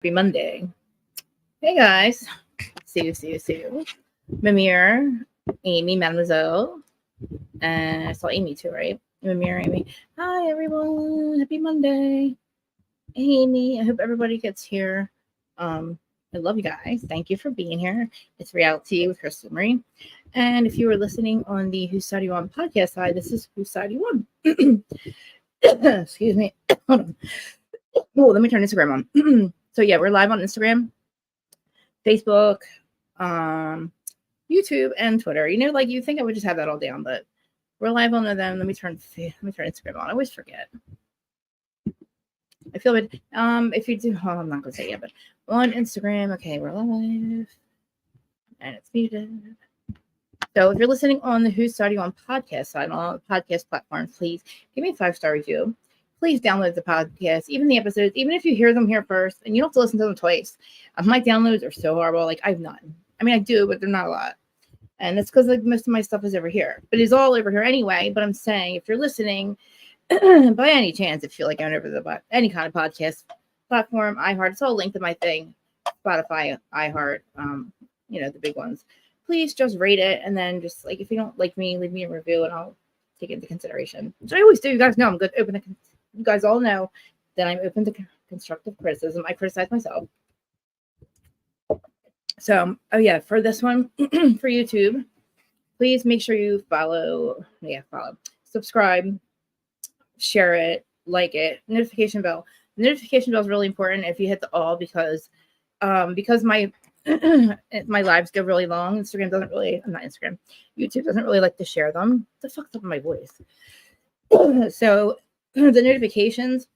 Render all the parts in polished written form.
Happy Monday. Hey guys. See you. Mimir, Amy, Mademoiselle. And I saw Amy too, right? Mimir, Amy. Hi everyone. Happy Monday. Amy, I hope everybody gets here. I love you guys. Thank you for being here. It's Reality with Crystal Marie. And if you were listening on the Whose Side You On podcast side, this is Whose Side You On. Excuse me. Hold on. Oh, let me turn Instagram on. So yeah, we're live on Instagram, Facebook, YouTube, and Twitter. Like you think I would just have that all down, but we're live on them. Let me turn Instagram on. I always forget. I feel it. If you do, I'm not gonna say it, but on Instagram, okay, we're live, and it's muted. So if you're listening on the Whose Side You On podcast side, on the podcast platform, please give me a 5-star review. Please download the podcast, even the episodes, even if you hear them here first, and you don't have to listen to them twice. My downloads are so horrible. Like I've none. I mean, I do, but they're not a lot. And that's because like most of my stuff is over here. But it's all over here anyway. But I'm saying if you're listening, by any chance, if you feel like going over the any kind of podcast platform, iHeart, it's all linked to my thing, Spotify, iHeart, the big ones. Please just rate it, and then just like if you don't like me, leave me a review, and I'll take it into consideration. Which I always do. You guys know I'm good. You guys all know that I'm open to constructive criticism. I criticize myself. So, for this one, for YouTube, please make sure you follow, subscribe, share it, like it, notification bell. The notification bell is really important if you hit the all because my my lives go really long. YouTube doesn't really like to share them. The fuck's up with my voice? So the notifications,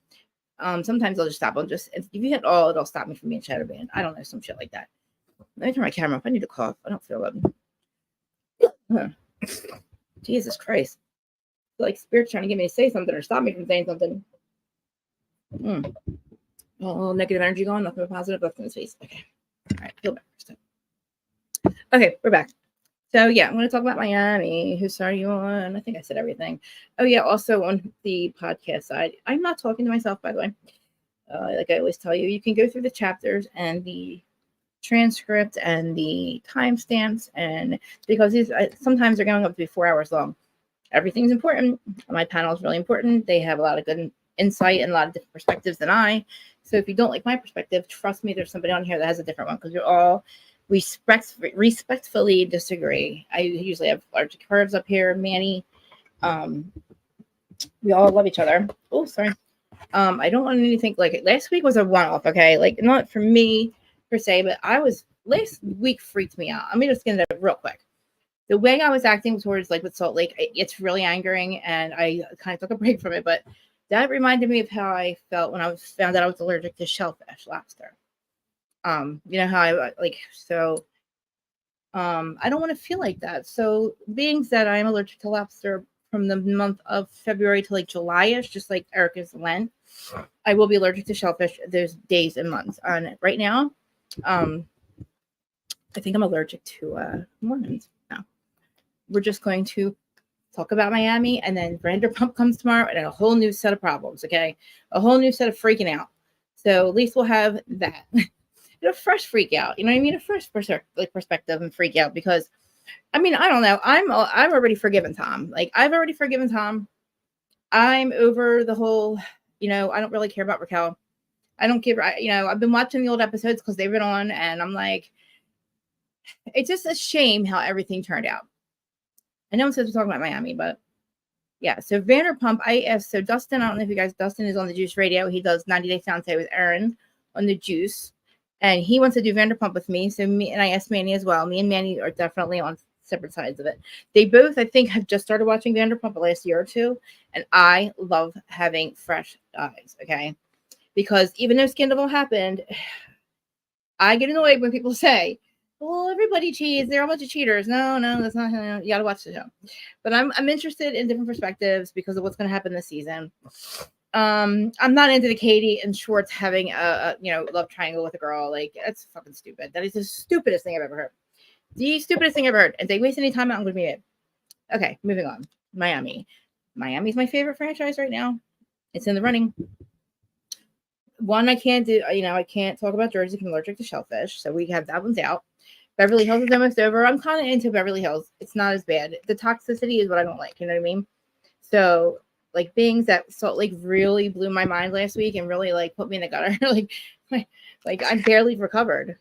sometimes I'll just stop. If you hit all, it'll stop me from being shadow banned. I don't know, some shit like that. Let me turn my camera off. I need to cough. I don't feel good. Jesus Christ. Like Spirit's trying to get me to say something or stop me from saying something. A little negative energy going, nothing but positive left in his face. Okay. All right, feel better. Okay, we're back. So yeah, I'm going to talk about Miami. Whose side are you on? I think I said everything. Oh yeah, also on the podcast side, I'm not talking to myself, by the way. Like I always tell you, you can go through the chapters and the transcript and the timestamps, and because these sometimes they're going up to be 4 hours long. Everything's important. My panel is really important. They have a lot of good insight and a lot of different perspectives than I. So if you don't like my perspective, trust me, there's somebody on here that has a different one because you're all respectfully disagree. I usually have large curves up here. Manny, we all love each other. Oh, sorry. I don't want anything like it. Last week was a one-off, okay? Like not for me per se, but last week freaked me out. I'm gonna just get into it real quick. The way I was acting towards like with Salt Lake, it's really angering, and I kind of took a break from it. But that reminded me of how I felt when I found out I was allergic to shellfish lobster. You know how I like so. I don't want to feel like that. So, being that I am allergic to lobster from the month of February to like July-ish, just like Erica's Lent, I will be allergic to shellfish those days and months. And right now, I think I'm allergic to Mormons. Now, we're just going to talk about Miami, and then Vanderpump comes tomorrow, and a whole new set of problems. Okay, a whole new set of freaking out. So at least we'll have that. A fresh freak out, you know what I mean? A fresh perspective and freak out because, I mean, I don't know. I'm already forgiven Tom. Like I've already forgiven Tom. I'm over the whole, I don't really care about Raquel. I don't give. I've been watching the old episodes because they've been on, and I'm like, it's just a shame how everything turned out. I know I'm supposed to talk about Miami, but yeah. So Vanderpump, I asked. So Dustin, I don't know if you guys. Dustin is on the Juice Radio. He does 90 Day Fiancé with Aaron on the Juice. And he wants to do Vanderpump with me. So I asked Manny as well. Me and Manny are definitely on separate sides of it. They both, I think, have just started watching Vanderpump the last year or two. And I love having fresh eyes, okay? Because even though Scandal happened, I get annoyed when people say, well, everybody cheats. They're a bunch of cheaters. No, that's not. You got to watch the show. But I'm interested in different perspectives because of what's going to happen this season. I'm not into the Katie and Schwartz having a love triangle with a girl. Like that's fucking stupid. That is the stupidest thing I've ever heard. The stupidest thing I've ever heard. And if they waste any time, I'm gonna be it. Okay, moving on. Miami's my favorite franchise right now. It's in the running. One, I can't do, I can't talk about Jersey because I'm allergic to shellfish. So we have that one's out. Beverly Hills is almost over. I'm kind of into Beverly Hills. It's not as bad. The toxicity is what I don't like. You know what I mean? So, like, things that Salt Lake really blew my mind last week and really, like, put me in the gutter. like I'm barely recovered.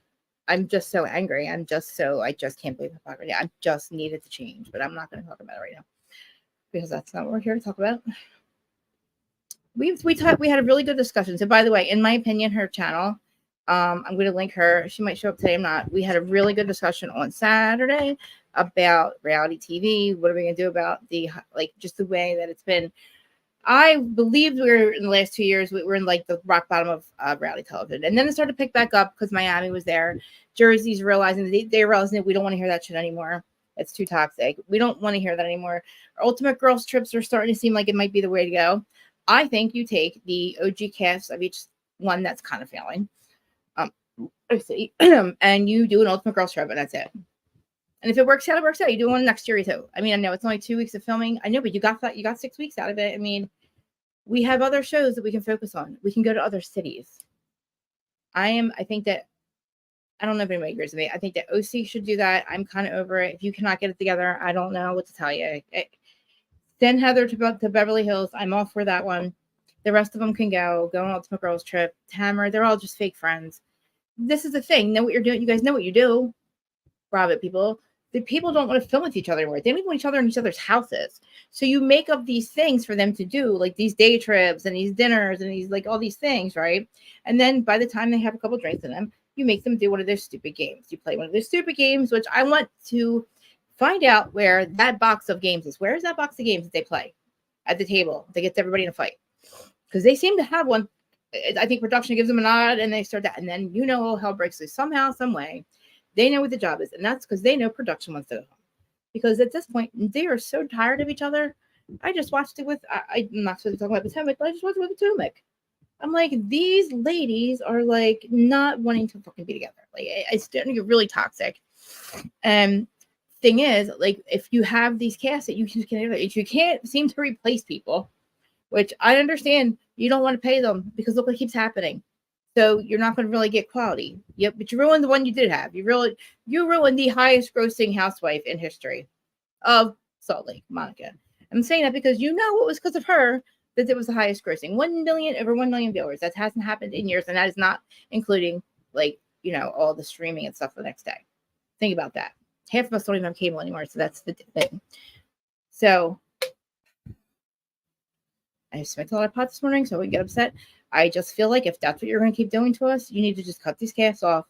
I'm just so angry. I just can't believe hypocrisy. I just needed to change, but I'm not going to talk about it right now because that's not what we're here to talk about. We had a really good discussion. So, by the way, in my opinion, her channel, I'm going to link her. She might show up today. I'm not. We had a really good discussion on Saturday about reality TV. What are we going to do about just the way that it's been? I believe we're in the last 2 years, we were in like the rock bottom of reality television. And then it started to pick back up because Miami was there. Jersey's realizing they're realizing that we don't want to hear that shit anymore. It's too toxic. We don't want to hear that anymore. Our Ultimate Girls trips are starting to seem like it might be the way to go. I think you take the OG cast of each one that's kind of failing. And you do an Ultimate Girls trip, and that's it. And if it works out, it works out. You do one next year too. I mean, I know it's only 2 weeks of filming. I know, but you got 6 weeks out of it. I mean, we have other shows that we can focus on. We can go to other cities. I think that, I don't know if anybody agrees with me. I think that OC should do that. I'm kind of over it. If you cannot get it together, I don't know what to tell you. Send Heather to Beverly Hills. I'm all for that one. The rest of them can go on Ultimate Girls trip. Tamara, they're all just fake friends. This is the thing. Know what you're doing. You guys know what you do. Bravo, people. The people don't want to film with each other anymore. They don't even want each other in each other's houses. So you make up these things for them to do, like these day trips and these dinners and these like all these things, right? And then by the time they have a couple drinks in them, you make them do one of their stupid games. You play one of their stupid games, which I want to find out where that box of games is. Where is that box of games that they play at the table that gets everybody in a fight? Because they seem to have one. I think production gives them a nod and they start that. And then, all hell breaks loose somehow, some way. They know what the job is. And that's because they know production wants to go home. Because at this point, they are so tired of each other. I just watched it with, I'm not supposed to talk about Potomac, but I just watched it with Potomac. I'm like, these ladies are like not wanting to fucking be together. Like, it's starting to get really toxic. And thing is, like, if you have these casts that you just can't, if you can't seem to replace people, which I understand, you don't want to pay them because look what keeps happening. So you're not going to really get quality. Yep, but you ruined the one you did have. You ruined the highest grossing housewife in history of Salt Lake, Monica. I'm saying that because it was because of her that it was the highest grossing. Over 1 million viewers. That hasn't happened in years, and that is not including all the streaming and stuff the next day. Think about that. Half of us don't even have cable anymore, so that's the thing. So I smoked a lot of pot this morning, so I wouldn't get upset. I just feel like if that's what you're going to keep doing to us, you need to just cut these casts off,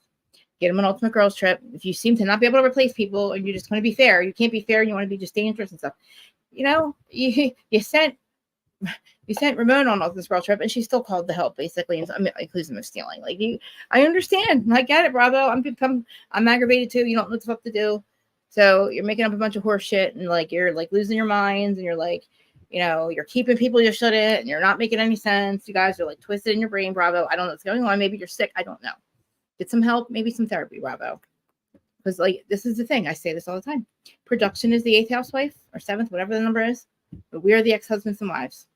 get them an Ultimate Girls trip. If you seem to not be able to replace people and you're just going to be fair, you can't be fair and you want to be just dangerous and stuff. You sent Ramon on Ultimate Girls trip and she still called the help, basically, and accusing them of stealing. I understand. I get it, Bravo. I'm aggravated too. You don't know what the fuck to do. So you're making up a bunch of horse shit and you're losing your minds and you're you're keeping people you shouldn't, and you're not making any sense. You guys are twisted in your brain, Bravo. I don't know what's going on. Maybe you're sick. I don't know. Get some help, maybe some therapy, Bravo. Because this is the thing. I say this all the time. Production is the 8th housewife or 7th, whatever the number is. But we are the ex-husbands and wives.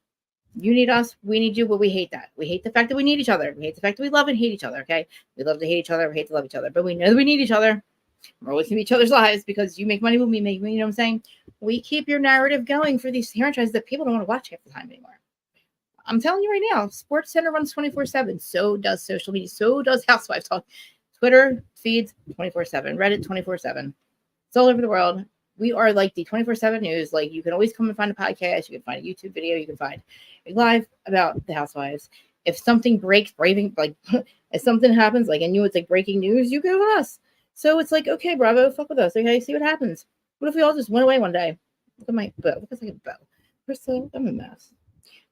You need us. We need you, but we hate that. We hate the fact that we need each other. We hate the fact that we love and hate each other, okay? We love to hate each other. We hate to love each other. But we know that we need each other. We're always going to be each other's lives because you make money when we make money. You know what I'm saying? We keep your narrative going for these franchises that people don't want to watch half the time anymore. I'm telling you right now, Sports Center runs 24/7. So does social media. So does Housewives Talk. Twitter feeds 24/7. Reddit 24/7. It's all over the world. We are like the 24/7 news. You can always come and find a podcast. You can find a YouTube video. You can find a live about the Housewives. If something breaks, if something happens, and it's breaking news, you go with us. So it's okay, Bravo, fuck with us. Okay, see what happens. What if we all just went away one day? Look at my bow. Look at my bow. I'm a mess.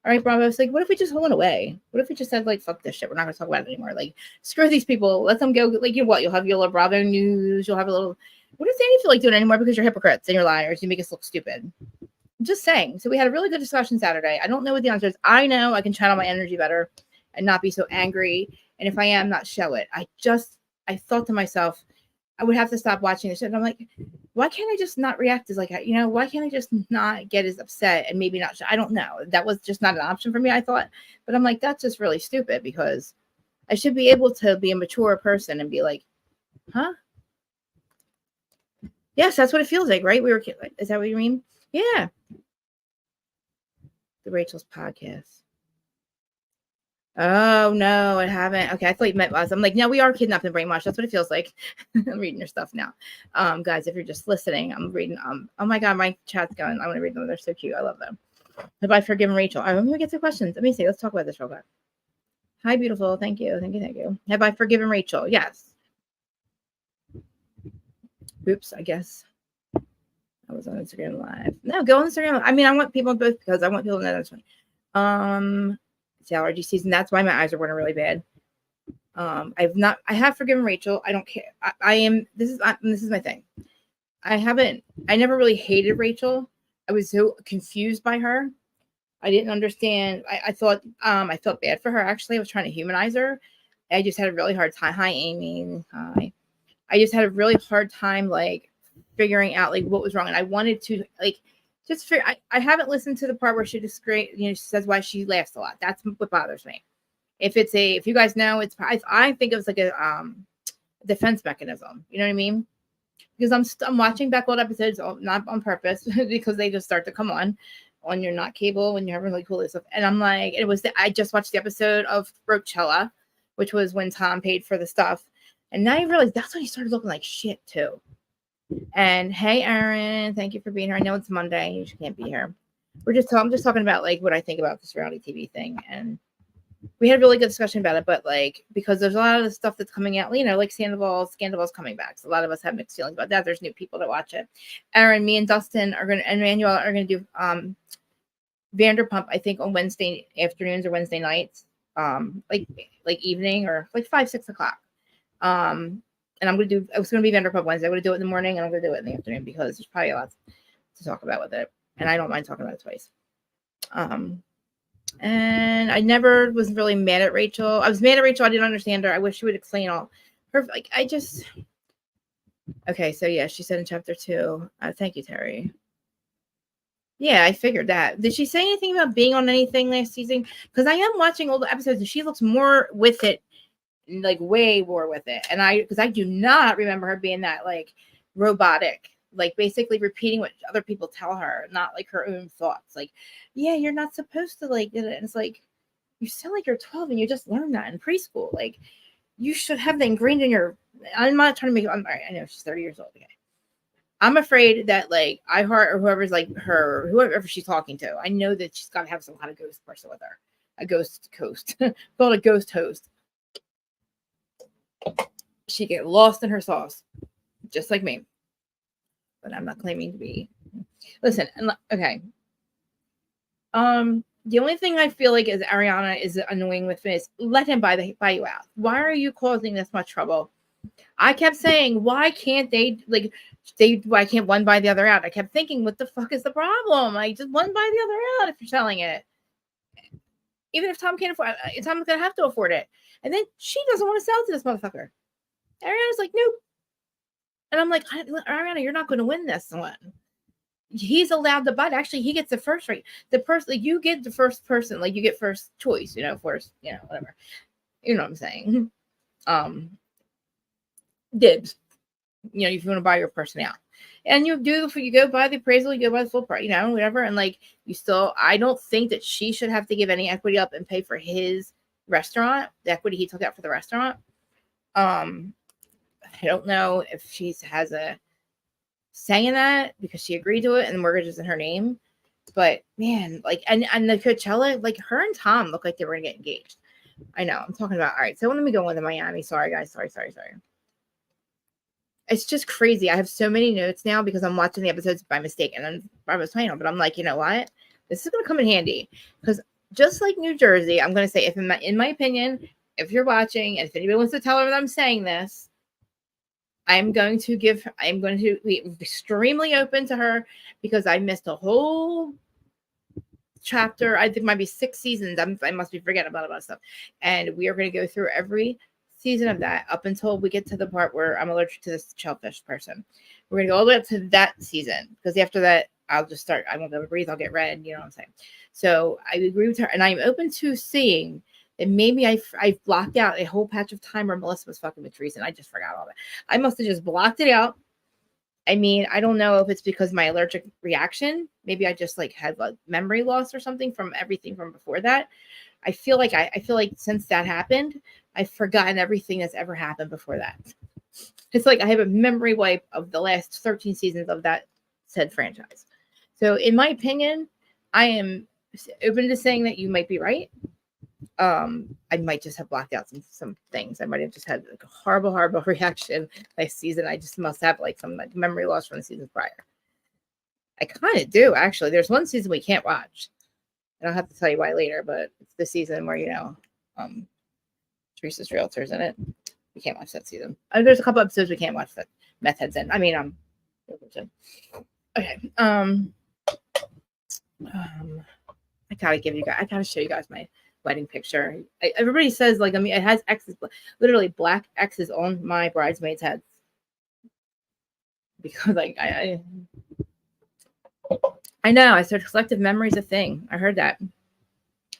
All right, Bravo. It's what if we just went away? What if we just said, fuck this shit. We're not going to talk about it anymore. Screw these people. Let them go. You'll have your little Bravo news. You'll have a little. What if they didn't feel like doing it anymore because you're hypocrites and you're liars? You make us look stupid. Just saying. So we had a really good discussion Saturday. I don't know what the answer is. I know I can channel my energy better and not be so angry. And if I am, not show it. I thought to myself, I would have to stop watching this shit. And I'm like, why can't I just not react as why can't I just not get as upset and maybe not? I don't know. That was just not an option for me, I thought. But I'm like, that's just really stupid because I should be able to be a mature person and be like, huh? Yes, that's what it feels like, right? We were kids. Is that what you mean? Yeah. The Rachel's podcast. Oh no, I haven't. Okay, I thought you meant us. I'm like, no, we are kidnapped and brainwashed. That's what it feels like. I'm reading your stuff now. Guys, if you're just listening, I'm reading. Oh my god, my chat's going. I want to read them. They're so cute. I love them. Have I forgiven Rachel? All right, let me get to questions. Let me see. Let's talk about this real quick. Hi, beautiful. Thank you. Thank you. Thank you. Have I forgiven Rachel? Yes. Oops, I guess I was on Instagram Live. No, go on Instagram. I mean, I want people on both because I want people to know that's fine. It's allergy season. That's why my eyes are burning really bad. I have forgiven Rachel. I don't care. This is my thing. I never really hated Rachel. I was so confused by her. I didn't understand. I thought, I felt bad for her. Actually, I was trying to humanize her. I just had a really hard time. Hi, Amy. Hi. I just had a really hard time, like, figuring out, like, what was wrong. And I wanted to, like, just figure, I haven't listened to the part where she just she says why she laughs a lot. That's what bothers me. If you guys know, I think it was like a defense mechanism. You know what I mean? Because I'm watching back old episodes, not on purpose, because they just start to come on your not cable when you're having really cool stuff. And I'm like, I just watched the episode of Rochella, which was when Tom paid for the stuff. And now you realize that's when he started looking like shit too. And hey, Aaron, thank you for being here. I know it's Monday, you can't be here. I'm just talking about like what I think about this reality TV thing, and we had a really good discussion about it. But like, because there's a lot of the stuff that's coming out, like Scandal's coming back. So a lot of us have mixed feelings about that. There's new people that watch it. Aaron, me and Dustin and Manuel are gonna do Vanderpump, I think on Wednesday afternoons or Wednesday nights, like evening or like 5-6 o'clock. And it's gonna be Vanderpump Wednesday. I'm gonna do it in the morning and I'm gonna do it in the afternoon because there's probably a lot to talk about with it, and I don't mind talking about it twice. And I never was really mad at Rachel. I was mad at Rachel. I didn't understand her. I wish she would explain all her. Like, okay. So yeah, she said in chapter 2. Thank you, Terry. Yeah, I figured that. Did she say anything about being on anything last season? Because I am watching all the episodes and she looks more with it, like way more with it. And because I do not remember her being that like robotic, like basically repeating what other people tell her, not like her own thoughts. Like, yeah, you're not supposed to like it. And it's like, you sound like you're 12 and you just learned that in preschool. Like, you should have that ingrained in your. I'm not trying to make. I know she's 30 years old. Okay. I'm afraid that like iHeart or whoever's like her, whoever she's talking to, I know that she's got to have some kind of ghost person with her, a ghost host, called a ghost host. She get lost in her sauce, just like me. But I'm not claiming to be. Listen, okay. The only thing I feel like is Ariana is annoying with me is let him buy you out. Why are you causing this much trouble? I kept saying, why can't why can't one buy the other out? I kept thinking, what the fuck is the problem? Like, just one buy the other out if you're selling it. Even if Tom can't afford it, Tom's gonna have to afford it. And then she doesn't want to sell to this motherfucker. Ariana's like, nope. And I'm like, Ariana, you're not going to win this one. He's allowed to buy it. Actually, he gets the first rate. The person, like, you get the first person, like you get first choice, first, whatever. You know what I'm saying? Dibs. If you want to buy your person out. And you go buy the appraisal, you go buy the full price, whatever. And like, I don't think that she should have to give any equity up and pay for his restaurant, the equity he took out for the restaurant. I don't know if she has a say in that because she agreed to it and the mortgage is in her name. But man, like, and the Coachella, like her and Tom look like they were gonna get engaged. I know. I'm talking about. All right, so let me go into Miami. Sorry, guys. Sorry. It's just crazy. I have so many notes now because I'm watching the episodes by mistake and I was playing them. But I'm like, you know what? This is gonna come in handy because just like New Jersey, I'm gonna say, if in my opinion, if you're watching and if anybody wants to tell her that I'm saying this, I'm going to be extremely open to her because I missed a whole chapter. I think it might be 6 seasons. I must be forgetting about a lot of stuff. And we are going to go through every season of that up until we get to the part where I'm allergic to this shellfish person. We're going to go all the way up to that season because after that, I'll just start. I won't be able to breathe. I'll get red. You know what I'm saying? So I agree with her. And I'm open to seeing And maybe I blocked out a whole patch of time where Melissa was fucking with Teresa, and I just forgot all of it. I must have just blocked it out. I mean, I don't know if it's because my allergic reaction. Maybe I just like had like memory loss or something from everything from before that. I feel like since that happened, I've forgotten everything that's ever happened before that. It's like I have a memory wipe of the last 13 seasons of that said franchise. So, in my opinion, I am open to saying that you might be right. I might just have blocked out some things. I might have just had like a horrible reaction last season. I just must have like some like memory loss from the season prior. I kind of do actually. There's one season we can't watch. And I'll have to tell you why later, but it's the season where Teresa's realtors in it. We can't watch that season. There's a couple episodes we can't watch that meth heads in. Okay. I gotta show you guys my wedding picture. Everybody says like, I mean, it has X's, literally black X's on my bridesmaids' heads because like I know I said selective memory is a thing. I heard that.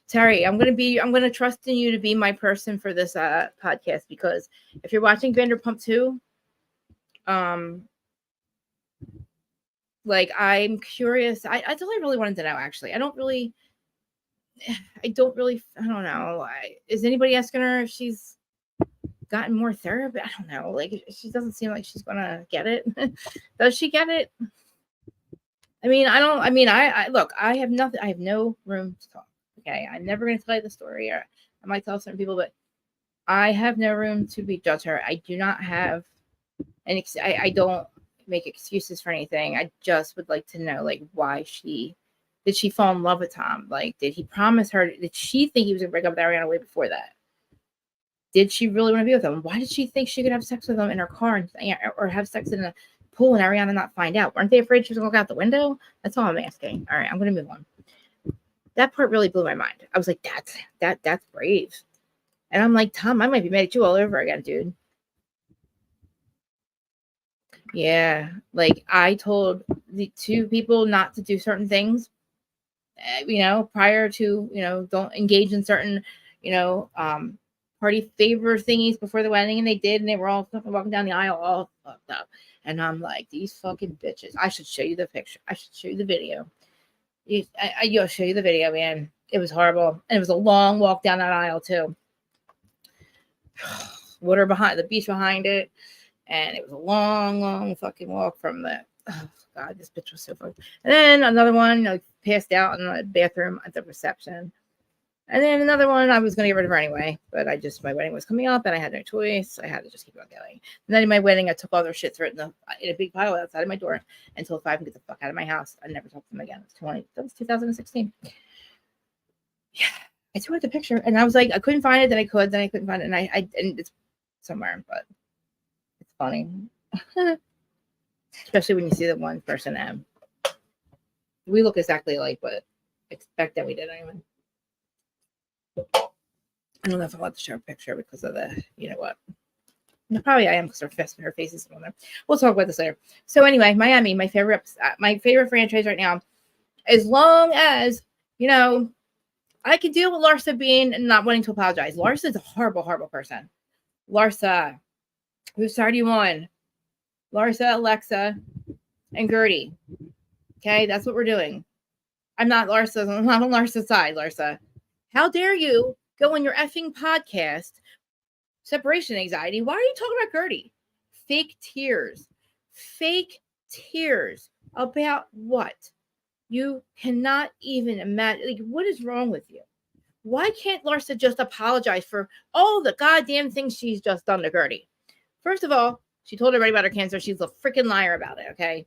Terry, I'm gonna trust in you to be my person for this podcast because if you're watching Vanderpump 2, like I'm curious. That's all I really wanted to know. Actually, I don't know. Is anybody asking her if she's gotten more therapy? I don't know. Like she doesn't seem like she's gonna get it. Does she get it? I mean, I look. I have nothing. I have no room to talk. Okay, I'm never gonna tell you the story, or I might tell certain people, but I have no room to judge her. I do not have I don't make excuses for anything. I just would like to know, like, why did she fall in love with Tom? Like, did he promise her? Did she think he was gonna break up with Ariana way before that? Did she really want to be with him? Why did she think she could have sex with him in her car or have sex in a pool and Ariana not find out? Weren't they afraid she was gonna look out the window? That's all I'm asking. All right, I'm gonna move on. That part really blew my mind. I was like, that's brave. And I'm like, Tom, I might be mad at you all over again, dude. Yeah, like I told the two people not to do certain things, prior to, don't engage in certain, party favor thingies before the wedding, and they did, and they were all fucking walking down the aisle all fucked up. And I'm like, these fucking bitches. I should show you the picture. I should show you the video. I'll show you the video, man. It was horrible. And it was a long walk down that aisle, too. Water behind the beach behind it. And it was a long fucking walk from the. Oh, God, this bitch was so funny. And then another one, passed out in the bathroom at the reception. And then another one, I was going to get rid of her anyway. But my wedding was coming up and I had no choice. I had to just keep on going. And then in my wedding, I took all their shit, threw it in a big pile outside of my door and told 5 to get the fuck out of my house. I never talked to them again. That was 2016. Yeah. I took the picture and I was like, I couldn't find it. Then I couldn't find it. And it's somewhere, but it's funny. Especially when you see the one person M. We look exactly alike, but expect that we did anyway. I don't know if I want to show a picture because of the, you know what? No, probably I am because her face is on there. We'll talk about this later. So anyway, Miami, my favorite franchise right now. As long as, I can deal with Larsa being and not wanting to apologize. Larsa's a horrible person. Larsa, whose side are you on? Larsa, Alexa, and Gertie. Okay, that's what we're doing. I'm not on Larsa's side, Larsa. How dare you go on your effing podcast, Separation Anxiety? Why are you talking about Gertie? Fake tears. Fake tears about what? You cannot even imagine. Like, what is wrong with you? Why can't Larsa just apologize for all the goddamn things she's just done to Gertie? First of all, she told everybody about her cancer. She's a freaking liar about it, okay?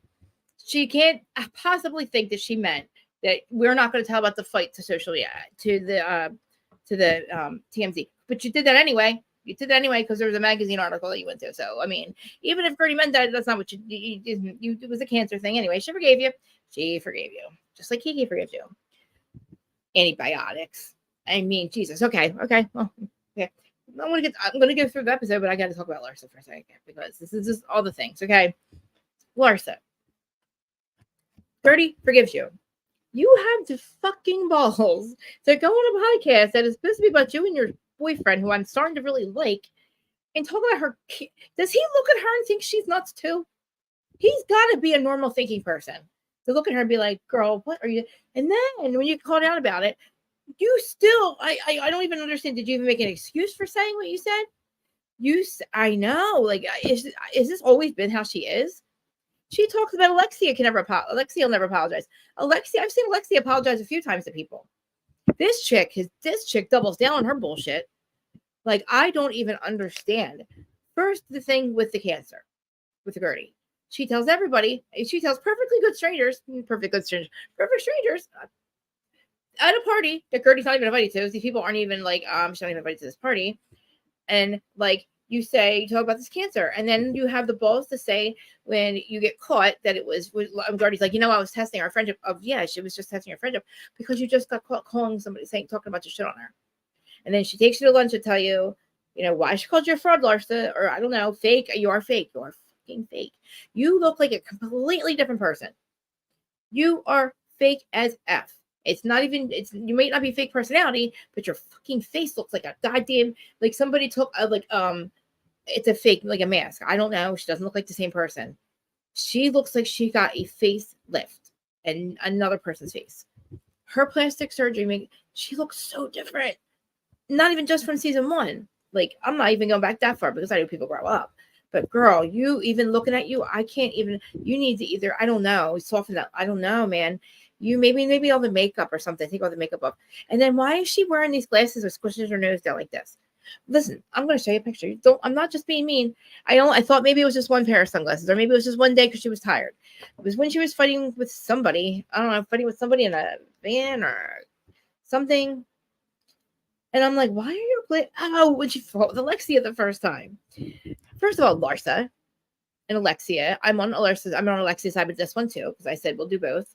She can't possibly think that she meant that we're not going to tell about the fight to the TMZ. But you did that anyway. You did that anyway because there was a magazine article that you went to. So, I mean, even if Gertie meant that, that's not what it was a cancer thing anyway. She forgave you. Just like Kiki forgives you. Antibiotics. I mean, Jesus. Okay. Well, okay. I'm gonna go through the episode, but I got to talk about Larsa for a second because this is just all the things. Okay, Larsa. Gertie forgives you. You have the fucking balls to go on a podcast that is supposed to be about you and your boyfriend, who I'm starting to really like, and talk about her. Does he look at her and think she's nuts too? He's got to be a normal thinking person to look at her and be like, "Girl, what are you?" And then when you called out about it, you still, I don't even understand. Did you even make an excuse for saying what you said? I know. Like, is this always been how she is? She talks about Alexia Alexia will never apologize. I've seen Alexia apologize a few times to people. This chick doubles down on her bullshit. Like, I don't even understand. First, the thing with the cancer, with the Gertie. She tells everybody, she tells perfect strangers at a party that Gertie's not even invited to. These people aren't even like, she's not even invited to this party. And like, you talk about this cancer, and then you have the balls to say when you get caught that it was Gertie's like, I was testing our friendship. She was just testing our friendship because you just got caught calling somebody, talking about your shit on her. And then she takes you to lunch to tell you, why she called you a fraud, Larsa, or I don't know, fake. You are fake. You are fucking fake. You look like a completely different person. You are fake as F. It's not even, you may not be fake personality, but your fucking face looks like a goddamn, like somebody took it's a fake, like a mask. I don't know. She doesn't look like the same person. She looks like she got a face lift and another person's face. Her plastic surgery, she looks so different. Not even just from season 1. Like, I'm not even going back that far because I know people grow up. But girl, you even looking at you, I can't even, you need to either, I don't know, soften that. I don't know, man. You maybe all the makeup or something. Take all the makeup off. And then why is she wearing these glasses or squishes her nose down like this? Listen, I'm going to show you a picture. I'm not just being mean. I thought maybe it was just one pair of sunglasses, or maybe it was just one day because she was tired. It was when she was fighting with somebody. I don't know, fighting with somebody in a van or something. And I'm like, why are you when she fought with Alexia the first time? First of all, Larsa and Alexia. I'm on Alexia's side with this one too, because I said we'll do both.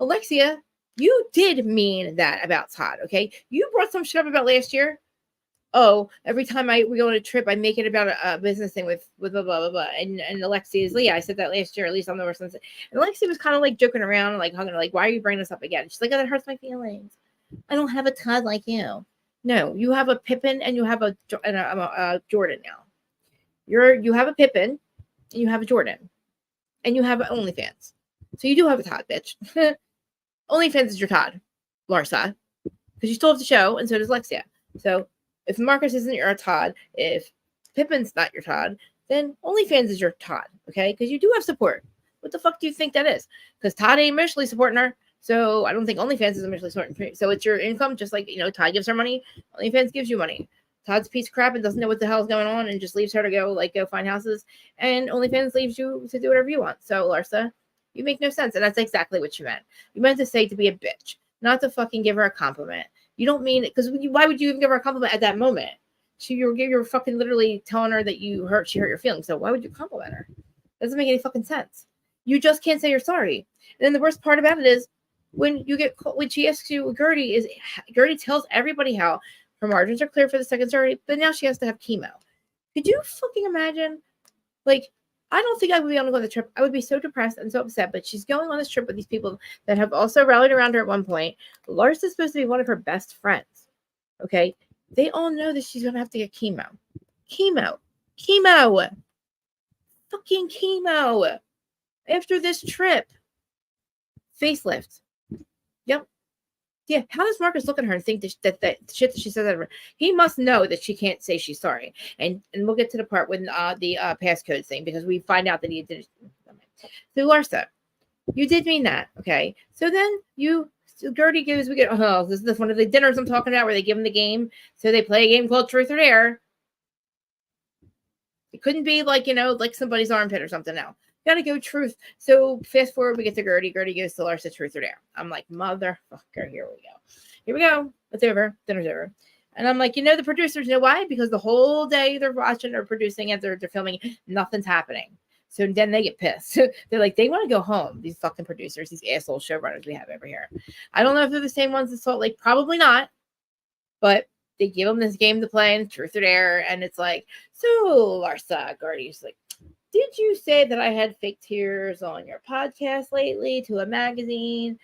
Alexia, you did mean that about Todd, okay? You brought some shit up about last year. Oh, every time we go on a trip, I make it about a business thing with blah, blah, blah, blah. And Alexia is Leah. I said that last year, at least I'm the worst. And Alexia was kind of like joking around, like hugging her, like, why are you bringing this up again? She's like, oh, that hurts my feelings. I don't have a Todd like you. No, you have a Pippin and you have a Jordan now. You have a Pippin and you have a Jordan and you have OnlyFans. So you do have a Todd, bitch. OnlyFans is your Todd, Larsa, because you still have the show, and so does Lexia. So if Marcus isn't your Todd, if Pippin's not your Todd, then OnlyFans is your Todd, okay? Because you do have support. What the fuck do you think that is? Because Todd ain't emotionally supporting her. So I don't think OnlyFans is emotionally supporting. So it's your income, just like, Todd gives her money. OnlyFans gives you money. Todd's a piece of crap and doesn't know what the hell is going on and just leaves her to go find houses. And OnlyFans leaves you to do whatever you want. So Larsa, you make no sense. And that's exactly what you meant. You meant to say to be a bitch, not to fucking give her a compliment. You don't mean it, because why would you even give her a compliment at that moment? You're fucking literally telling her that she hurt your feelings. So why would you compliment her? It doesn't make any fucking sense. You just can't say you're sorry. And then the worst part about it is when she asks you, Gertie tells everybody how her margins are clear for the second surgery, but now she has to have chemo. Could you fucking imagine? Like, I don't think I would be able to go on the trip. I would be so depressed and so upset, but she's going on this trip with these people that have also rallied around her at one point. Lars is supposed to be one of her best friends. Okay? They all know that she's going to have to get chemo. Chemo. Fucking chemo. After this trip. Facelift. Yep. Yeah, how does Marcus look at her and think that shit that she says at her? He must know that she can't say she's sorry. And we'll get to the part with the passcode thing, because we find out that he did. So Larsa, you did mean that, okay? So then Gertie goes, this is one of the dinners I'm talking about where they give them the game. So they play a game called Truth or Dare. It couldn't be like somebody's armpit or something now. Gotta go truth. So fast forward, we get to Gertie. Gertie goes to Larsa, Truth or Dare. I'm like, motherfucker, here we go. It's over. Dinner's over. And I'm like, the producers know why? Because the whole day they're watching or producing it, they're filming, nothing's happening. So then they get pissed. They're like, they want to go home. These fucking producers, these asshole showrunners we have over here. I don't know if they're the same ones in Salt Lake. Probably not. But they give them this game to play in Truth or Dare. And it's like, so Larsa, Gertie's like, did you say that I had fake tears on your podcast lately to a magazine?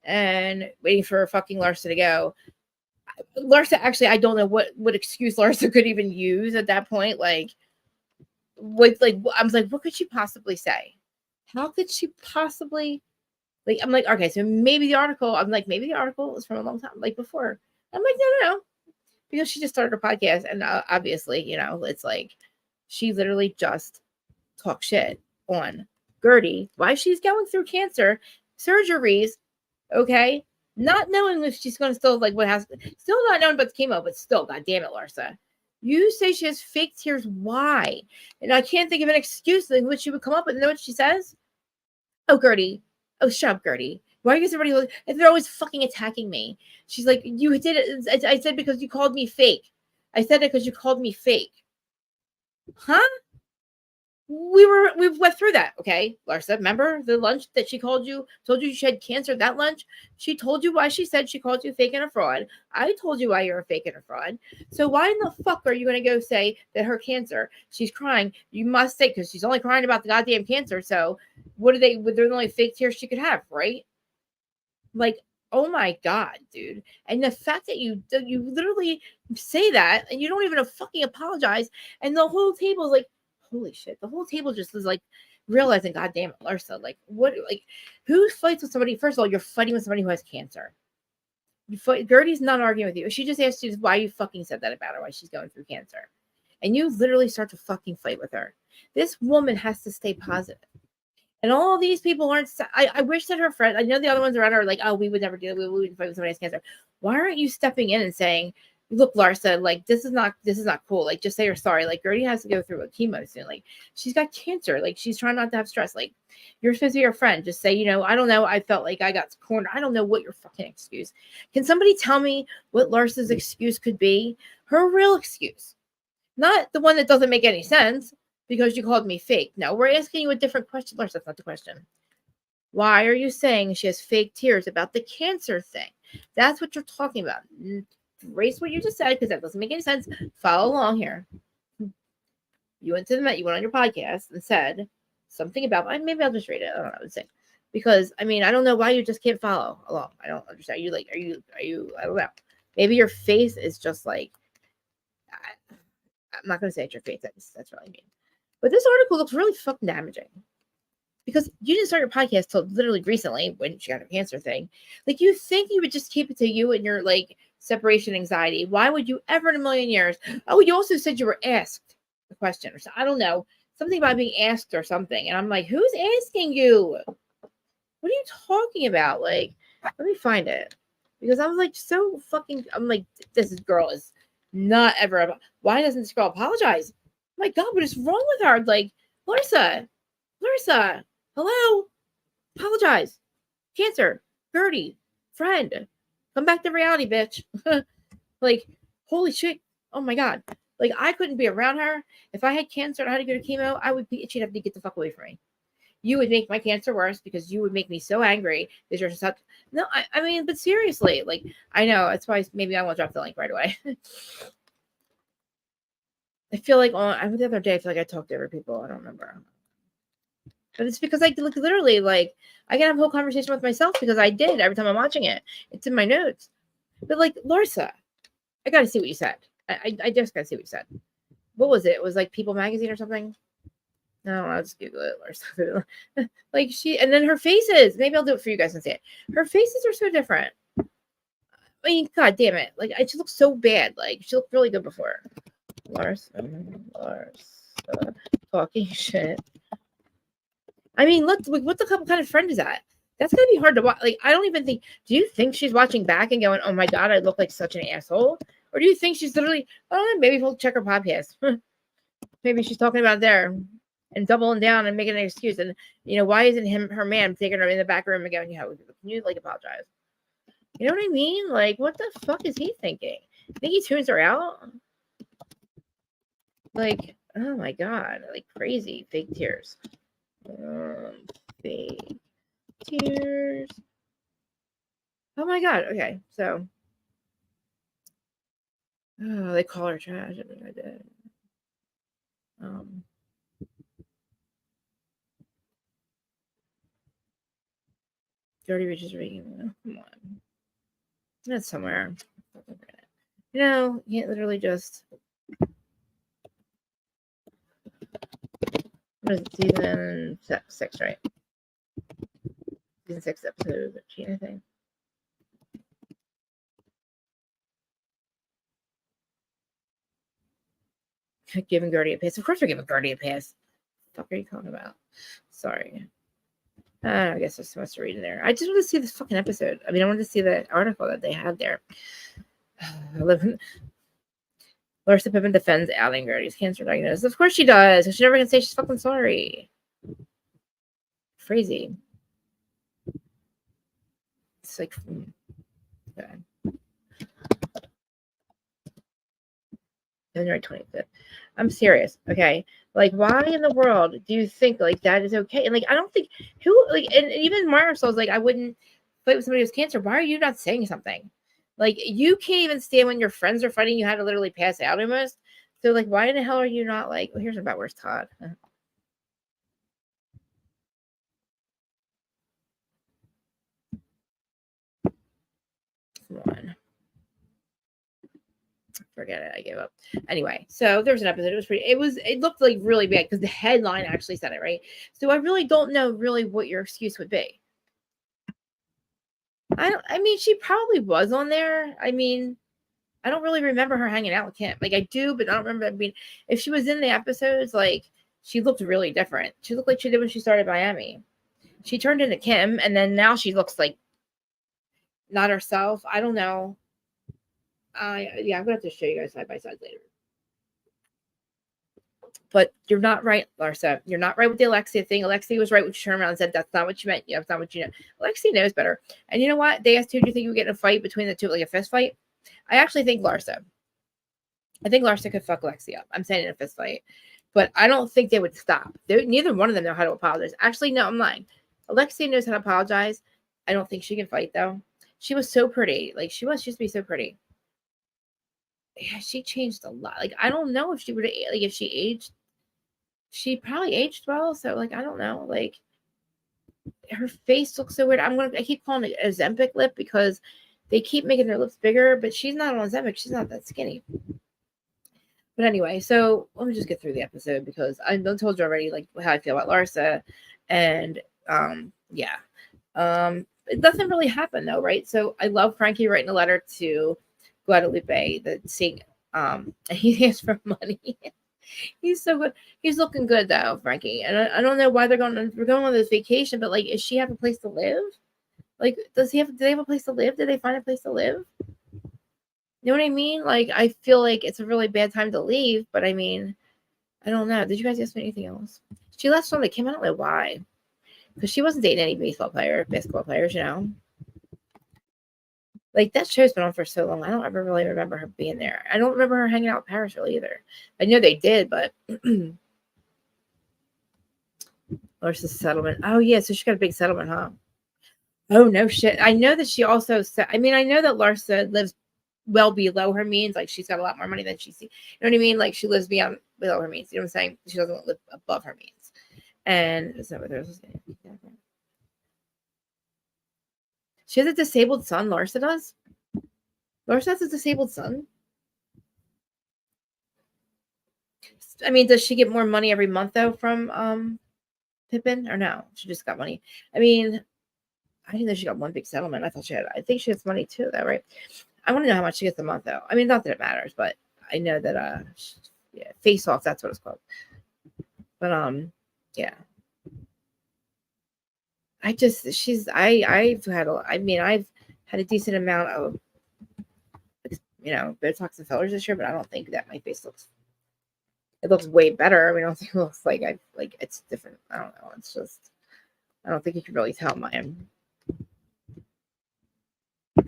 and waiting for fucking Larsa to go. Larsa, actually, I don't know what excuse Larsa could even use at that point. Like, I was like, what could she possibly say? How could she possibly, like, I'm like, okay, so maybe the article, I'm like, maybe the article is from a long time, like before. I'm like, no, because she just started her podcast, and obviously, it's like she literally just talked shit on Gertie while she's going through cancer surgeries, okay, not knowing if she's going to still, like, still not knowing about the chemo, but still, god damn it, Larsa, you say she has fake tears. Why? And I can't think of an excuse in which she would come up with. You know what she says? Oh, Gertie. Oh, shut up, Gertie. Why is everybody? And they're always fucking attacking me. She's like, you did it. I said because you called me fake. I said it because you called me fake. Huh? We went through that, okay, Larsa. Remember the lunch that she told you she had cancer? That lunch, she told you why she said she called you fake and a fraud. I told you why you're a fake and a fraud. So why in the fuck are you going to go say that her cancer? She's crying. You must say, because she's only crying about the goddamn cancer. So what are they? They're the only fake tears she could have, right? Like, oh my god, dude. And the fact that you literally say that and you don't even fucking apologize, and the whole table is like, holy shit. The whole table just is like realizing, god damn it, Larsa, like, what, like, who fights with somebody? First of all, you're fighting with somebody who has cancer. Gertie's not arguing with you. She just asked you why you fucking said that about her, why she's going through cancer. And you literally start to fucking fight with her. This woman has to stay positive. And all these people aren't. I wish that her friend. I know the other ones around her are like, oh, we would never do it. We wouldn't fight with somebody who has cancer. Why aren't you stepping in and saying, look, Larsa, like, this is not cool. Like, just say you're sorry. Like, Gertie has to go through a chemo soon. Like, she's got cancer. Like, she's trying not to have stress. Like, you're supposed to be her friend. Just say, I don't know. I felt like I got cornered. I don't know what your fucking excuse. Can somebody tell me what Larsa's excuse could be? Her real excuse, not the one that doesn't make any sense. Because you called me fake. No, we're asking you a different question. Larsa, that's not the question. Why are you saying she has fake tears about the cancer thing? That's what you're talking about. Erase what you just said, because that doesn't make any sense. Follow along here. You went on your podcast and said something about, maybe I'll just read it. I don't know what I would say. Because, I don't know why you just can't follow along. I don't understand. Are you, I don't know. Maybe your face is just like, I'm not going to say it's your face. That's really mean. But this article looks really fucking damaging. Because you didn't start your podcast till literally recently when she got her cancer thing. Like, you think you would just keep it to you and your, like, separation anxiety. Why would you ever in a million years? Oh, you also said you were asked a question or something. I don't know. Something about being asked or something. And I'm like, who's asking you? What are you talking about? Like, let me find it. Because I was like, I'm like, this girl is not ever. Why doesn't this girl apologize? My God, what is wrong with her? Like, Larsa, hello? Apologize. Cancer. Gertie. Friend. Come back to reality, bitch. Like, holy shit. Oh my God. Like, I couldn't be around her. If I had cancer and I had to go to chemo, she'd have to get the fuck away from me. You would make my cancer worse because you would make me so angry that you're such. No, but seriously, like, I know. That's why maybe I won't drop the link right away. I feel like the other day, I feel like I talked to other people. I don't remember. But it's because I literally, like, I can have a whole conversation with myself because I did every time I'm watching it. It's in my notes. But, like, Larsa, I got to see what you said. I just got to see what you said. What was it? It was like People Magazine or something? No, I'll just Google it or something. Like, and then her faces. Maybe I'll do it for you guys and see it. Her faces are so different. God damn it. Like, she looks so bad. Like, she looked really good before. Larsa talking shit. Look, what the kind of friend is that? That's gonna be hard to watch. Like, I don't even think. Do you think she's watching back and going, "Oh my God, I look like such an asshole," or do you think she's literally? Oh, maybe we'll check her podcast. Maybe she's talking about there and doubling down and making an excuse. And why isn't her man taking her in the back room and going, "Can you, like, apologize?" You know what I mean? Like, what the fuck is he thinking? Think he tunes her out? Like, oh my God, like crazy fake tears. Fake tears. Oh my God. Okay. So, they call her trash. I did. Dirty Riches Reading. Come on. That's somewhere. You know, you can't literally just. What is it? Season 6, right? Season 6 episode 13, I think. Giving Gertie a pass. Of course we're giving Gertie a pass. What the fuck are you talking about? Sorry. I guess there's so much to read in there. I just want to see this fucking episode. I mean, I wanted to see the article that they had there. Larsa Pippen defends outing Gertie's cancer diagnosis. Of course she does. She never can say she's fucking sorry. Crazy. It's like, okay. January 25th. I'm serious. Okay. Like, why in the world do you think like that is okay? And like, I don't think and even Marcel's like, I wouldn't fight with somebody with cancer. Why are you not saying something? Like, you can't even stand when your friends are fighting. You had to literally pass out almost. So like, why in the hell are you not like, well, here's about where's Todd? Come on. Forget it. I gave up. Anyway, so there was an episode. It looked like really bad because the headline actually said it, right? So I really don't know really what your excuse would be. I mean, she probably was on there. I mean, I don't really remember her hanging out with Kim. Like, I do, but I don't remember. I mean, if she was in the episodes, like, she looked really different. She looked like she did when she started Miami. She turned into Kim, and then now she looks like not herself. I don't know. Yeah, I'm gonna have to show you guys side by side later. But you're not right, Larsa. You're not right with the Alexia thing. Alexia was right when she turned around and said, that's not what you meant. Yeah, that's not what you know. Alexia knows better. And you know what? They asked who do you think you would get in a fight between the two, like a fist fight? I actually think Larsa. I think Larsa could fuck Alexia up. I'm saying in a fist fight. But I don't think they would stop. Neither one of them know how to apologize. Actually, no, I'm lying. Alexia knows how to apologize. I don't think she can fight, though. She was so pretty. Like, she used to be so pretty. Yeah, she changed a lot. Like, I don't know if she would, like, if she aged. She probably aged well, so like I don't know, like her face looks so weird. I keep calling it a Ozempic lip because they keep making her lips bigger, but she's not on Ozempic. She's not that skinny. But anyway, so let me just get through the episode because I told you already like how I feel about Larsa, and yeah, nothing really happened though, right? So I love Frankie writing a letter to Guadalupe that saying he asked for money. He's so good. He's looking good though, Frankie. And I don't know why we're going on this vacation, but like, does she have a place to live? Like, do they have a place to live? Did they find a place to live? You know what I mean? Like, I feel like it's a really bad time to leave, but I mean, I don't know. Did you guys ask me anything else? She left someone that came. I don't know why. Because she wasn't dating any basketball players, you know? Like, that show's been on for so long. I don't ever really remember her being there. I don't remember her hanging out with Paris really either. I know they did, but Larsa's settlement. Oh, yeah. So she got a big settlement, huh? Oh, no shit. I know that she also said, I mean, I know that Larsa lives well below her means. Like, she's got a lot more money than she sees. You know what I mean? Like, she lives below her means. You know what I'm saying? She doesn't live above her means. And is that what there's? She has a disabled son. Larsa does? Larsa has a disabled son? I mean, does she get more money every month, though, from Pippin? Or no? She just got money. I mean, I didn't know she got one big settlement. I think she gets money too, though, right? I want to know how much she gets a month, though. I mean, not that it matters, but I know that yeah, Face Off, that's what it's called. But yeah. I've had a decent amount of Botox and fillers this year, but I don't think that my face looks way better. I mean, I don't think it looks like it's different. I don't know. It's just I don't think you can really tell mine.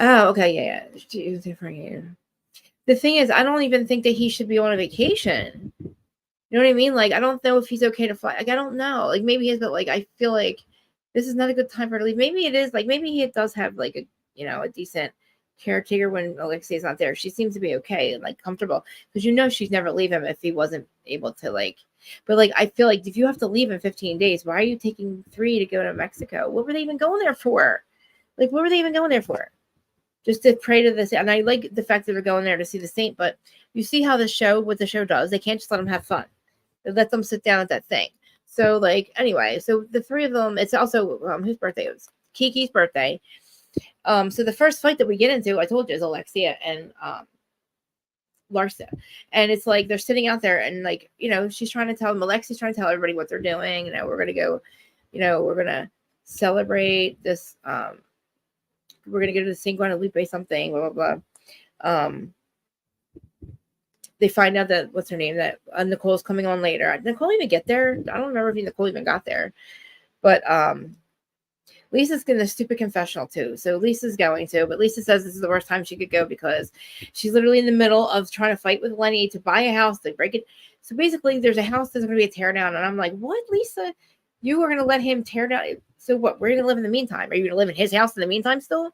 Oh, okay, yeah. The thing is, I don't even think that he should be on a vacation. You know what I mean? Like, I don't know if he's okay to fly. Like, I don't know. Like, maybe he is, but like, I feel like this is not a good time for her to leave. Maybe it is. Like, maybe he does have like a decent caretaker when Alexia's not there. She seems to be okay and like comfortable because she'd never leave him if he wasn't able to like. But like, I feel like if you have to leave in 15 days, why are you taking 3 to go to Mexico? What were they even going there for? Like, what were they even going there for? Just to pray to this. And I like the fact that they're going there to see the saint, but you see how what the show does. They can't just let them have fun. They let them sit down at that thing. So, like, anyway, so the three of them, it's also whose birthday it was? Kiki's birthday. So the first fight that we get into, I told you, is Alexia and Larsa. And it's like they're sitting out there and like, she's trying to tell them, Alexia's trying to tell everybody what they're doing. We're gonna go, we're gonna celebrate this, we're gonna go to the St. Guadalupe something, blah blah blah. They find out that what's her name, that Nicole's coming on later. Did Nicole even get there? I don't remember if Nicole even got there. But Lisa's getting a stupid confessional too. So Lisa's going to, but Lisa says this is the worst time she could go because she's literally in the middle of trying to fight with Lenny to buy a house, to break it. So basically there's a house that's going to be a tear down. And I'm like, what, Lisa? You are going to let him tear down? So what? Where are you going to live in the meantime? Are you going to live in his house in the meantime still?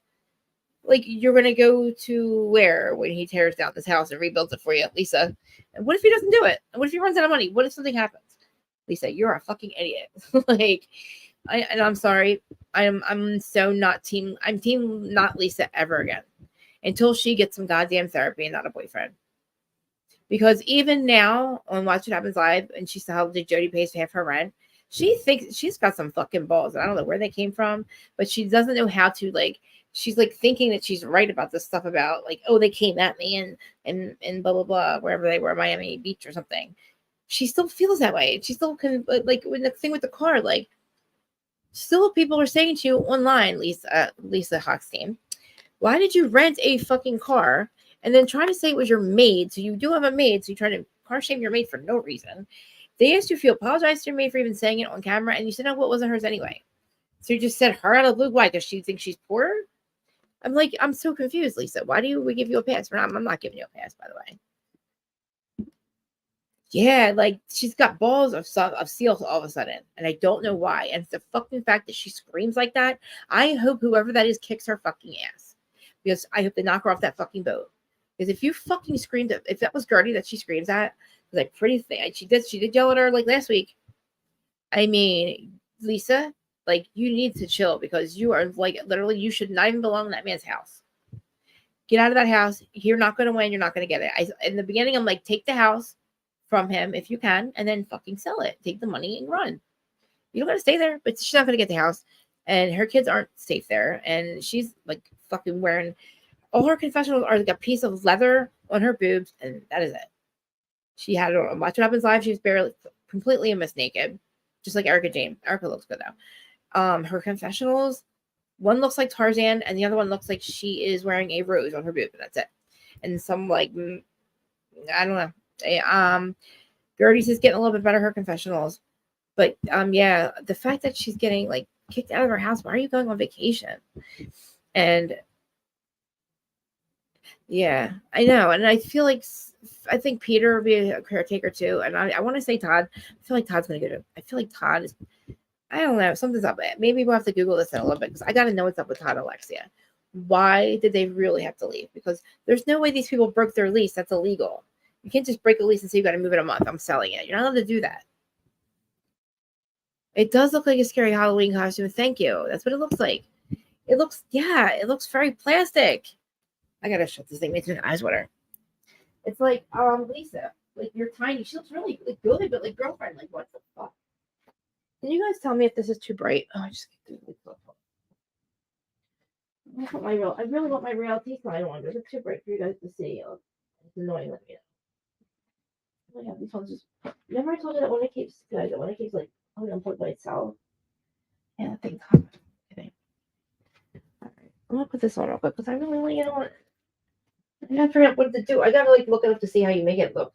Like, you're going to go to where when he tears down this house and rebuilds it for you, Lisa? And what if he doesn't do it? And what if he runs out of money? What if something happens? Lisa, you're a fucking idiot. Like, I'm sorry. I'm so not team. I'm team not Lisa ever again until she gets some goddamn therapy and not a boyfriend. Because even now on Watch What Happens Live, and she saw how Jody pays half her rent, she thinks she's got some fucking balls. I don't know where they came from, but she doesn't know how to, like, she's like thinking that she's right about this stuff about like, oh, they came at me and blah blah blah, wherever they were, Miami Beach or something. She still feels that way. She still can, like, when the thing with the car, like, still people are saying to you online, Lisa Hochstein, why did you rent a fucking car and then try to say it was your maid? So you do have a maid, so you try to car shame your maid for no reason. They asked you if you apologized to your maid for even saying it on camera, and you said, no, what wasn't hers anyway. So you just said her out of the blue. Why? Does she think she's poor? I'm like, I'm so confused, Lisa. Why do we give you a pass? I'm not giving you a pass, by the way. Yeah, like, she's got balls of seals all of a sudden, and I don't know why. And it's the fucking fact that she screams like that. I hope whoever that is kicks her fucking ass, because I hope they knock her off that fucking boat. Because if you fucking screamed at, if that was Gertie that she screams at, like, pretty thing, she did yell at her like last week. I mean, Lisa, like, you need to chill, because you are, like, literally, you should not even belong in that man's house. Get out of that house. You're not going to win. You're not going to get it. In the beginning, I'm like, take the house from him if you can, and then fucking sell it. Take the money and run. You don't got to stay there, but she's not going to get the house, and her kids aren't safe there, and she's like fucking wearing, all her confessionals are like a piece of leather on her boobs, and that is it. She had it on Watch What Happens Live. She was barely, completely almost naked, just like Erica Jane. Erica looks good though. Her confessionals, one looks like Tarzan, and the other one looks like she is wearing a rose on her boob, and that's it. And some, like, I don't know. Gertie's is getting a little bit better, her confessionals. But yeah, the fact that she's getting, like, kicked out of her house, why are you going on vacation? And yeah, I know. And I think Peter will be a caretaker too. And I want to say Todd. I feel like Todd's going to go to, I feel like Todd is, I don't know, something's up. Maybe we'll have to Google this in a little bit, because I got to know what's up with Todd and Alexia. Why did they really have to leave? Because there's no way these people broke their lease. That's illegal. You can't just break a lease and say you got to move in a month. I'm selling it. You're not allowed to do that. It does look like a scary Halloween costume. Thank you. That's what it looks like. It looks very plastic. I gotta shut this thing. Makes my eyes water. It's like, Lisa, like, you're tiny. She looks really, like, good, but like, girlfriend, like, what the fuck? Can you guys tell me if this is too bright? Oh, I just I really want my reality sign on. Is it too bright for you guys to see? It's annoying. Let me know. Oh my God, these ones just. Remember I told you that one it keeps good. That one it keeps, like, unplugged by itself. Yeah, that thing's hot. Okay. All right. I'm gonna put this on real quick, because I really want to get on. I gotta figure out what to do. I gotta, like, look it up to see how you make it look.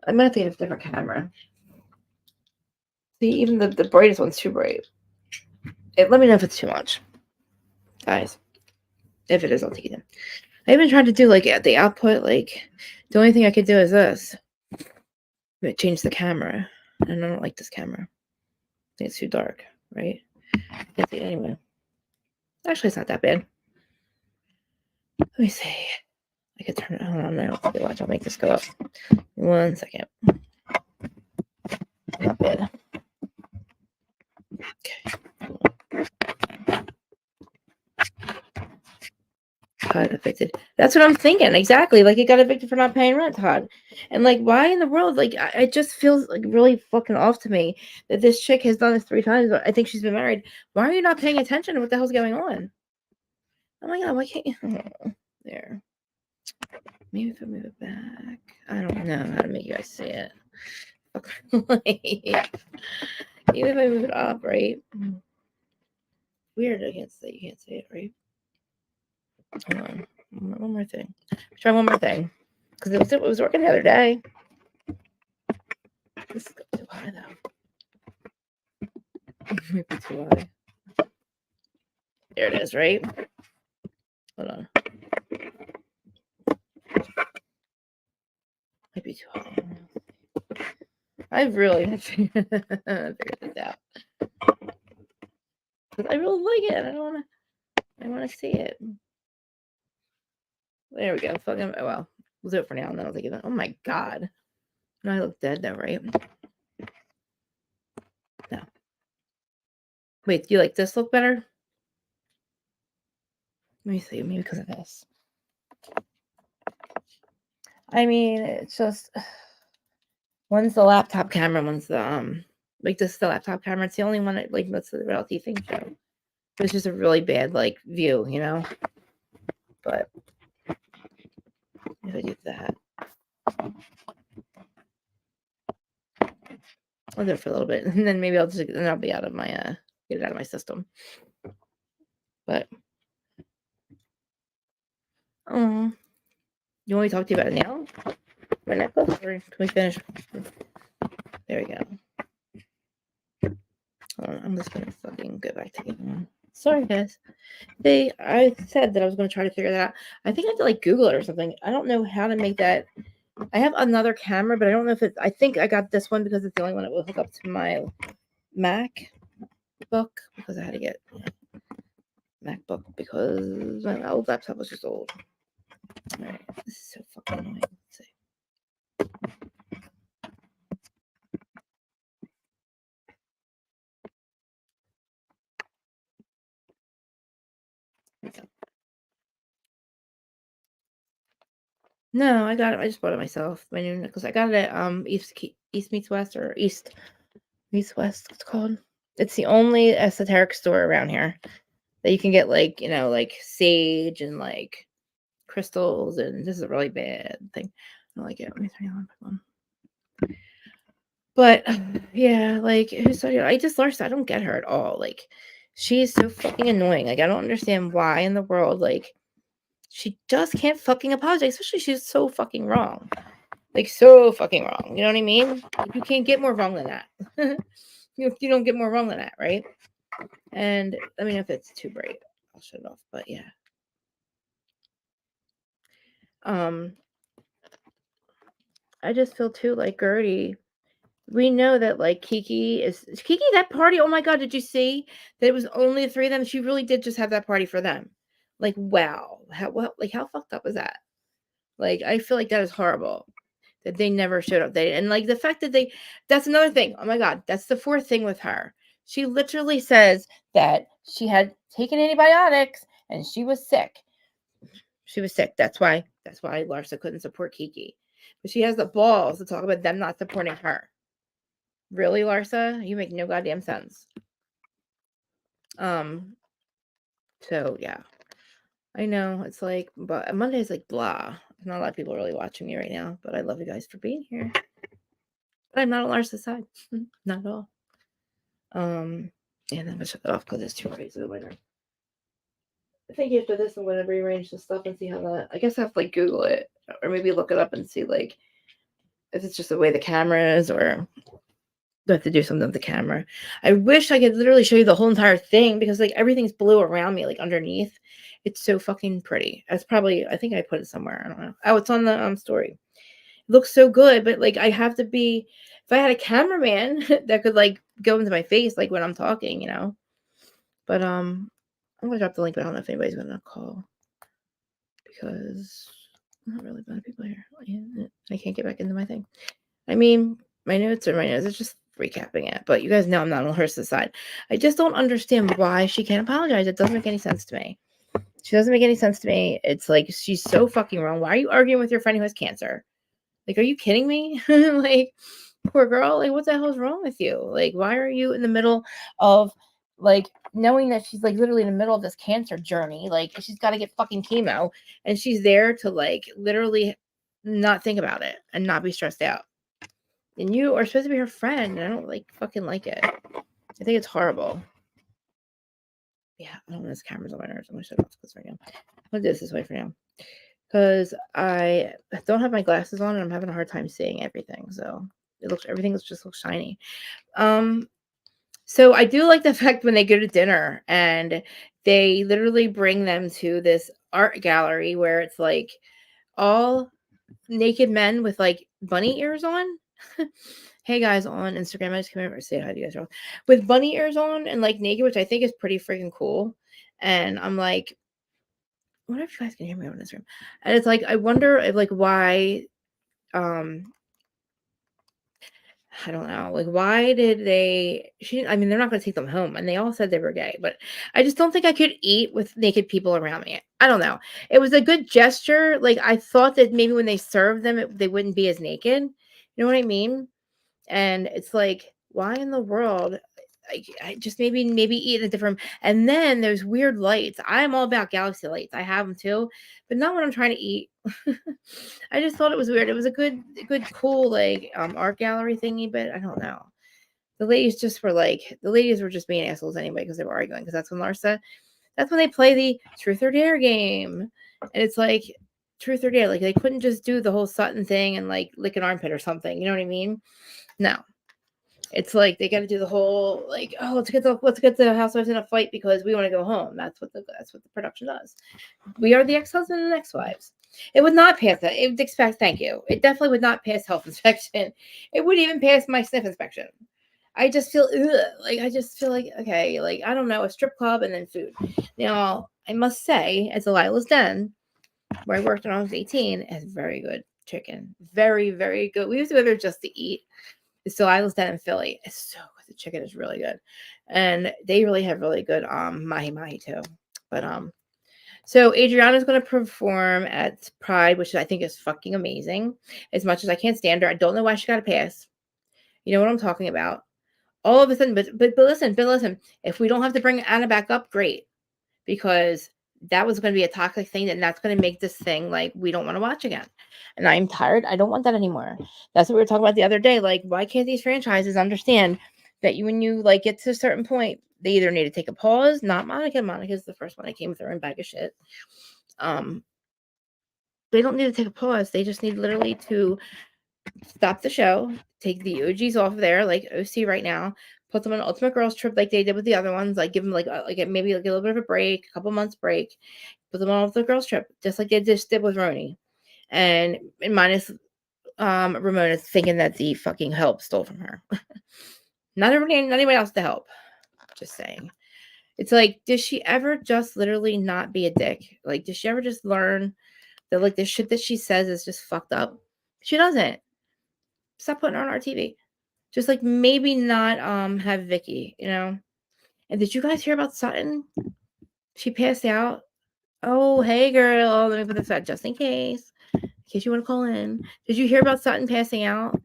I'm gonna have to get a different camera. See, even the brightest one's too bright. Let me know if it's too much, guys. If it is, I'll take it in. I've been trying to do, like, the output. Like, the only thing I could do is this. Change the camera. And I don't like this camera. I think it's too dark, right? Can't see it anyway. Actually, it's not that bad. Let me see. I could turn it on now. Okay, watch, I'll make this go up. 1 second. Not bad. Okay. Todd evicted. That's what I'm thinking. Exactly. Like, he got evicted for not paying rent, Todd. And like, why in the world? Like, it just feels like really fucking off to me that this chick has done this 3 times. I think she's been married. Why are you not paying attention to what the hell's going on? Oh my god, why can't you? Oh, there. Maybe if I move it back. I don't know how to make you guys see it. Okay. Even if I move it up, right? Weird. You can't see it, right? Hold on. One more thing. Try one more thing. Because it was working the other day. This is too high, though. Might be too high. There it is, right? Hold on. Might be too high. I really figured this out. Because I really like it. I want to see it. There we go. Fucking, well, we'll do it for now, and then I'll think of it. Oh my god. No, I look dead though, right? No. Wait, do you like this look better? Let me see. Maybe because of this. I mean, it's just one's the laptop camera, one's the like this is the laptop camera. It's the only one that like lets the reality thing show. It's just a really bad like view, you know. But if I do that, I'll do it for a little bit, and then maybe then I'll be out of my get it out of my system. But you want me to talk to you about it now? My necklace, or can we finish? There we go. Hold on, I'm just gonna fucking go back to you. Sorry, guys. I said that I was gonna try to figure that out. I think I have to like Google it or something. I don't know how to make that. I have another camera, but I don't know if it's. I think I got this one because it's the only one that will hook up to my MacBook because I had to get MacBook because my old laptop was just old. All right, this is so fucking annoying. Let's see. No, I got it. I just bought it myself. My new necklace. I got it at East Meets West or East Meets West. It's called. It's the only esoteric store around here that you can get like like sage and like crystals, and this is a really bad thing. I don't like it. Let me turn it on. But yeah, like I just Larsa. I don't get her at all. Like she's so fucking annoying. Like I don't understand why in the world like she just can't fucking apologize. Especially she's so fucking wrong. Like so fucking wrong. You know what I mean? You can't get more wrong than that. you don't get more wrong than that, right? And I mean, if it's too bright, I'll shut it off. But yeah. I just feel too like Gertie. We know that like Kiki that party. Oh my god, did you see that it was only the 3 of them? She really did just have that party for them. Like wow, how fucked up is that? Like I feel like that is horrible that they never showed up. And like the fact that that's another thing. Oh my god, that's the 4th thing with her. She literally says that she had taken antibiotics and she was sick. She was sick. That's why Larsa couldn't support Kiki. But she has the balls to talk about them not supporting her. Really, Larsa? You make no goddamn sense. So yeah. I know it's like, but Monday is like blah. Not a lot of people really watching me right now, but I love you guys for being here. But I'm not on Larsa's side. Not at all. And I'm gonna shut that off because it's too crazy the winter. I think after this I'm gonna rearrange the stuff and see how that I guess I have to like Google it or maybe look it up and see like if it's just the way the camera is or do I have to do something with the camera. I wish I could literally show you the whole entire thing because like everything's blue around me, like underneath. It's so fucking pretty. It's probably I think I put it somewhere. I don't know. Oh, it's on the story. It looks so good, but like I have to be if I had a cameraman that could like go into my face like when I'm talking, But I'm gonna drop the link, but I don't know if anybody's gonna call because not really a lot of people here. I can't get back into my thing. I mean, my notes are my notes. It's just recapping it. But you guys know I'm not on her side. I just don't understand why she can't apologize. It doesn't make any sense to me. She doesn't make any sense to me. It's like she's so fucking wrong. Why are you arguing with your friend who has cancer? Like, are you kidding me? Like, poor girl. Like, what the hell is wrong with you? Like, why are you in the middle of like knowing that she's like literally in the middle of this cancer journey? Like, she's got to get fucking chemo, and she's there to like literally not think about it and not be stressed out. And you are supposed to be her friend. And I don't like fucking like it. I think it's horrible. Yeah, I don't know. This camera's on my nerves. I'm gonna shut off this right now. I'm gonna do this way for now because I don't have my glasses on and I'm having a hard time seeing everything. So everything just looks shiny. So I do like the fact when they go to dinner and they literally bring them to this art gallery where it's like all naked men with like bunny ears on. Hey guys on Instagram, I just came over to say hi to you guys with bunny ears on and like naked, which I think is pretty freaking cool. And I'm like, I wonder if you guys can hear me on this room. And it's like, I wonder if like why, I don't know, like why did I mean, they're not going to take them home and they all said they were gay, but I just don't think I could eat with naked people around me. I don't know. It was a good gesture. Like I thought that maybe when they served them, they wouldn't be as naked. You know what I mean? And it's like, why in the world? I just maybe eat a different. And then there's weird lights. I'm all about galaxy lights. I have them too, but not when I'm trying to eat. I just thought it was weird. It was a good, cool like art gallery thingy, but I don't know. The ladies were just being assholes anyway because they were arguing. Because that's when they play the truth or dare game, and it's like truth or dare. Like they couldn't just do the whole Sutton thing and like lick an armpit or something. You know what I mean? No. It's like they got to do the whole like, oh, let's get the housewives in a fight because we want to go home. That's what the production does. We are the ex-husband and ex-wives. It would not pass that. It would expect. Thank you. It definitely would not pass health inspection. It wouldn't even pass my sniff inspection. I just feel like okay, like I don't know, a strip club and then food. Now I must say, as Delilah's Den, where I worked when I was 18, has very good chicken. Very, very good. We used to go there just to eat. It's Delilah's Den in Philly. It's so good. The chicken is really good. And they really have really good mahi mahi too. But so Adriana's gonna perform at Pride, which I think is fucking amazing. As much as I can't stand her, I don't know why she got a pass. You know what I'm talking about. All of a sudden, but listen, if we don't have to bring Anna back up, great. Because that was going to be a toxic thing and that's going to make this thing like we don't want to watch again. And I'm tired. I don't want that anymore. That's what we were talking about the other day. Like, why can't these franchises understand that when you like get to a certain point, they either need to take a pause, not Monica. Monica's the first one that came with her own bag of shit. They don't need to take a pause. They just need literally to stop the show, take the OGs off of there, like OC right now, put them on an Ultimate Girls Trip like they did with the other ones, like give them like maybe like a little bit of a break, a couple months break, put them on Ultimate Girls Trip, just like they just did with Roni. And minus Ramona thinking that the fucking help stole from her. Not anybody else to help. Just saying. It's like, does she ever just literally not be a dick? Like, does she ever just learn that like the shit that she says is just fucked up? She doesn't. Stop putting her on our TV. Just like maybe not have Vicky, you know. And did you guys hear about Sutton? She passed out. Oh, hey girl. Let me put this out just in case you want to call in. Did you hear about Sutton passing out?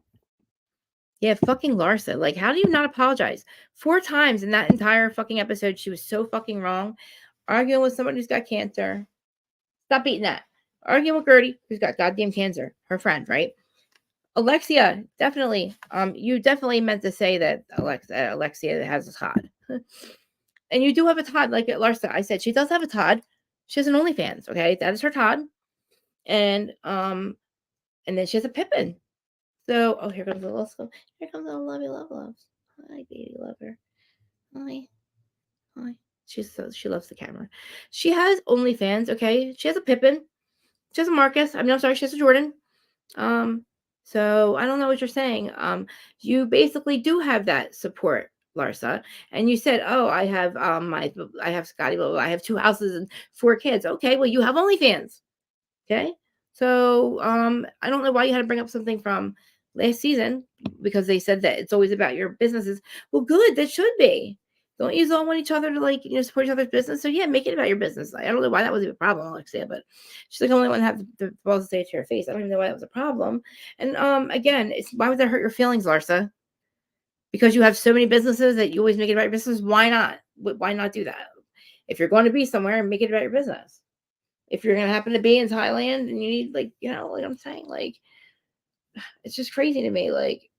Yeah, fucking Larsa. Like, how do you not apologize? 4 times in that entire fucking episode, she was so fucking wrong. Arguing with someone who's got cancer. Stop beating that. Arguing with Gertie, who's got goddamn cancer. Her friend, right? Alexia, definitely. You definitely meant to say that Alexia has a Todd. And you do have a Todd, like Larsa. I said she does have a Todd. She has an OnlyFans, okay? That is her Todd. And then she has a Pippin. So, oh, here comes the little school. Here comes the lovey loves. Hi, baby lover. Hi. She loves the camera. She has OnlyFans, okay? She has a Pippin. She has a Marcus. I'm sorry, she has a Jordan. So I don't know what you're saying. You basically do have that support, Larsa. And you said, oh, I have I have Scotty, blah, blah, blah. I have 2 houses and 4 kids. Okay, well, you have OnlyFans. Okay. So I don't know why you had to bring up something from last season because they said that it's always about your businesses. Well, good, that should be. Don't you all want each other to like, support each other's business? So yeah, make it about your business. I don't know why that was a problem, Alexia, but she's like, only one to have the balls to say it to your face. I don't even know why that was a problem. And again, why would that hurt your feelings, Larsa? Because you have so many businesses that you always make it about your business. Why not? Why not do that? If you're going to be somewhere, make it about your business. If you're going to happen to be in Thailand and you need, like, like I'm saying, like, it's just crazy to me. Like,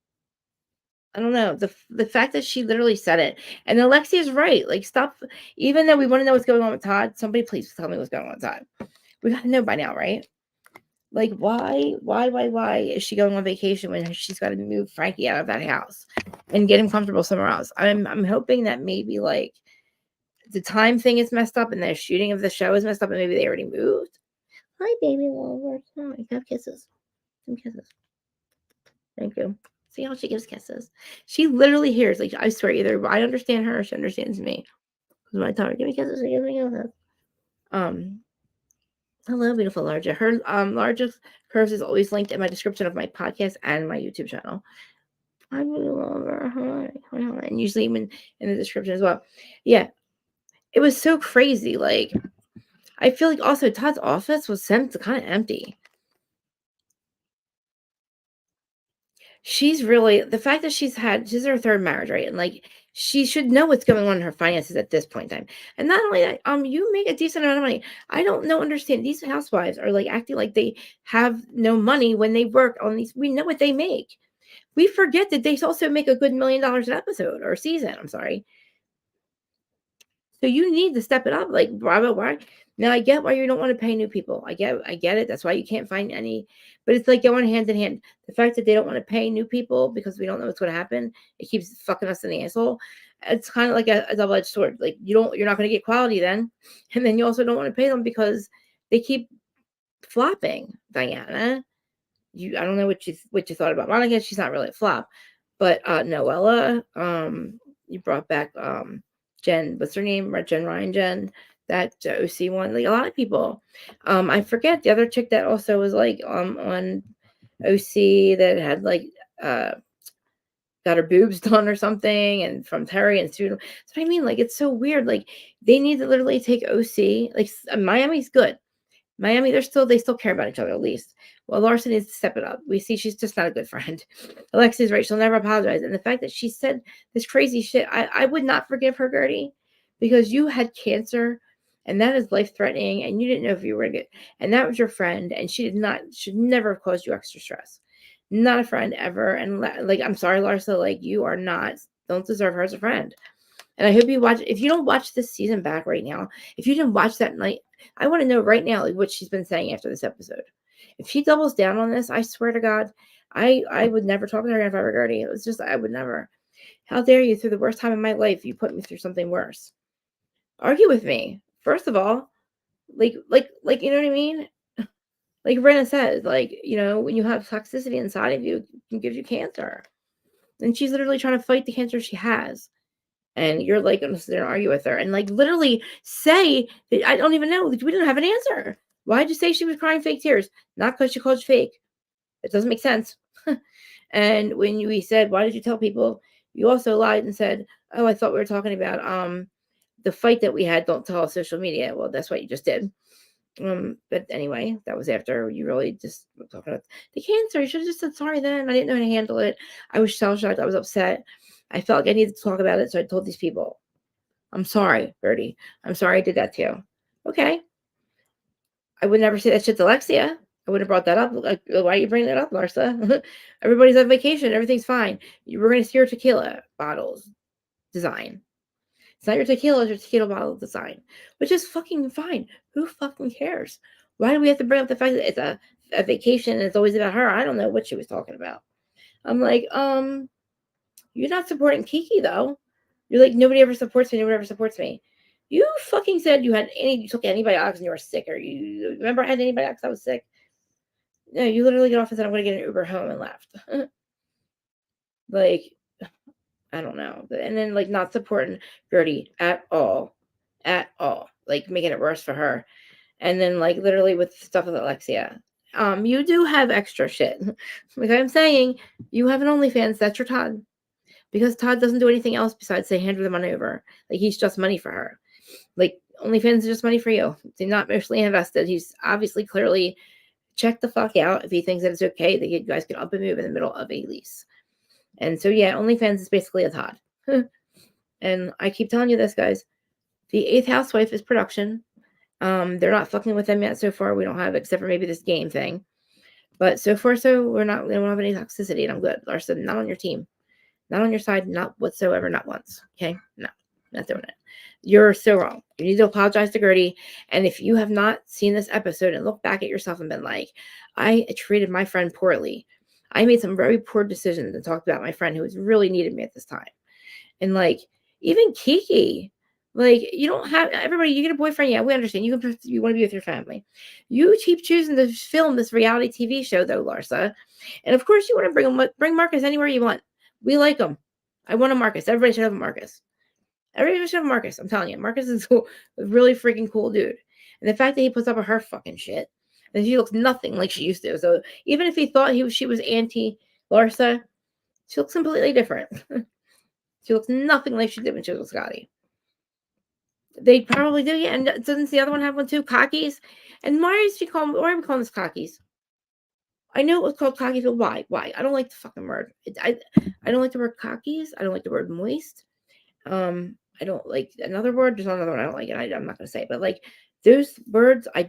I don't know. The fact that she literally said it. And Alexia is right. Like, stop. Even though we want to know what's going on with Todd, somebody please tell me what's going on with Todd. We got to know by now, right? Like, why is she going on vacation when she's got to move Frankie out of that house and get him comfortable somewhere else? I'm hoping that maybe, like, the time thing is messed up and the shooting of the show is messed up and maybe they already moved. Hi, baby lover. Oh, have kisses. Some kisses. Thank you. See how she gives kisses? She literally hears, like, I swear, either I understand her or she understands me. Because when I tell her, give me kisses, she gives me kisses. Hello, beautiful Larja. Her largest curves is always linked in my description of my podcast and my YouTube channel. I really love her. Hi. And usually even in the description as well. Yeah. It was so crazy. Like, I feel like also Todd's office was kind of empty. She's really, the fact that she's her third marriage, right? And like, she should know what's going on in her finances at this point in time. And not only that, you make a decent amount of money. I don't know, understand. These housewives are like acting like they have no money when they work on these. We know what they make. We forget that they also make a good $1 million an episode or season. I'm sorry. So you need to step it up. Like, why? Now I get why you don't want to pay new people. I get it. That's why you can't find any. But it's like going hand in hand. The fact that they don't want to pay new people because we don't know what's going to happen, it keeps fucking us in the asshole. It's kind of like a double-edged sword. Like, you're not going to get quality then, and then you also don't want to pay them because they keep flopping. Diana, I don't know what you thought about Monica. She's not really a flop, but Noella, you brought back Jen, what's her name? Jen, that OC one. Like, a lot of people. I forget the other chick that also was like on OC that had like got her boobs done or something, and from Terry and Stu. So I mean, like, it's so weird. Like, they need to literally take OC. Like, Miami's good. Miami, they still care about each other at least. Well, Larsa needs to step it up. We see she's just not a good friend. Alexia's right. She'll never apologize. And the fact that she said this crazy shit, I would not forgive her, Gertie, because you had cancer and that is life-threatening and you didn't know if you were going to get, and that was your friend and should never have caused you extra stress. Not a friend ever. And like, I'm sorry, Larsa, like, you don't deserve her as a friend. And I hope you watch. If you don't watch this season back right now, if you didn't watch that night, I want to know right now, like, what she's been saying after this episode. If she doubles down on this, I swear to God, I would never talk to her if I were Gertie. It was just, I would never. How dare you, through the worst time in my life, you put me through something worse. Argue with me. First of all, like, you know what I mean? Like Brenna says, like, when you have toxicity inside of you, it can give you cancer. And she's literally trying to fight the cancer she has. And you're like going to sit there and argue with her and like literally say that I don't even know. We didn't have an answer. Why'd you say she was crying fake tears? Not because she called you fake. It doesn't make sense. And when we said, why did you tell people? You also lied and said, oh, I thought we were talking about the fight that we had. Don't tell us social media. Well, that's what you just did. But anyway, that was after you really just were talking about the cancer. You should have just said sorry then. I didn't know how to handle it. I was shell-shocked. I was upset. I felt like I needed to talk about it, so I told these people. I'm sorry, Bertie. I'm sorry I did that to you. Okay. I would never say that shit to Alexia. I would have brought that up. Like, why are you bringing that up, Larsa? Everybody's on vacation. Everything's fine. We're going to see your tequila bottles design. It's not your tequila, it's your tequila bottle design, which is fucking fine. Who fucking cares? Why do we have to bring up the fact that it's a vacation and it's always about her? I don't know what she was talking about. I'm like, you're not supporting Kiki though. You're like, nobody ever supports me. Nobody ever supports me. You fucking said you took antibiotics and you were sick, or you remember I had antibiotics? I was sick. No, you literally get off and said I'm going to get an Uber home and left. Like, I don't know. And then like not supporting Gertie at all, like making it worse for her. And then like literally with stuff with Alexia, you do have extra shit. Like I'm saying, you have an OnlyFans. That's your Todd. because Todd doesn't do anything else besides say hand her the money over. Like, he's just money for her. Like, OnlyFans is just money for you. They're not emotionally invested. He's obviously clearly checked the fuck out if he thinks that it's okay that you guys can up and move in the middle of a lease. And so, yeah, OnlyFans is basically a Todd. And I keep telling you this, guys. The 8th Housewife is production. They're not fucking with them yet so far. We don't have, except for maybe this game thing. But so far, we don't have any toxicity, and I'm good. Larson, not on your team. Not on your side, not whatsoever, not once. Okay? No, not doing it. You're so wrong. You need to apologize to Gertie. And if you have not seen this episode and looked back at yourself and been like, I treated my friend poorly. I made some very poor decisions and talked about my friend who was really needed me at this time. And like, even Kiki, like, you don't have everybody, you get a boyfriend. Yeah, we understand. You want to be with your family. You keep choosing to film this reality TV show, though, Larsa. And of course, you want to bring Marcus anywhere you want. We like him. I want a Marcus. Everybody should have a Marcus. Everybody should have a Marcus. I'm telling you, Marcus is a really freaking cool dude. And the fact that he puts up with her fucking shit, and she looks nothing like she used to. So even if he thought she was anti Larsa, she looks completely different. She looks nothing like she did when she was with Scotty. They probably do, yeah. And doesn't the other one have one too? Cockies? And why are we calling this cockies? I know it was called cockies, but why? Why? I don't like the fucking word. I don't like the word cockies. I don't like the word moist. I don't like another word. There's another one I don't like, and I'm not gonna say it, but like those words, I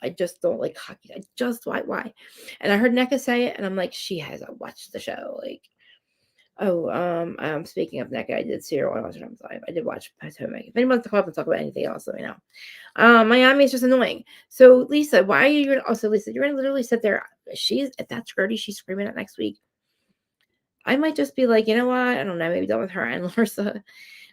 just don't like cockies. Why? And I heard NECA say it, and I'm like, she hasn't watched the show. Like, speaking of NECA, I did see her on Amazon Live. I did watch Potomac. If anyone wants to call up and talk about anything else, let me know. Miami is just annoying. So Lisa, why are you gonna also Lisa, you're gonna literally sit there. If that's Gertie, she's screaming at next week. I might just be like, you know what? I don't know, maybe done with her and Larsa.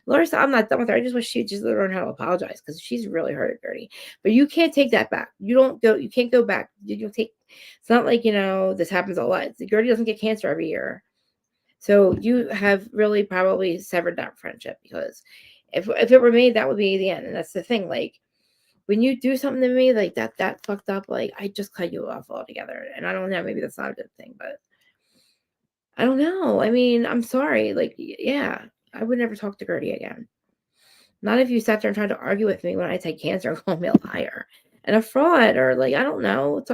Larsa, I'm not done with her. I just wish she'd just learn how to apologize because she's really hurt Gertie. But you can't take that back. You can't go back. It's not like, this happens a lot. Gertie doesn't get cancer every year. So you have really probably severed that friendship because if it were me, that would be the end. And that's the thing. Like, when you do something to me like that fucked up, like, I just cut you off altogether. And I don't know, maybe that's not a good thing, but I don't know. I mean, I'm sorry. Like, yeah, I would never talk to Gertie again. Not if you sat there and tried to argue with me when I take cancer and call me a liar and a fraud, or like, I don't know,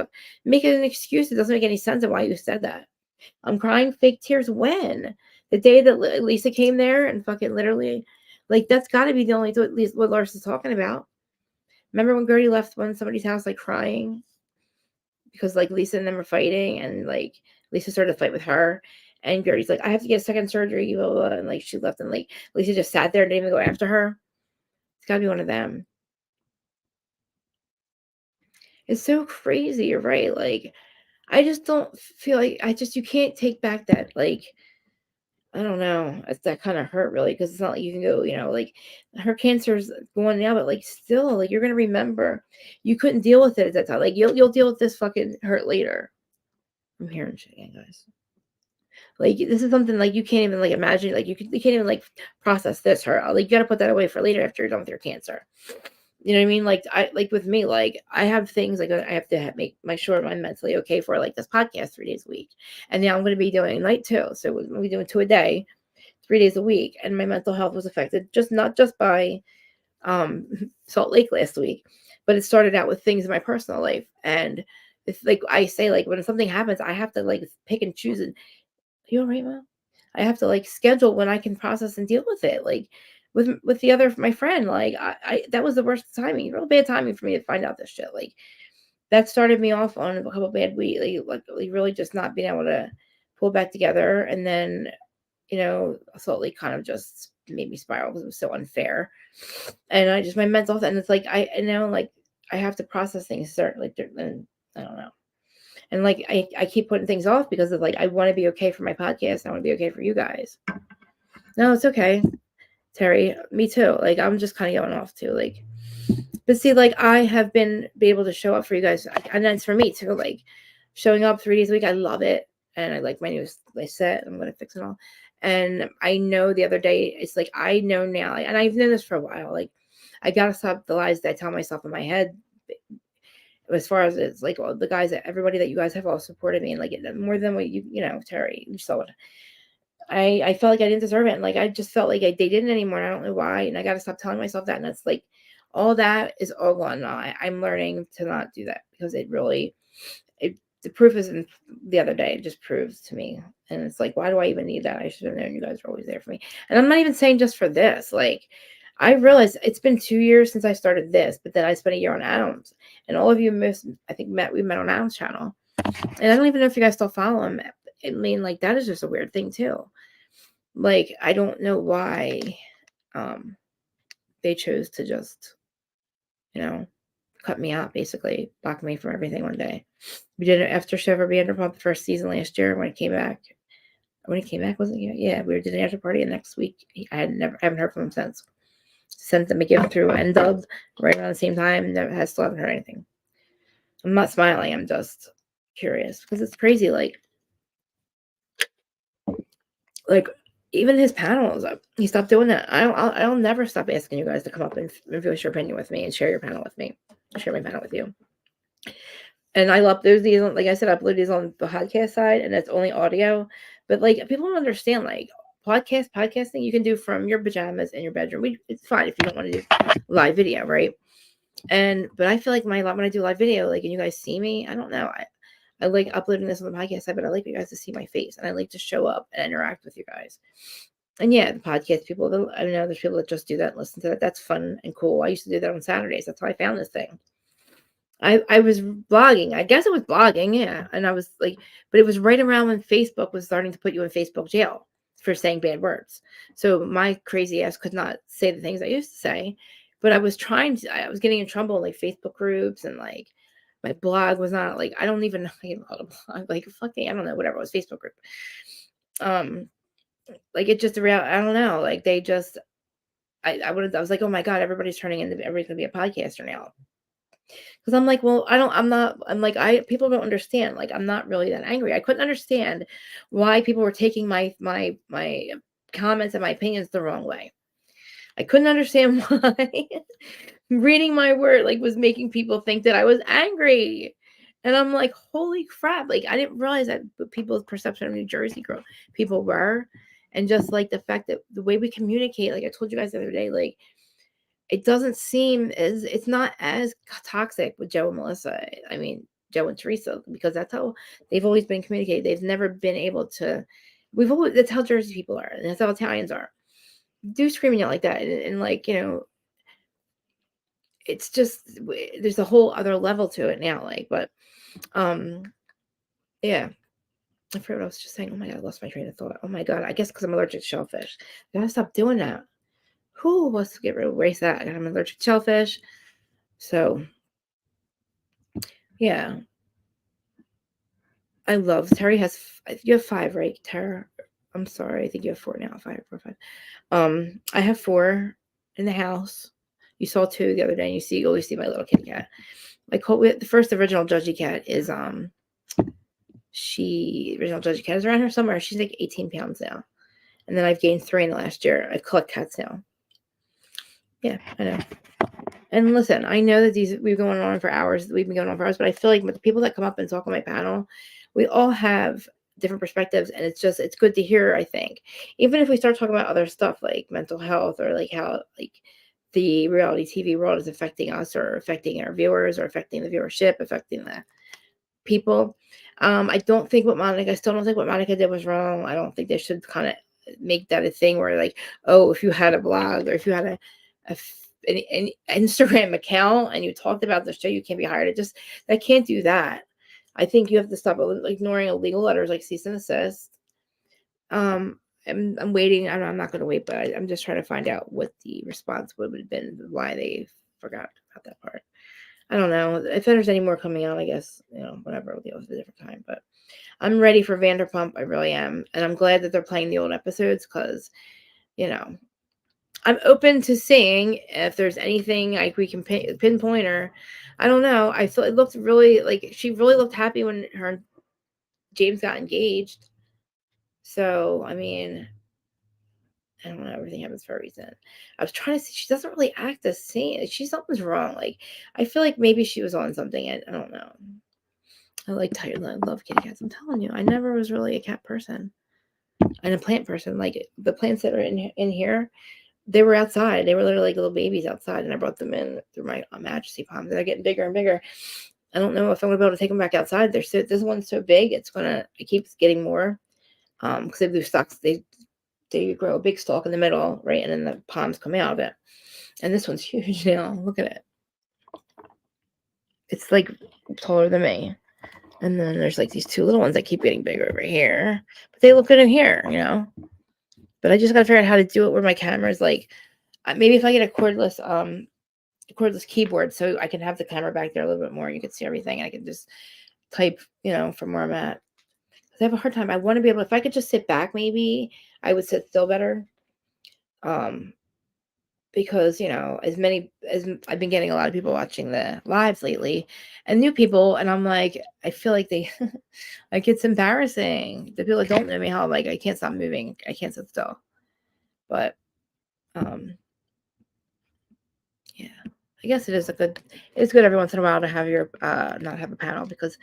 make it an excuse. It doesn't make any sense of why you said that. I'm crying fake tears when? The day that Lisa came there and fucking literally, like, that's got to be the only at least what Lars's talking about. Remember when Gertie left somebody's house, like, crying because, like, Lisa and them were fighting, and like Lisa started to fight with her, and Gertie's like, I have to get a second surgery, blah, blah, blah, and like she left, and like Lisa just sat there and didn't even go after her. It's got to be one of them. It's so crazy. You're right. Like, I just don't feel like you can't take back that, like, I don't know. It's that kind of hurt, really, because it's not like you can go, like, her cancer's going now, but like, still, like, you're gonna remember you couldn't deal with it at that time. Like, you'll deal with this fucking hurt later. I'm hearing shit again, guys. Like, this is something like you can't even like imagine. Like, you can't even like process this hurt. Like, you gotta put that away for later after you're done with your cancer. You know what I mean? Like with me, like, I have things like I have to make sure I'm mentally okay for, like, this podcast 3 days a week, and now I'm going to be doing night too. So we're going to be doing 2 a day, 3 days a week, and my mental health was affected not just by Salt Lake last week, but it started out with things in my personal life. And it's like I say, like, when something happens, I have to like pick and choose. And you all right, Mom? I have to like schedule when I can process and deal with it. Like, with the other my friend, like, I that was the worst timing, real bad timing for me to find out this shit. Like, that started me off on a couple bad weeks, like really just not being able to pull back together. And then, slowly kind of just made me spiral because it was so unfair. And my mental health, and it's like I now, like, I have to process things certain, like, and I don't know. And like I keep putting things off because of, like, I want to be okay for my podcast. I want to be okay for you guys. No, it's okay, Terry. Me too. Like, I'm just kind of going off too. Like, but see, like, I have been able to show up for you guys, and that's for me too. Like, showing up 3 days a week, I love it, and I like my new set. I'm gonna fix it all. And I know the other day, it's like I know now, and I've known this for a while. Like, I gotta stop the lies that I tell myself in my head. As far as it's like, all the guys, everybody that you guys have all supported me, and like more than what Terry, you saw it. I felt like I didn't deserve it. And like, I just felt like they didn't anymore. And I don't know why. And I got to stop telling myself that. And it's like, all that is all gone now. I'm learning to not do that because the proof is in the other day. It just proves to me. And it's like, why do I even need that? I should have known you guys were always there for me. And I'm not even saying just for this. Like, I realized it's been 2 years since I started this, but then I spent a year on Adams. And all of you we met on Adam's channel. And I don't even know if you guys still follow him. I mean, like, that is just a weird thing too. Like, I don't know why they chose to just, cut me out, basically, block me from everything one day. We did an after show for Vanderpump the first season last year when it came back. When it came back, wasn't it? Yeah, we did an after party, and next week I haven't heard from him since. Sent them a gift through NDub right around the same time. Still haven't heard anything. I'm not smiling. I'm just curious because it's crazy. Like even his panels, he stopped doing that. I'll never stop asking you guys to come up and voice your opinion with me and share your panel with me. Share my panel with you. And I upload these, like I said, I upload these on the podcast side, and it's only audio. But like, people don't understand, like, podcasting you can do from your pajamas in your bedroom. It's fine if you don't want to do live video, right? But I feel like when I do live video, like, and you guys see me, I don't know. I like uploading this on the podcast side, but I like you guys to see my face, and I like to show up and interact with you guys. And yeah, the podcast people, I don't know, there's people that just do that and listen to that. That's fun and cool. I used to do that on Saturdays. That's how I found this thing. I was blogging. I guess it was blogging, yeah. And I was like, but it was right around when Facebook was starting to put you in Facebook jail for saying bad words. So my crazy ass could not say the things I used to say, but I was getting in trouble, like Facebook groups, and like my blog was not, like, I don't even know how to blog, like, fucking, I don't know, whatever it was, Facebook group. Like, it just around, I don't know, like, they just, I was like, oh my God, everybody's gonna be a podcaster now. Because I'm like, well, I'm like, people don't understand. Like, I'm not really that angry. I couldn't understand why people were taking my comments and my opinions the wrong way. I couldn't understand why reading my word, like, was making people think that I was angry. And I'm like, holy crap. Like, I didn't realize that people's perception of New Jersey girl people were. And just like the fact that the way we communicate, like I told you guys the other day, like, it doesn't seem as, it's not as toxic with Joe and Melissa. I mean, Joe and Teresa, because that's how they've always been communicated. They've never been able to, that's how Jersey people are. And that's how Italians are. Do screaming out like that. And like, it's just, there's a whole other level to it now. Like, but, yeah. I forgot what I was just saying. Oh my God, I lost my train of thought. Oh my God. I guess because I'm allergic to shellfish. I gotta stop doing that. Who wants to erase that? I'm allergic to shellfish. So, yeah. I love Terry you have 5, right, Tara? I'm sorry. I think you have 4 now. 5, 4, 5. I have 4 in the house. You saw 2 the other day, and you always see my little kitty cat. The first original Judgy cat is original Judgy cat is around here somewhere. She's like 18 pounds now. And then I've gained 3 in the last year. I collect cats now. Yeah, I know. And listen, I know that we've been going on for hours, but I feel like with the people that come up and talk on my panel, we all have different perspectives, and it's good to hear, I think. Even if we start talking about other stuff like mental health, or like how, like, the reality TV world is affecting us, or affecting our viewers, or affecting the viewership, affecting the people. I still don't think what Monica did was wrong. I don't think they should kind of make that a thing where, like, oh, if you had a blog, or if you had an Instagram account and you talked about the show, you can't be hired. I can't do that. I think you have to stop ignoring illegal letters like cease and desist. I'm waiting. I'm not going to wait, but I'm just trying to find out what the response would have been, why they forgot about that part. I don't know. If there's any more coming out, I guess, whatever, we'll deal with it a different time. But I'm ready for Vanderpump. I really am. And I'm glad that they're playing the old episodes, because, I'm open to seeing if there's anything like we can pinpoint her. I don't know. I feel it looked really, like, she really looked happy when her and James got engaged. So, I mean, I don't know. Everything happens for a reason. I was trying to see. She doesn't really act the same. Something's wrong. Like, I feel like maybe she was on something. I don't know. I love kitty cats. I'm telling you, I never was really a cat person. and a plant person. Like the plants that are in here, they were outside. They were literally like little babies outside, and I brought them in through my Majesty palms. They're getting bigger and bigger. I don't know if I'm gonna be able to take them back outside. This one's so big, it keeps getting more. Because they do stalks, they grow a big stalk in the middle, right, and then the palms come out of it. And this one's huge now. Look at it. It's like taller than me. And then there's like these two little ones that keep getting bigger over here, but they look good in here, you know. But I just gotta figure out how to do it where my camera is like, maybe if I get a cordless keyboard, so I can have the camera back there a little bit more. You can see everything. And I can just type, you know, from where I'm at. I have a hard time. I want to be able, if I could just sit back, maybe I would sit still better. Because, you know, as I've been getting a lot of people watching the lives lately and new people. And I'm like, I feel like like it's embarrassing. The people that don't know me, how like, I can't stop moving. I can't sit still. But, yeah, I guess it's good every once in a while to have your, not have a panel, because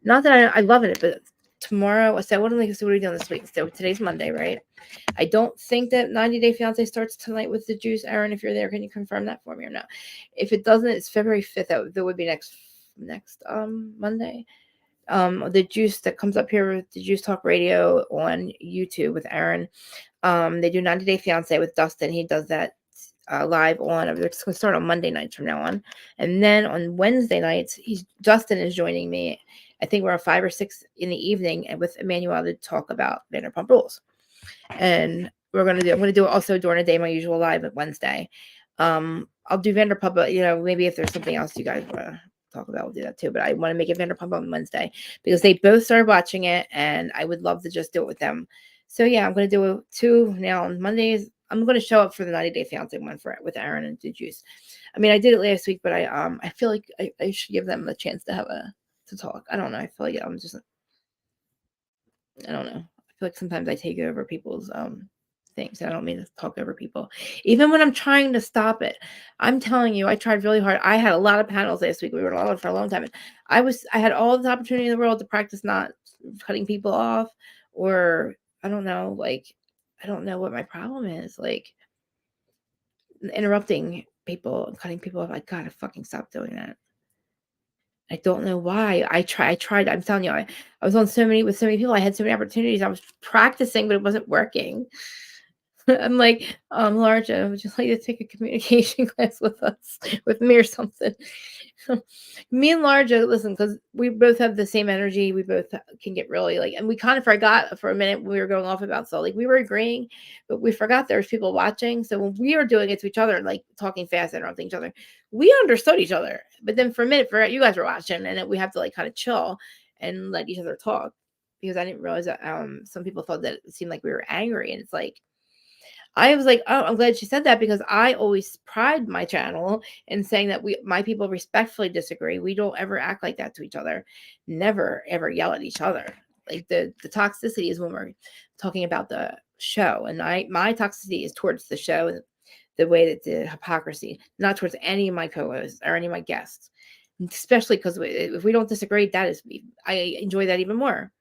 not that I love it, but tomorrow, so what are we doing this week? So today's Monday, right? I don't think that 90 Day Fiance starts tonight with the juice. Aaron, if you're there, can you confirm that for me or not? If it doesn't, it's February 5th. That would be next Monday. The juice that comes up here with the Juice Talk Radio on YouTube with Aaron. They do 90 Day Fiance with Dustin. He does that live on. It's going to start on Monday nights from now on, and then on Wednesday nights, Dustin is joining me. I think we're on 5 or 6 in the evening, and with Emmanuel to talk about Vanderpump Rules. And I'm going to do it also during the day, my usual live at Wednesday. I'll do Vanderpump, but you know, maybe if there's something else you guys want to talk about, we'll do that too. But I want to make it Vanderpump on Wednesday because they both started watching it, and I would love to just do it with them. So yeah, I'm going to do 2 now on Mondays. I'm going to show up for the 90 Day Fiance one with Aaron and the Juice. I mean, I did it last week, but I feel like I should give them a chance to talk. I don't know. I feel like I don't know. I feel like sometimes I take over people's things. I don't mean to talk over people. Even when I'm trying to stop it. I'm telling you, I tried really hard. I had a lot of panels last week. We were on for a long time. And I had all the opportunity in the world to practice not cutting people off, or I don't know, like I don't know what my problem is. Like interrupting people and cutting people off. I gotta fucking stop doing that. I don't know why. I tried. I'm telling you, I was on with so many people. I had so many opportunities. I was practicing, but it wasn't working. I'm like, Larja, would you like to take a communication class with me or something? Me and Larja, listen, because we both have the same energy. We both can get really like, and we kind of forgot for a minute when we were going off about stuff. Like we were agreeing, but we forgot there was people watching. So when we were doing it to each other, like talking fast and interrupting each other, we understood each other. But then for a minute, you guys were watching, and then we have to like kind of chill and let each other talk, because I didn't realize that some people thought that it seemed like we were angry, and it's like. I was like, oh, I'm glad she said that, because I always pride my channel in saying that my people respectfully disagree. We don't ever act like that to each other. Never, ever yell at each other. Like the toxicity is when we're talking about the show. And my toxicity is towards the show, the way that the hypocrisy, not towards any of my co-hosts or any of my guests. Especially because if we don't disagree, I enjoy that even more.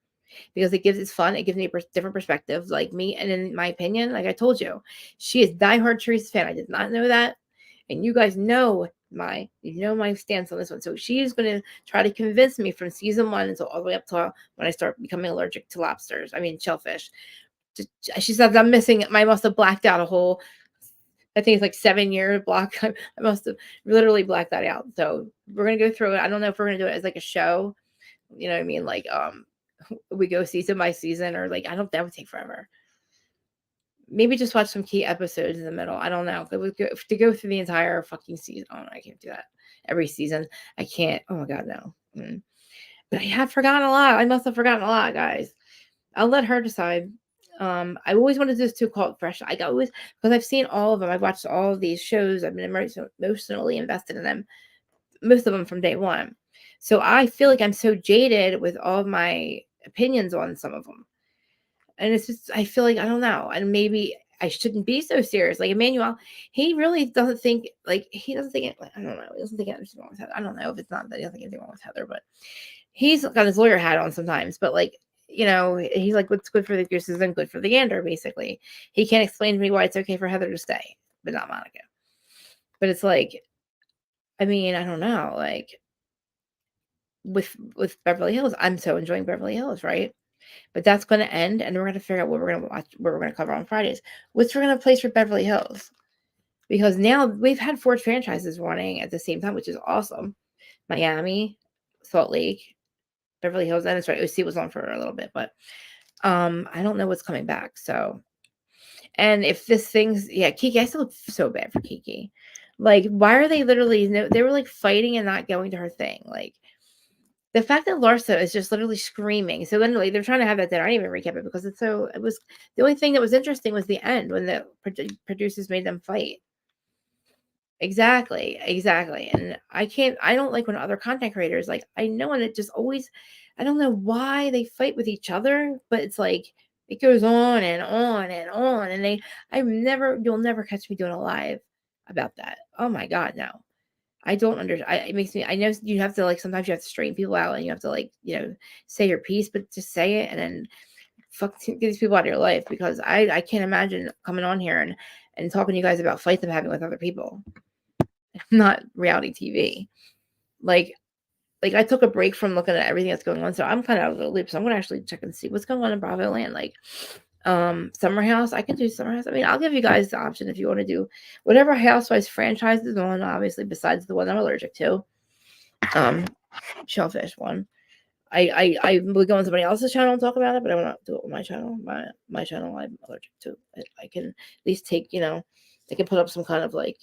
Because it's fun. It gives me a different perspective, like me. And in my opinion, like I told you, she is diehard Teresa fan. I did not know that. And you guys know my stance on this one. So she is going to try to convince me from season 1 until all the way up to when I start becoming allergic to shellfish. She says I must have blacked out a whole, I think it's like 7-year block. I must have literally blacked that out. So we're going to go through it. I don't know if we're going to do it as like a show. You know what I mean? Like, we go season by season, or like, I don't, that would take forever. Maybe just watch some key episodes in the middle. I don't know. It would to go through the entire fucking season. Oh, no, I can't do that every season. I can't. Oh my God, no. But I have forgotten a lot. I must have forgotten a lot, guys. I'll let her decide. I always wanted this to call it fresh. Because I've seen all of them. I've watched all of these shows. I've been emotionally invested in them. Most of them from day one. So I feel like I'm so jaded with all of my opinions on some of them. And it's just, I feel like, I don't know. And maybe I shouldn't be so serious. Like Emmanuel, he really doesn't think, I don't know. He doesn't think anything wrong with Heather. I don't know if it's not that he doesn't think anything wrong with Heather, but he's got his lawyer hat on sometimes. But like, he's like, what's good for the goose isn't good for the gander, basically. He can't explain to me why it's okay for Heather to stay, but not Monica. But it's like, I mean, I don't know, like with Beverly Hills, I'm so enjoying Beverly Hills, right? But that's going to end, and we're going to figure out what we're going to watch, what we're going to cover on Fridays. What's we're going to place for Beverly Hills? Because now we've had 4 franchises running at the same time, which is awesome. Miami, Salt Lake, Beverly Hills, and it's right. OC was on for a little bit, but I don't know what's coming back. So, and if this thing's Kiki, I still feel so bad for Kiki. Like, why are they literally? They were like fighting and not going to her thing. Like the fact that Larsa is just literally screaming. So literally, they're trying to have that dinner. I didn't even recap it because it's so. It was the only thing that was interesting was the end when the producers made them fight. Exactly, exactly. And I don't like when other content creators, like, I know, and it just always, I don't know why they fight with each other, but it's like it goes on and on and on. And you'll never catch me doing a live about that. Oh my God, no. I don't understand. It makes me, I know you have to, like, sometimes you have to straighten people out and you have to, like, say your piece, but just say it and then get these people out of your life, because I can't imagine coming on here and talking to you guys about fights I'm having with other people. Not reality TV. Like I took a break from looking at everything that's going on, so I'm kind of out of the loop. So I'm gonna actually check and see what's going on in Bravo Land. Like, Summer House. I can do Summer House. I mean, I'll give you guys the option if you want to do whatever Housewives franchise is on. Obviously, besides the one I'm allergic to, Shellfish one. I would go on somebody else's channel and talk about it, but I want to do it on my channel. My channel I'm allergic to. I can at least take, they can put up some kind of, like,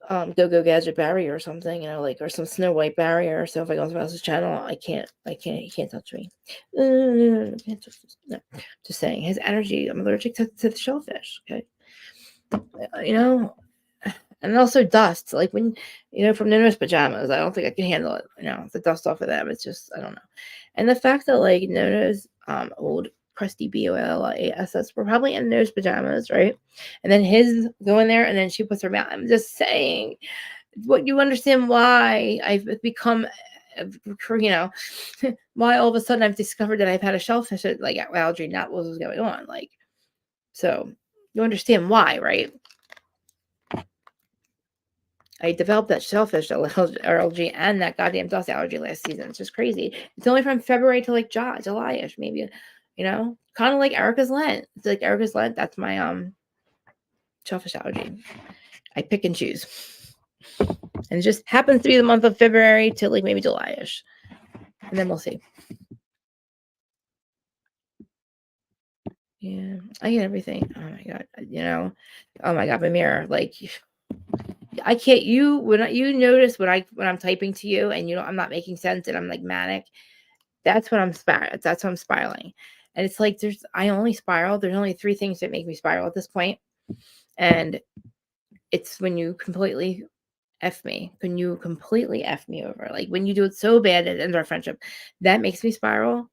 go gadget barrier or something, like, or some Snow White barrier. So if I go on somebody else's channel, he can't touch me. Can't touch this. No, just saying, his energy. I'm allergic to the shellfish. Okay, you know, and also dust. Like when, from Nono's pajamas, I don't think I can handle it. The dust off of them. It's just, I don't know. And the fact that, like, Nono's old crusty BOLASS were probably in those pajamas, right? And then his go in there, and then she puts her mouth. I'm just saying, what you understand why I've become, why all of a sudden I've discovered that I've had a shellfish like allergy, not what was going on. Like, so you understand why, right? I developed that shellfish allergy and that goddamn dust allergy last season. It's just crazy. It's only from February to like July-ish, maybe, kind of like Erica's Lent. It's like Erica's Lent. That's my shellfish allergy. I pick and choose. And it just happens to be the month of February to like maybe July-ish. And then we'll see. Yeah, I get everything. Oh my God. Oh my God, my mirror. Like, I can't, when you notice when I'm typing to you and I'm not making sense and I'm like manic, that's when I'm spiraling. And it's like, I only spiral. There's only 3 things that make me spiral at this point. And it's when you completely F me. When you completely F me over. Like when you do it so bad it ends our friendship. That makes me spiral.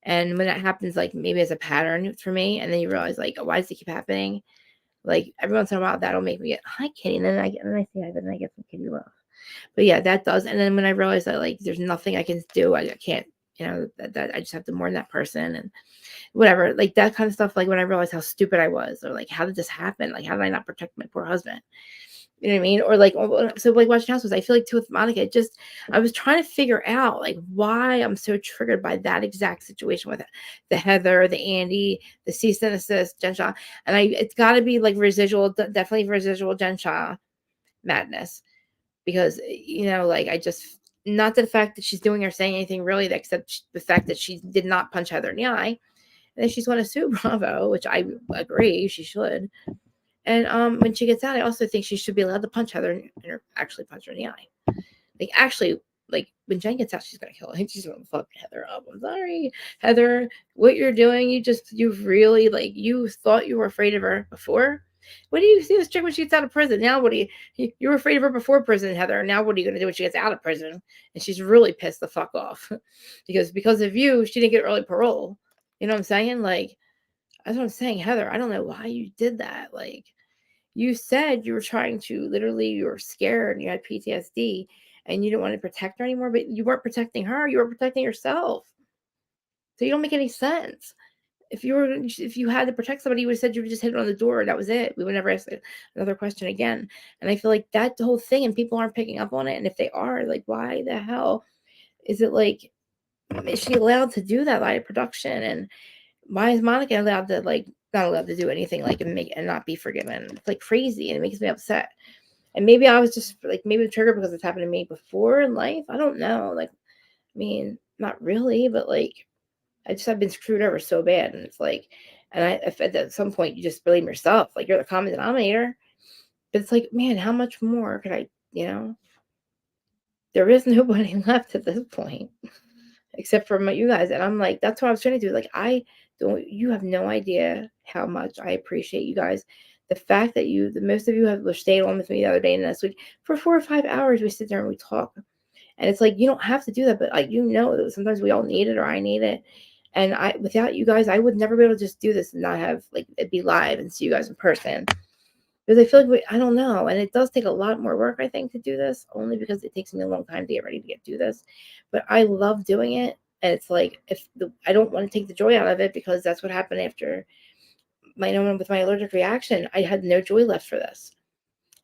And when that happens, like maybe as a pattern for me, and then you realize, like, why does it keep happening? Like every once in a while, that'll make me get, hi, Kitty. And then I see hi, then I get some Kitty love. But yeah, that does. And then when I realize that, like, there's nothing I can do, I can't, that I just have to mourn that person and whatever, like that kind of stuff. Like when I realized how stupid I was, or like, how did this happen? Like, how did I not protect my poor husband? You know what I mean? Or like, so like watching Housewives, I feel like too with Monica, I was trying to figure out like why I'm so triggered by that exact situation with the Heather, the Andy, the cease and assist, Jen Shaw. And it's got to be like definitely residual Jen Shaw madness. Because, like, not the fact that she's doing or saying anything really, except the fact that she did not punch Heather in the eye. And then she's going to sue Bravo, which I agree she should. And when she gets out, I also think she should be allowed to punch Heather and actually punch her in the eye. Like, actually, like, when Jen gets out, she's going to kill her. She's going to fuck Heather up. I'm sorry, Heather. What you're doing, you really, like, you thought you were afraid of her before. What do you see this chick when she gets out of prison? Now, what do you were afraid of her before prison, Heather. Now, what are you going to do when she gets out of prison? And she's really pissed the fuck off because of you, she didn't get early parole. You know what I'm saying? Like, that's what I'm saying, Heather. I don't know why you did that. Like, you said you were trying to, literally, you were scared and you had PTSD, and you don't want to protect her anymore, but you weren't protecting her, you were protecting yourself. So you don't make any sense. If you had to protect somebody, you would have said you would just hit it on the door. That was it. We would never ask another question again. And I feel like that whole thing, and people aren't picking up on it. And if they are, like, why the hell is it like, is she allowed to do that live production? And why is Monica allowed to, like, not allowed to do anything, like, and not be forgiven? It's like crazy, and it makes me upset. And maybe I was just like, maybe the trigger because it's happened to me before in life. I don't know. Like, I mean, not really, but like, I've been screwed over so bad, and it's like, and if at some point you just blame yourself, like you're the common denominator. But it's like, man, how much more could I, there is nobody left at this point except for you guys. And I'm like, that's what I was trying to do. Like, you have no idea how much I appreciate you guys. The fact that the most of you have stayed on with me the other day and this week for 4 or 5 hours, we sit there and we talk. And it's like, you don't have to do that, but like, that sometimes we all need it, or I need it. And without you guys, I would never be able to just do this and not have, like, it be live and see you guys in person. Because I feel like I don't know. And it does take a lot more work, I think, to do this, only because it takes me a long time to get ready to do this. But I love doing it. And it's like, I don't want to take the joy out of it, because that's what happened after with my allergic reaction. I had no joy left for this.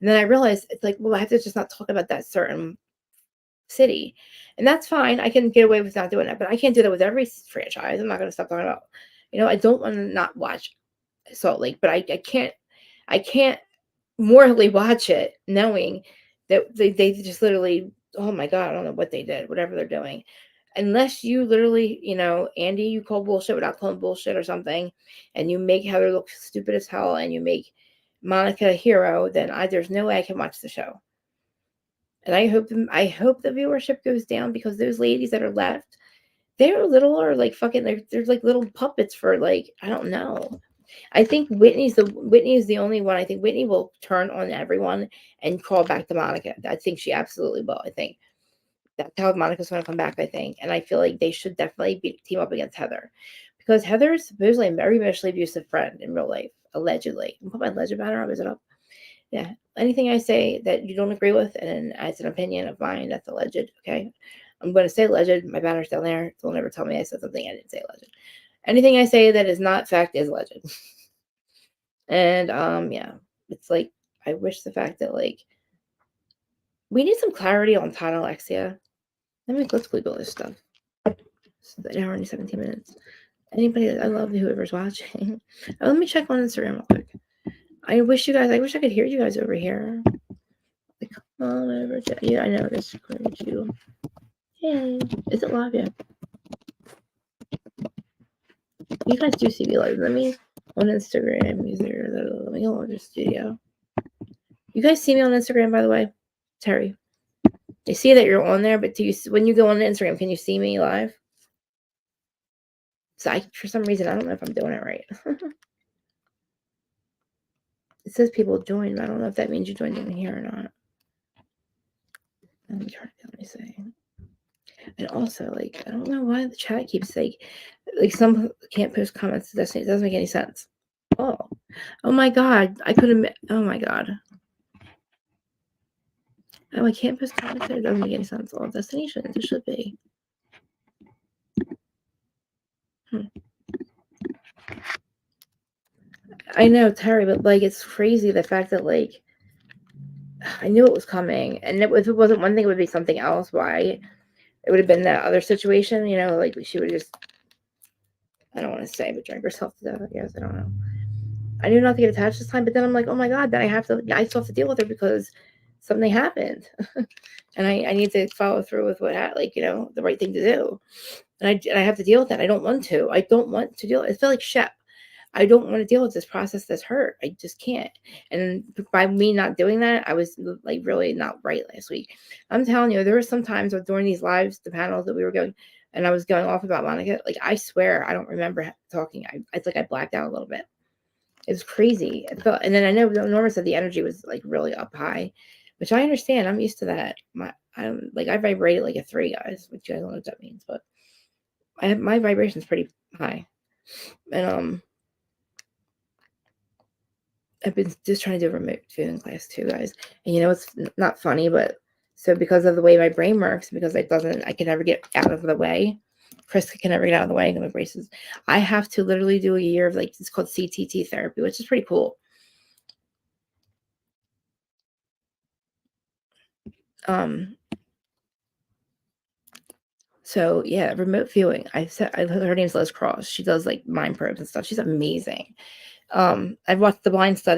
And then I realized, it's like, well, I have to just not talk about that certain city. And that's fine. I can get away with not doing that, but I can't do that with every franchise. I'm not going to stop talking about, I don't want to not watch Salt Lake, but I can't morally watch it knowing that they just literally, oh my God, I don't know what they did, whatever they're doing. Unless you literally, Andy, you call bullshit without calling bullshit or something, and you make Heather look stupid as hell, and you make Monica a hero, then there's no way I can watch the show. And I hope the viewership goes down, because those ladies that are left, they're little, or like fucking, they're like little puppets for, like, I don't know. I think Whitney is the only one. I think Whitney will turn on everyone and call back to Monica. I think she absolutely will. I think that's how Monica's going to come back, I think. And I feel like they should definitely team up against Heather, because Heather is supposedly a very emotionally abusive friend in real life, allegedly. I'll put my alleged banner up. Is it up? Yeah. Anything I say that you don't agree with, and as an opinion of mine, that's alleged. Okay. I'm going to say alleged. My banner's down there. They'll never tell me I said something I didn't say alleged. Anything I say that is not fact is alleged. And yeah, it's like, I wish the fact that, like, we need some clarity on Todd and Alexia. Let's Google this stuff. It's an hour and 17 minutes. I love whoever's watching. Let me check on Instagram real quick. I wish I could hear you guys over here. Like, come on over. Yeah, I know this is you. Hey, is it live? Yeah. You guys do see me live. Let me on Instagram. Let me go on the studio. You guys see me on Instagram, by the way, Terry. I see that you're on there, but when you go on Instagram, can you see me live? So for some reason, I don't know if I'm doing it right. It says people join, but I don't know if that means you joined in here or not. Let me see. And also, like, I don't know why the chat keeps like some can't post comments. It doesn't make any sense. Oh my God! I couldn't. Oh my God! Oh, I can't post comments. It doesn't make any sense. All destinations. It should be. I know, Terry, but like, it's crazy the fact that, like, I knew it was coming, and if it wasn't one thing, it would be something else. Why? It would have been that other situation, like she would just, I don't want to say, but drank herself to death. I guess, I don't know. I knew not to get attached this time, but then I'm like, oh my God, then I still have to deal with her because something happened. And I need to follow through with the right thing to do. And I have to deal with that. I don't want to deal. I feel like Shep. I don't want to deal with this process that's hurt. I just can't. And by me not doing that, I was like really not right last week. I'm telling you, there were some times during these lives, the panels that we were going, and I was going off about Monica. Like, I swear, I don't remember talking. It's like I blacked out a little bit. It was crazy. And then I know Norma said the energy was like really up high, which I understand. I'm used to that. I vibrated like a 3, guys, which I don't know what that means, but my vibration's pretty high. And I've been just trying to do a remote viewing class too, guys. And it's not funny, but So because of the way my brain works, because I can never get out of the way. Chris can never get out of the way of my braces. I have to literally do a year of like, it's called CTT therapy, which is pretty cool. So yeah, remote viewing. Her name's Liz Cross. She does like mind probes and stuff. She's amazing. I've watched the blind, I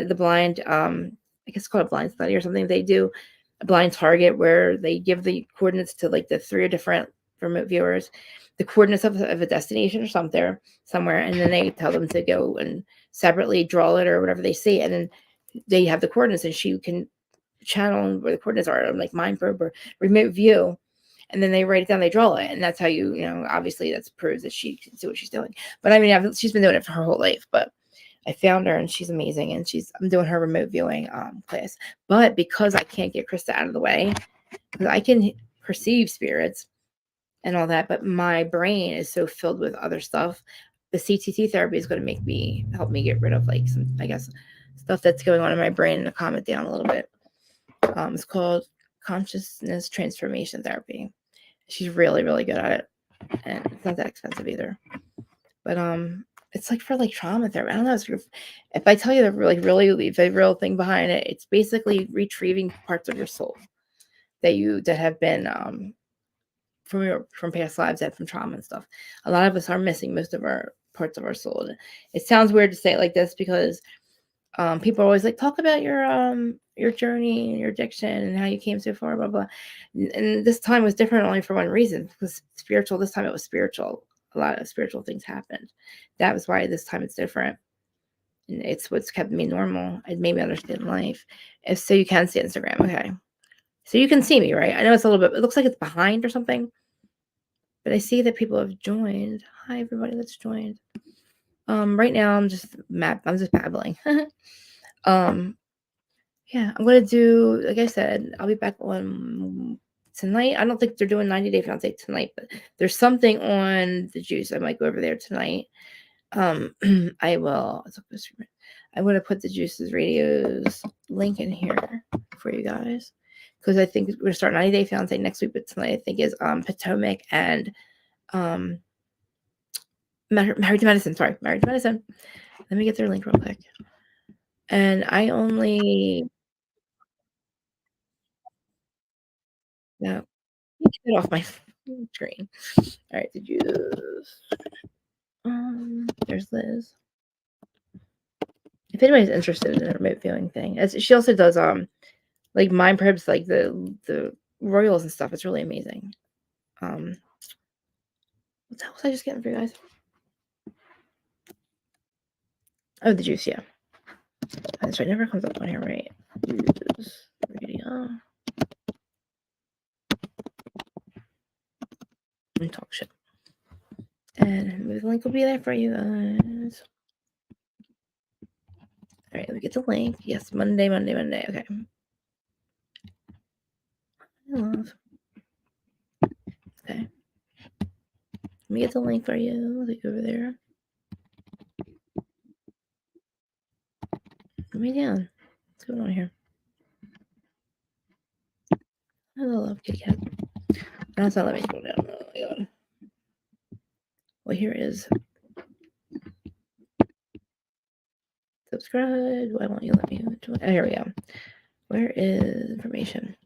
guess it's called a blind study or something. They do a blind target where they give the coordinates to like the three different remote viewers, the coordinates of a destination or somewhere, and then they tell them to go and separately draw it or whatever they see, and then they have the coordinates, and she can channel where the coordinates are, like mind probe or remote view, and then they write it down, they draw it, and that's how obviously that proves that she can see what she's doing. But I mean, she's been doing it for her whole life, but I found her and she's amazing, and I'm doing her remote viewing class. But because I can't get Krista out of the way, because I can perceive spirits and all that, but my brain is so filled with other stuff. The CTT therapy is going to help me get rid of like some, I guess, stuff that's going on in my brain and to calm it down a little bit. It's called consciousness transformation therapy. She's really, really good at it, and it's not that expensive either. But it's like for like trauma therapy. I don't know. If I tell you the real thing behind it, it's basically retrieving parts of your soul that have been from past lives and from trauma and stuff. A lot of us are missing most of our parts of our soul. It sounds weird to say it like this because people are always like, talk about your journey and your addiction and how you came so far, blah blah. And this time was different only for one reason, because spiritual. This time it was spiritual. A lot of spiritual things happened. That was why this time it's different. And it's what's kept me normal. It made me understand life. So you can see Instagram, okay? So you can see me, right? I know it's a little bit. It looks like it's behind or something, but I see that people have joined. Hi everybody that's joined. Right now I'm just babbling. Yeah, I'm gonna do, like I said, I'll be back on tonight. I don't think they're doing 90 Day Fiance tonight, but there's something on the juice. I might go over there tonight. I will. I'm gonna put the Juices Radio's link in here for you guys, because I think we're gonna start 90 Day Fiance next week, but tonight I think is Potomac and Married to Medicine. Sorry, Married to Medicine. Let me get their link real quick. And I only no, get off my screen. All right, the Juice. There's Liz. If anybody's interested in a remote viewing thing, she also does like mind probes, like the royals and stuff. It's really amazing. What the hell was I just getting for you guys? Oh, the juice, yeah. That's right. It never comes up on here, right? Juice radio. And talk shit. And the link will be there for you guys. All right, let me get the link. Yes, Monday. Okay. I love. Okay. Let me get the link for you. Like over there. Let me down. What's going on here? I love Kitty Cat. That's not let me scroll down. Oh my god. Well, here is subscribe. Why won't you let me join? Oh, here we go. Where is information?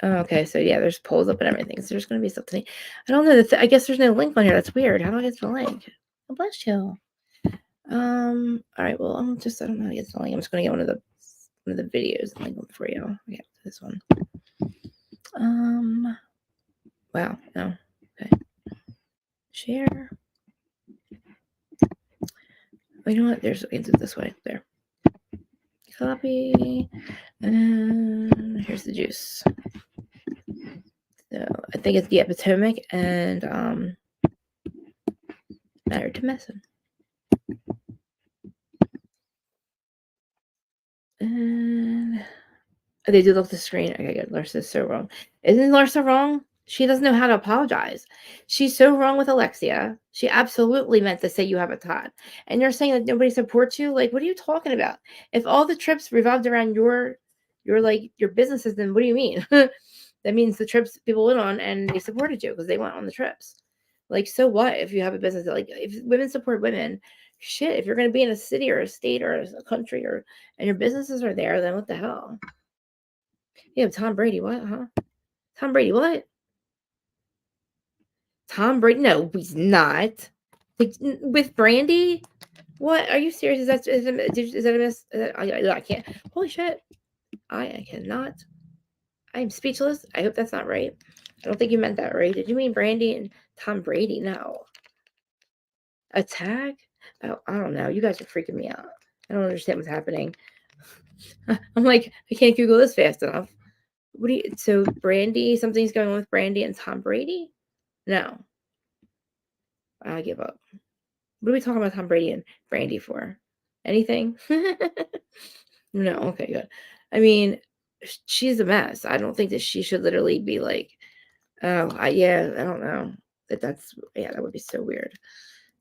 Oh, okay, so yeah, there's polls up and everything. So there's going to be something. I don't know. I guess there's no link on here. That's weird. How do I get the link? Oh, bless you. All right. Well, I don't know how to get the link. I'm just going to get one of the videos and link them for you. Okay, this one. Wow. No. Okay. Share. Oh, you know what? There's this way. There. Copy. And here's the juice. So I think it's Potomac and Married to Medicine. And they do look at the screen. Okay, good. Larsa's so wrong. Isn't Larsa wrong? She doesn't know how to apologize. She's so wrong with Alexia. She absolutely meant to say you have a Todd. And you're saying that nobody supports you? Like, what are you talking about? If all the trips revolved around your businesses, then what do you mean? That means the trips people went on and they supported you because they went on the trips. Like, so what if you have a business that, like, if women support women, shit, if you're going to be in a city or a state or a country and your businesses are there, then what the hell? Yeah, Tom Brady, what? Huh? Tom Brady, what? Tom Brady? No, he's not. Like, with Brandy? What? Are you serious? Is that a miss? I can't. Holy shit! I cannot. I am speechless. I hope that's not right. I don't think you meant that right. Did you mean Brandy and Tom Brady? No. A tag? Oh, I don't know. You guys are freaking me out. I don't understand what's happening. I'm like, I can't Google this fast enough. What do you? So Brandy, something's going on with Brandy and Tom Brady? No, I give up. What are we talking about Tom Brady and Brandy for? Anything? No. Okay, good. I mean, she's a mess. I don't think that she should literally be like, oh, yeah, I don't know. That would be so weird.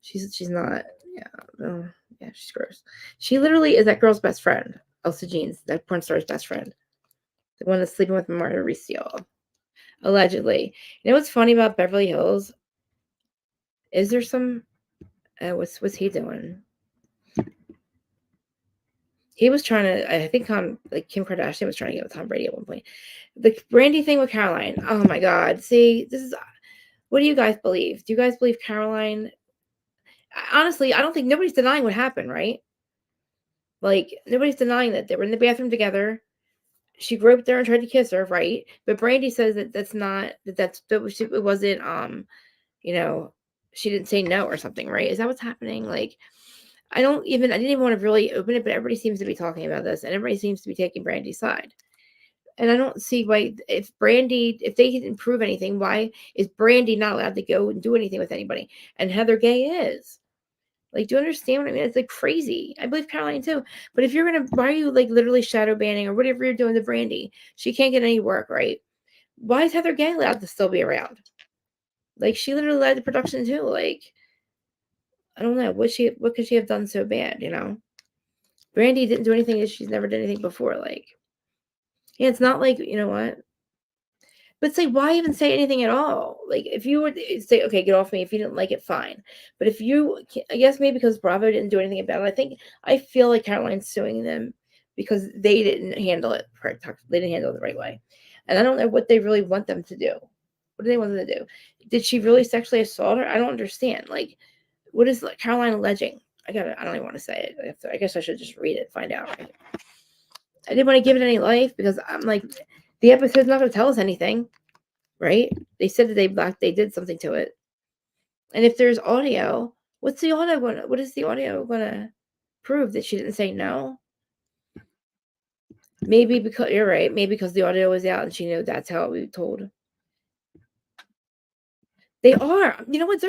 She's not, yeah, yeah, she's gross. She literally is that girl's best friend, Elsa Jean's, that porn star's best friend, the one that's sleeping with Marta Riccio, allegedly. You know what's funny about Beverly Hills? Is there some? What's he doing? He was trying to. I think like Kim Kardashian was trying to get with Tom Brady at one point. The Brandy thing with Caroline. Oh my God! See, this is. What do you guys believe? Do you guys believe Caroline? Honestly, I don't think nobody's denying what happened, right? Like, nobody's denying that they were in the bathroom together. She groped her and tried to kiss her, right? But Brandy says that it wasn't, you know, she didn't say no or something, right? Is that what's happening? Like, I didn't even want to really open it, but everybody seems to be talking about this and everybody seems to be taking Brandy's side. And I don't see why, if they didn't prove anything, why is Brandy not allowed to go and do anything with anybody? And Heather Gay is. Like, do you understand what I mean? It's like crazy. I believe Caroline too. But if you're why are you like literally shadow banning or whatever you're doing to Brandy? She can't get any work, right? Why is Heather Gay allowed to still be around? Like, she literally led the production too. Like, I don't know. What could she have done so bad, Brandy didn't do anything that she's never done anything before. Like, yeah, it's not like, you know what? But say, why even say anything at all? Like, if you would say, okay, get off me. If you didn't like it, fine. But if you, I guess maybe because Bravo didn't do anything about it, I feel like Caroline's suing them because they didn't handle it correct. They didn't handle it the right way. And I don't know what they really want them to do. What do they want them to do? Did she really sexually assault her? I don't understand. Like, what is Caroline alleging? I don't even want to say it. I guess I should just read it and find out. Right? I didn't want to give it any life because I'm like, the episode's not going to tell us anything, right? They said that they did something to it. And if there's audio, what is the audio going to prove that she didn't say no? Maybe because, you're right, maybe because the audio was out and she knew that's how it would be told. They are. You know what?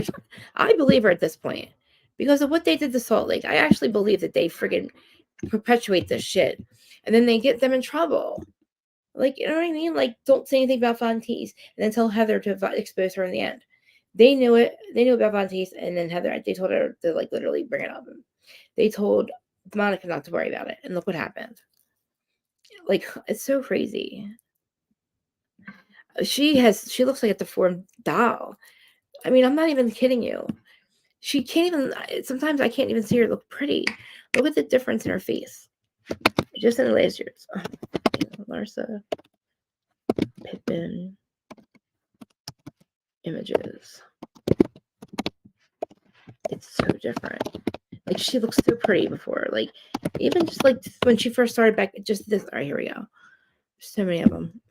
I believe her at this point. Because of what they did to Salt Lake. I actually believe that they friggin' perpetuate this shit. And then they get them in trouble. Like, you know what I mean? Like, don't say anything about Fontees and then tell Heather to expose her in the end. They knew it. They knew about Fontees, and then Heather, they told her to, like, literally bring it up. They told Monica not to worry about it, and look what happened. Like, it's so crazy. She looks like a deformed doll. I mean, I'm not even kidding you. She can't even, sometimes I can't even see her look pretty. Look at the difference in her face. Just in the last years. Oh, Larsa Pippen images. It's so different. Like, she looks so pretty before. Like, even just like when she first started back, just this. All right, here we go. There's so many of them.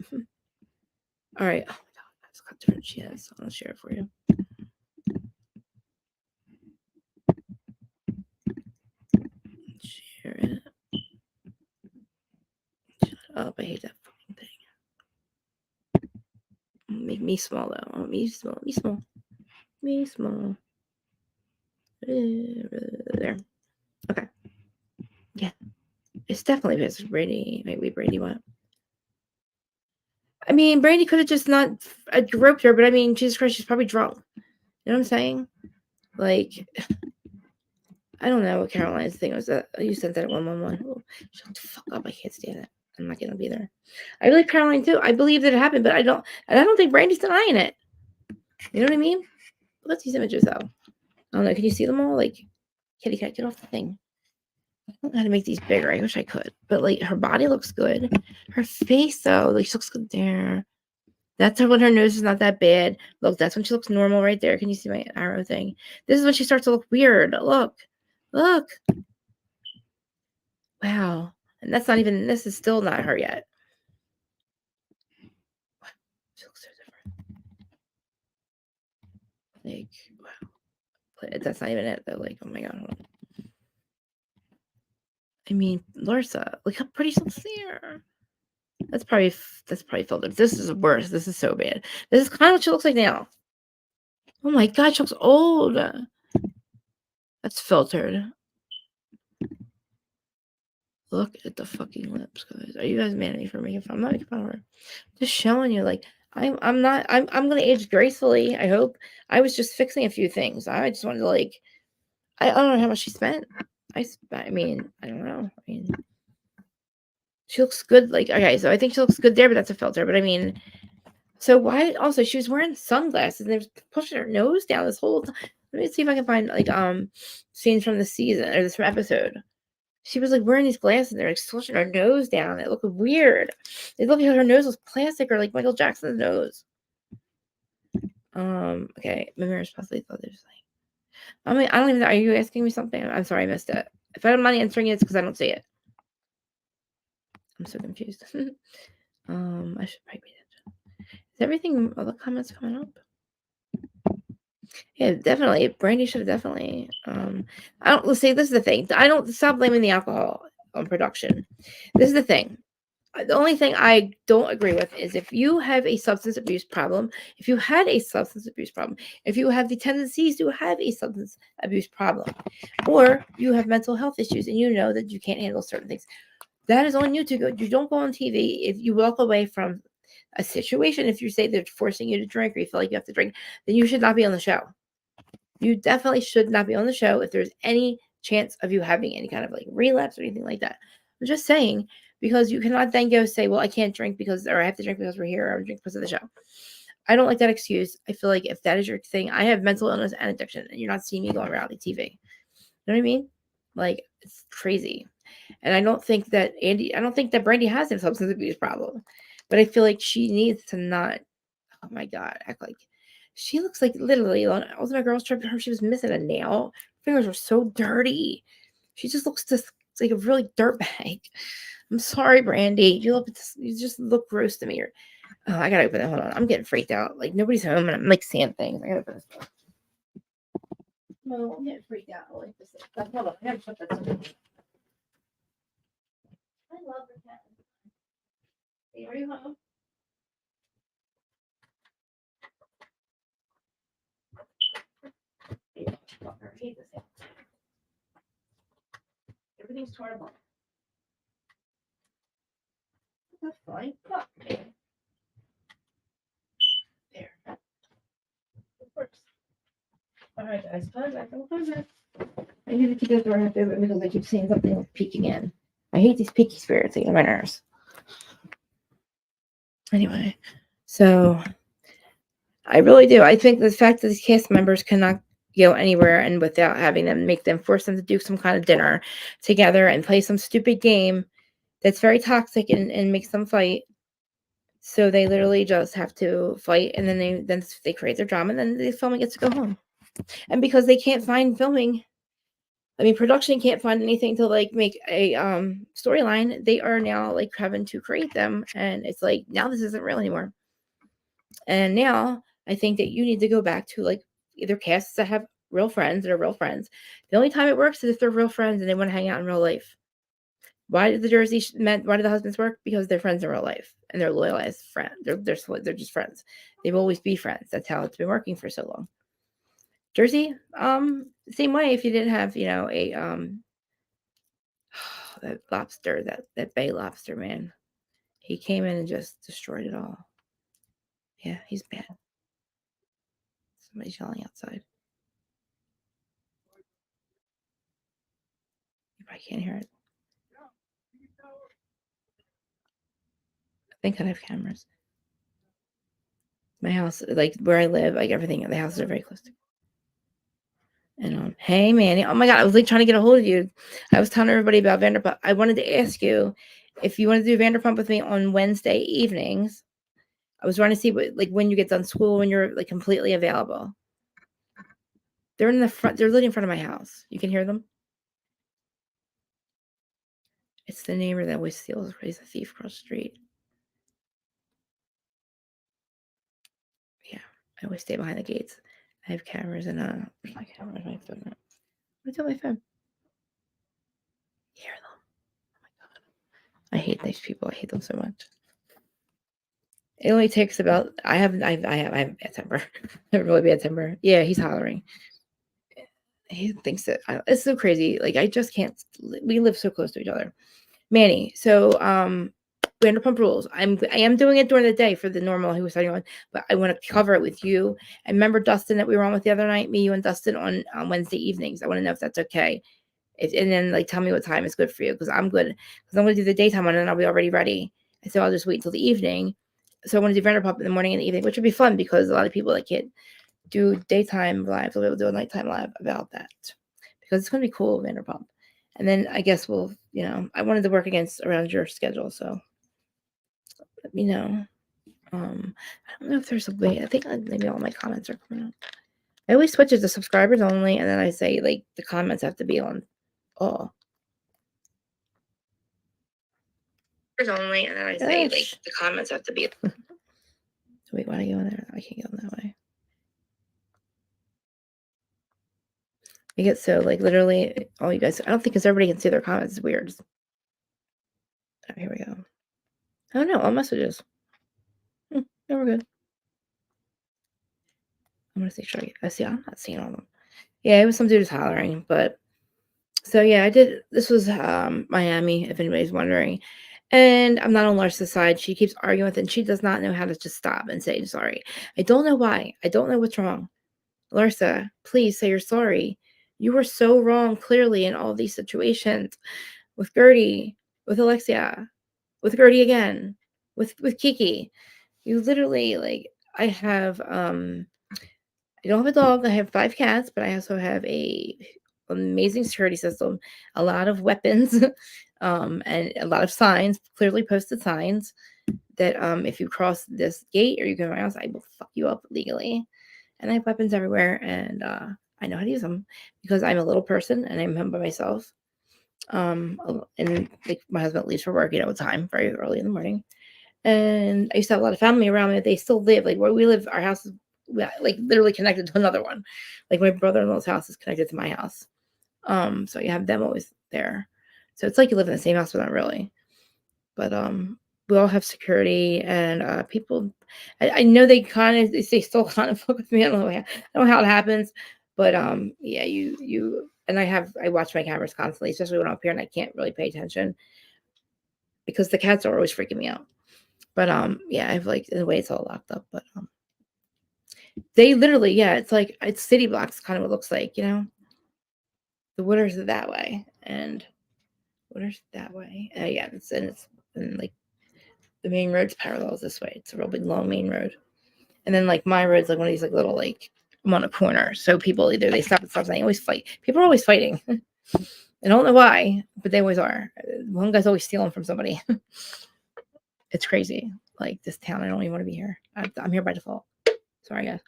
All right. Oh my God, that's how different she is. I'll share it for you. Share it. Shut up. I hate that fucking thing. Make me small though. Oh, me small. Me small. Me small. There. Okay. Yeah. It's definitely Miss Brady. Maybe Brady what? I mean, Brandy could have just not groped her, but I mean, Jesus Christ, she's probably drunk. You know what I'm saying? Like, I don't know what Caroline's thing was. That you sent that at 111. Oh, shut the fuck up! I can't stand it. I'm not gonna be there. I believe Caroline too. I believe that it happened, but I don't think Brandy's denying it. You know what I mean? Let's these images though. I don't know. Can you see them all? Like, kitty cat, get off the thing. I don't know how to make these bigger. I wish I could. But like her body looks good. Her face though, like she looks good there. That's when her nose is not that bad. Look, that's when she looks normal right there. Can you see my arrow thing? This is when she starts to look weird. Look. Look. Wow. And that's not even, this is still not her yet. She looks so different. Like, wow. That's not even it though. Like, oh my God. Hold on. I mean, Larsa, look how pretty she looks there. That's probably filtered. This is worse. This is so bad. This is kind of what she looks like now. Oh my God, she looks old. That's filtered. Look at the fucking lips, guys. Are you guys mad at me for making fun? I'm not making fun of her. Just showing you, like, I'm gonna age gracefully. I hope. I was just fixing a few things. I just wanted to like. I don't know how much she spent. I mean, I don't know. I mean, she looks good. Like, okay, so I think she looks good there, but that's a filter. But I mean, so why? Also, she was wearing sunglasses and they was pushing her nose down this whole time. Let me see if I can find like scenes from the season or this episode. She was like wearing these glasses and they're like pushing her nose down. It looked weird. It looked like her nose was plastic or like Michael Jackson's nose. Okay, my mirror's possibly thought there's like. I mean, I don't even know. Are you asking me something? I'm sorry, I missed it. If I'm not answering it, it's because I don't see it. I'm so confused. I should probably read it. Is everything? All the comments coming up? Yeah, definitely. Brandy should have definitely. I don't. Let's see. This is the thing. I don't stop blaming the alcohol on production. This is the thing. The only thing I don't agree with is if you have a substance abuse problem, if you had a substance abuse problem, if you have the tendencies to have a substance abuse problem, or you have mental health issues and you know that you can't handle certain things, that is on you to go. You don't go on TV. If you walk away from a situation, if you say they're forcing you to drink or you feel like you have to drink, then you should not be on the show. You definitely should not be on the show if there's any chance of you having any kind of like relapse or anything like that. I'm just saying, because you cannot then go say, well, I can't drink because, or I have to drink because we're here, or I drink because of the show. I don't like that excuse. I feel like if that is your thing, I have mental illness and addiction, and you're not seeing me go on reality TV. You know what I mean? Like, it's crazy. And I don't think that Brandy has a substance abuse problem, but I feel like she needs to not, oh my God, act like she looks like literally on Ultimate Girls Trip. Her, she was missing a nail. Her fingers were so dirty. She just looks just like a really dirtbag. I'm sorry, Brandy. You just look gross to me. Oh, I gotta open it. Hold on. I'm getting freaked out. Like nobody's home and I'm like seeing things. I gotta open this door. No, I'm getting freaked out. I like this. Hold on. I gotta shut that door. I love the cat. Hey, are you home? I hate this. Everything's torn apart. That's fine. Fuck. There. It works. All right, guys. Close it. I need to keep the door half open because I keep seeing something peeking in. I hate these peeky spirits. They get on my nerves. Anyway, so I really do. I think the fact that these cast members cannot go anywhere and without having them force them to do some kind of dinner together and play some stupid game that's very toxic and makes them fight. So they literally just have to fight, and then they create their drama, and then the filming gets to go home. And because they can't find filming, I mean, production can't find anything to like make a storyline. They are now like having to create them, and it's like now this isn't real anymore. And now I think that you need to go back to like either casts that have real friends that are real friends. The only time it works is if they're real friends and they want to hang out in real life. Why did why did the husbands work? Because they're friends in real life and they're loyal as friends. They're just friends. They will always be friends. That's how it's been working for so long. Jersey, same way. If you didn't have, a that lobster, that bay lobster man, he came in and just destroyed it all. Yeah, he's bad. Somebody's yelling outside. You probably can't hear it. Thank God I have cameras. My house, like where I live, like everything, the houses are very close to. And hey Manny, oh my God, I was like trying to get a hold of you. I was telling everybody about Vanderpump. I wanted to ask you if you want to do Vanderpump with me on Wednesday evenings. I was trying to see what, like, when you get done school, when you're like completely available. They're in the front. They're literally in front of my house. You can hear them. It's the neighbor that always steals. He's a thief across the street. Yeah, I always stay behind the gates. I have cameras and where's my camera? Where's my phone? What's on my phone? Hear them. Oh my God, I hate these people. I hate them so much. It only takes about. I have bad temper. I have really bad temper. Yeah, he's hollering. He thinks that it's so crazy. Like I just can't. We live so close to each other. Manny. So Vanderpump Rules. I am doing it during the day for the normal who was starting on, but I want to cover it with you. And remember Dustin that we were on with the other night, me, you, and Dustin on Wednesday evenings. I want to know if that's okay. And then like tell me what time is good for you because I'm good because I'm going to do the daytime one and I'll be already ready. And so I'll just wait until the evening. So I want to do Vanderpump in the morning and the evening, which would be fun because a lot of people that can't do daytime live will be able to do a nighttime live about that because it's going to be cool, Vanderpump. And then I guess we'll, I wanted to work around your schedule, so let me know. I don't know if there's a way. I think maybe all my comments are coming out. I always switch it to subscribers only, and then I say like the comments have to be on all. Only, and then I say like the comments have to be. Wait, why do I go in there? I can't go in that way. I get so like literally all you guys. I don't think because everybody can see their comments. It's weird. Oh, here we go. Oh no, all messages. Yeah, we're good. I'm gonna show you. I see. I'm not seeing all of them. Yeah, it was some dude who's hollering, but so yeah, I did. This was Miami, if anybody's wondering. And I'm not on Larsa's side. She keeps arguing with it, and she does not know how to just stop and say sorry. I don't know why. I don't know what's wrong. Larsa, please say you're sorry. You were so wrong, clearly, in all these situations with Gertie, with Alexia, with Gertie again, with Kiki. You literally like. I have I don't have a dog. I have 5 cats, but I also have a amazing security system, a lot of weapons, and a lot of signs, clearly posted signs that if you cross this gate or you go around, I will fuck you up legally. And I have weapons everywhere, and I know how to use them because I'm a little person and I'm home by myself. And like my husband leaves for work, time very early in the morning. And I used to have a lot of family around me. They still live like where we live. Our house is like literally connected to another one. Like my brother-in-law's house is connected to my house. So you have them always there. So it's like you live in the same house, but not really. But we all have security and people. I know they still kind of fuck with me. I don't know how it happens, but yeah, you and I watch my cameras constantly, especially when I'm up here and I can't really pay attention because the cats are always freaking me out. But yeah, I've like in a way it's all locked up, but they literally, yeah, it's city blocks kind of what it looks like, The Wooders are that way and Wooders that way. Yeah, it's like the main road's parallels this way. It's a real big long main road. And then like my road's like one of these like little like I'm on a corner. So people either they stop at stop sign, always fight. People are always fighting. I don't know why, but they always are. One guy's always stealing from somebody. It's crazy. Like this town, I don't even want to be here. I'm here by default. Sorry, guys.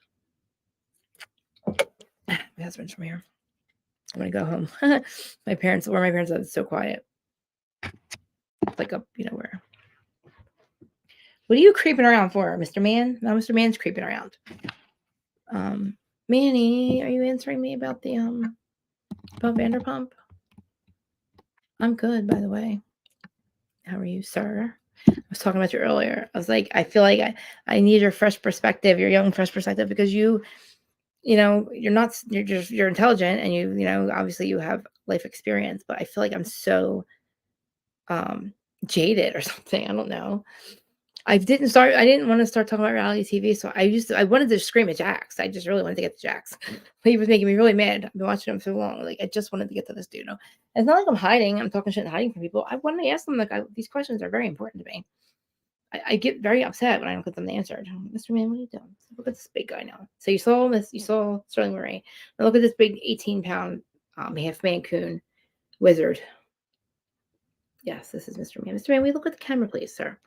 My husband's from here. I'm gonna go home. Where my parents live, it's so quiet. Like up, where. What are you creeping around for, Mr. Man? No, Mr. Man's creeping around. Manny, are you answering me about the about Vanderpump? I'm good, by the way. How are you, sir? I was talking about you earlier. I was like, I feel like I need your fresh perspective, your young, fresh perspective, because you're you're intelligent and obviously you have life experience, but I feel like I'm so jaded or something. I don't know. I didn't want to start talking about reality TV, so I wanted to scream at Jax. I just really wanted to get to Jax. But he was making me really mad. I've been watching him so long. Like I just wanted to get to this dude. It's not like I'm hiding. I'm talking shit and hiding from people. I wanted to ask them these questions are very important to me. I get very upset when I don't get them to answer. Mr. Man, what are you doing? Look at this big guy now. So you saw this. You saw Sterling Murray. Now look at this big 18-pound half Mancoon wizard. Yes, this is Mr. Man. Mr. Man, will you look at the camera, please, sir?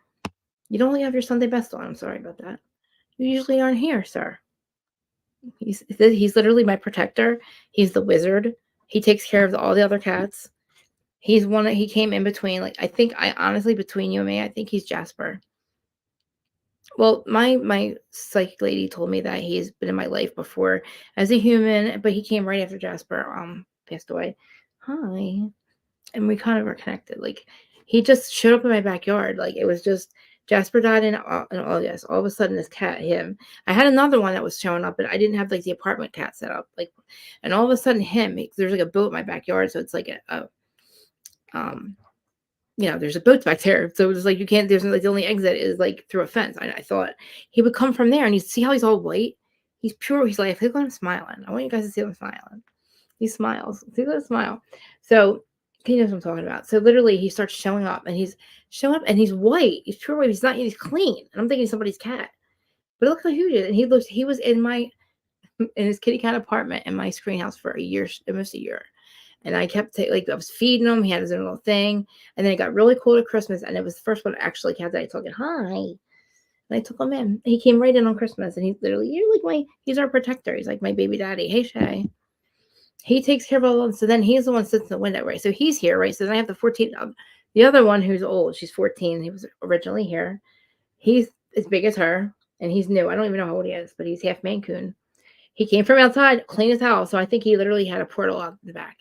You don't only have your Sunday best on. I'm sorry about that. You usually aren't here, sir. He's literally my protector. He's the wizard. He takes care of all the other cats. He came in between. Like, I honestly, between you and me, I think he's Jasper. Well, my psychic lady told me that he's been in my life before as a human, but he came right after Jasper passed away. Hi. And we kind of are connected. Like, he just showed up in my backyard. Like, it was just Jasper died in August. All of a sudden, this cat, him. I had another one that was showing up, but I didn't have like the apartment cat set up. Like, and all of a sudden, there's like a boat in my backyard, so it's like there's a boat back there. So it was like you can't. There's like the only exit is like through a fence. I thought he would come from there, and you see how he's all white. He's pure. He's like, look at him smiling. I want you guys to see him smiling. He smiles. See that smile. So he knows what I'm talking about. So literally, he starts showing up, and he's white. He's pure white. He's not. He's clean. And I'm thinking somebody's cat. But look how huge he is. And he was in his kitty cat apartment in my screen house for a year, almost a year. And I kept I was feeding him. He had his own little thing. And then it got really cold at Christmas. And it was the first one actually cat that I took. Hi. And I took him in. He came right in on Christmas. And he's our protector. He's like my baby daddy. Hey, Shay. He takes care of all of them. So then he's the one that sits in the window, right? So he's here, right? So then I have the 14. The other one who's old. She's 14. He was originally here. He's as big as her. And he's new. I don't even know how old he is. But he's half Mancoon. He came from outside, clean as hell. So I think he literally had a portal out the back.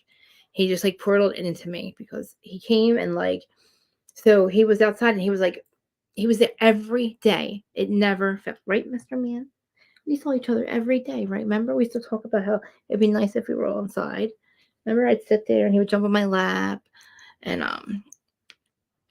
He just like portaled it into me because he came and so he was outside and he was there every day. It never felt right, Mr. Man. We saw each other every day, right? Remember, we used to talk about how it'd be nice if we were all inside. Remember, I'd sit there and he would jump on my lap, and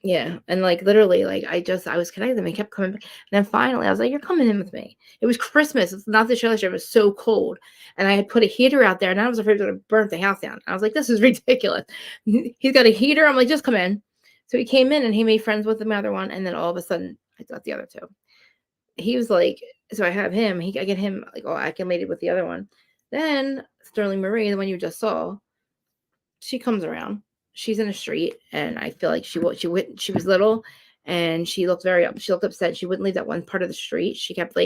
yeah, and literally, I was connected and he kept coming back. And then finally, I was like, "You're coming in with me." It was Christmas. It's not the show last year. It was so cold, and I had put a heater out there, and I was afraid it was going to burn the house down. I was like, "This is ridiculous." He's got a heater. I'm like, "Just come in." So he came in and he made friends with the other one, and then all of a sudden, I got the other two. He was like, so I have him. I get him all acclimated with the other one. Then Sterling Marie, the one you just saw, she comes around. She's in the street, and I feel like she was little, and she looked upset. She wouldn't leave that one part of the street. She kept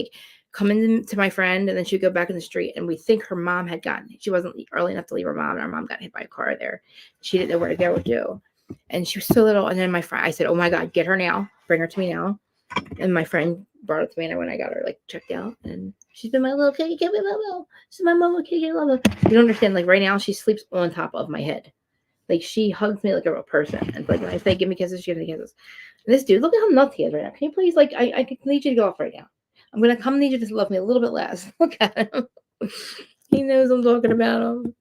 coming to my friend, and then she'd go back in the street, and we think her mom had she wasn't early enough to leave her mom, and her mom got hit by a car there. She didn't know where to go or do, and she was so little. And then my friend, I said, "Oh my God, get her now, bring her to me now." And my friend brought it to me, and when I got her checked out, and she's been my little kitty, give me Lobo. She's my little kitty, Lobo. You don't understand. Right now, she sleeps on top of my head. She hugs me like a real person. And when I say give me kisses, she gives me kisses. And this dude, look at how nuts he is right now. Can you please, I need you to go off right now. I'm going to come need you to love me a little bit less. Look at him. He knows I'm talking about him.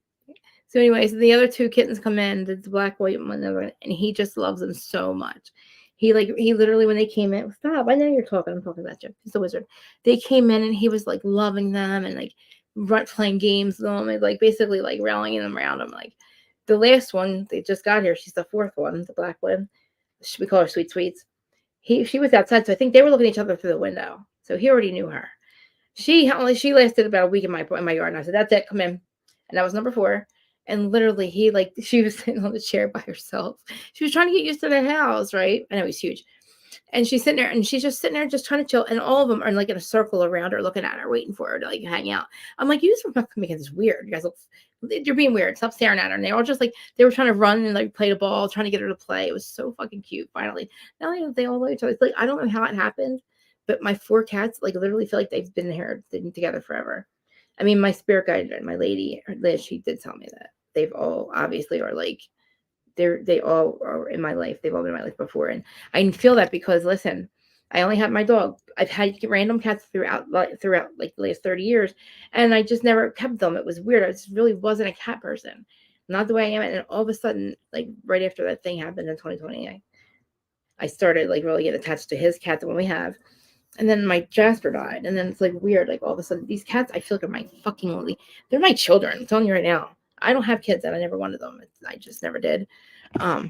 So anyways, the other two kittens come in, the black, white one, and he just loves them so much. He literally, when they came in, stop, I know you're talking, I'm talking about you. He's the wizard. They came in and he was loving them and playing games with them and basically rallying them around him. The last one, they just got here. She's the fourth one, the black one. We call her Sweet Sweets. She was outside, so I think they were looking at each other through the window. So he already knew her. She lasted about a week in my yard, and I said, "That's it, come in." And that was number 4. And literally, she was sitting on the chair by herself. She was trying to get used to the house, right? I know he's huge. And she's sitting there, and she's just sitting there, just trying to chill. And all of them are in a circle around her, looking at her, waiting for her to hang out. I'm like, you just were making this weird. You guys you're being weird. Stop staring at her. And they all just they were trying to run and play the ball, trying to get her to play. It was so fucking cute. Finally, now they all love each other. It's I don't know how it happened, but my 4 cats literally feel like they've been here together forever. I mean, my spirit guide, my lady Liz, she did tell me that they've all obviously are they all are in my life. They've all been in my life before. And I feel that because, listen, I only have my dog. I've had random cats throughout the last 30 years, and I just never kept them. It was weird. I just really wasn't a cat person. Not the way I am. And all of a sudden, right after that thing happened in 2020, I started really getting attached to his cat, the one we have. And then my Jasper died. And then it's weird. All of a sudden, these cats, I feel are my fucking they're my children. I'm telling you right now. I don't have kids, and I never wanted them. I just never did.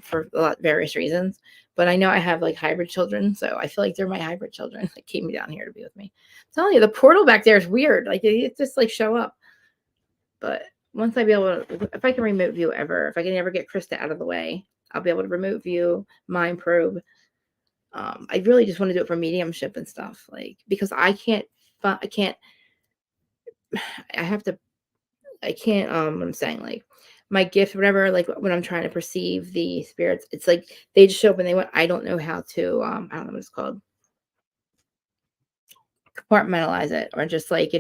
for a lot various reasons. But I know I have like hybrid children, so I feel like they're my hybrid children that came down here to be with me. I'm telling you, the portal back there is weird. Like it just like show up. But once I be able to, if I can remote view ever, if I can ever get Krista out of the way, I'll be able to remote view, mind probe. I really just want to do it for mediumship and stuff, like because I can't, I have to, I can't. What I'm saying, like my gift, whatever, like when I'm trying to perceive the spirits, it's like they just show up and they went. I don't know how to. I don't know what it's called. Compartmentalize it, or just like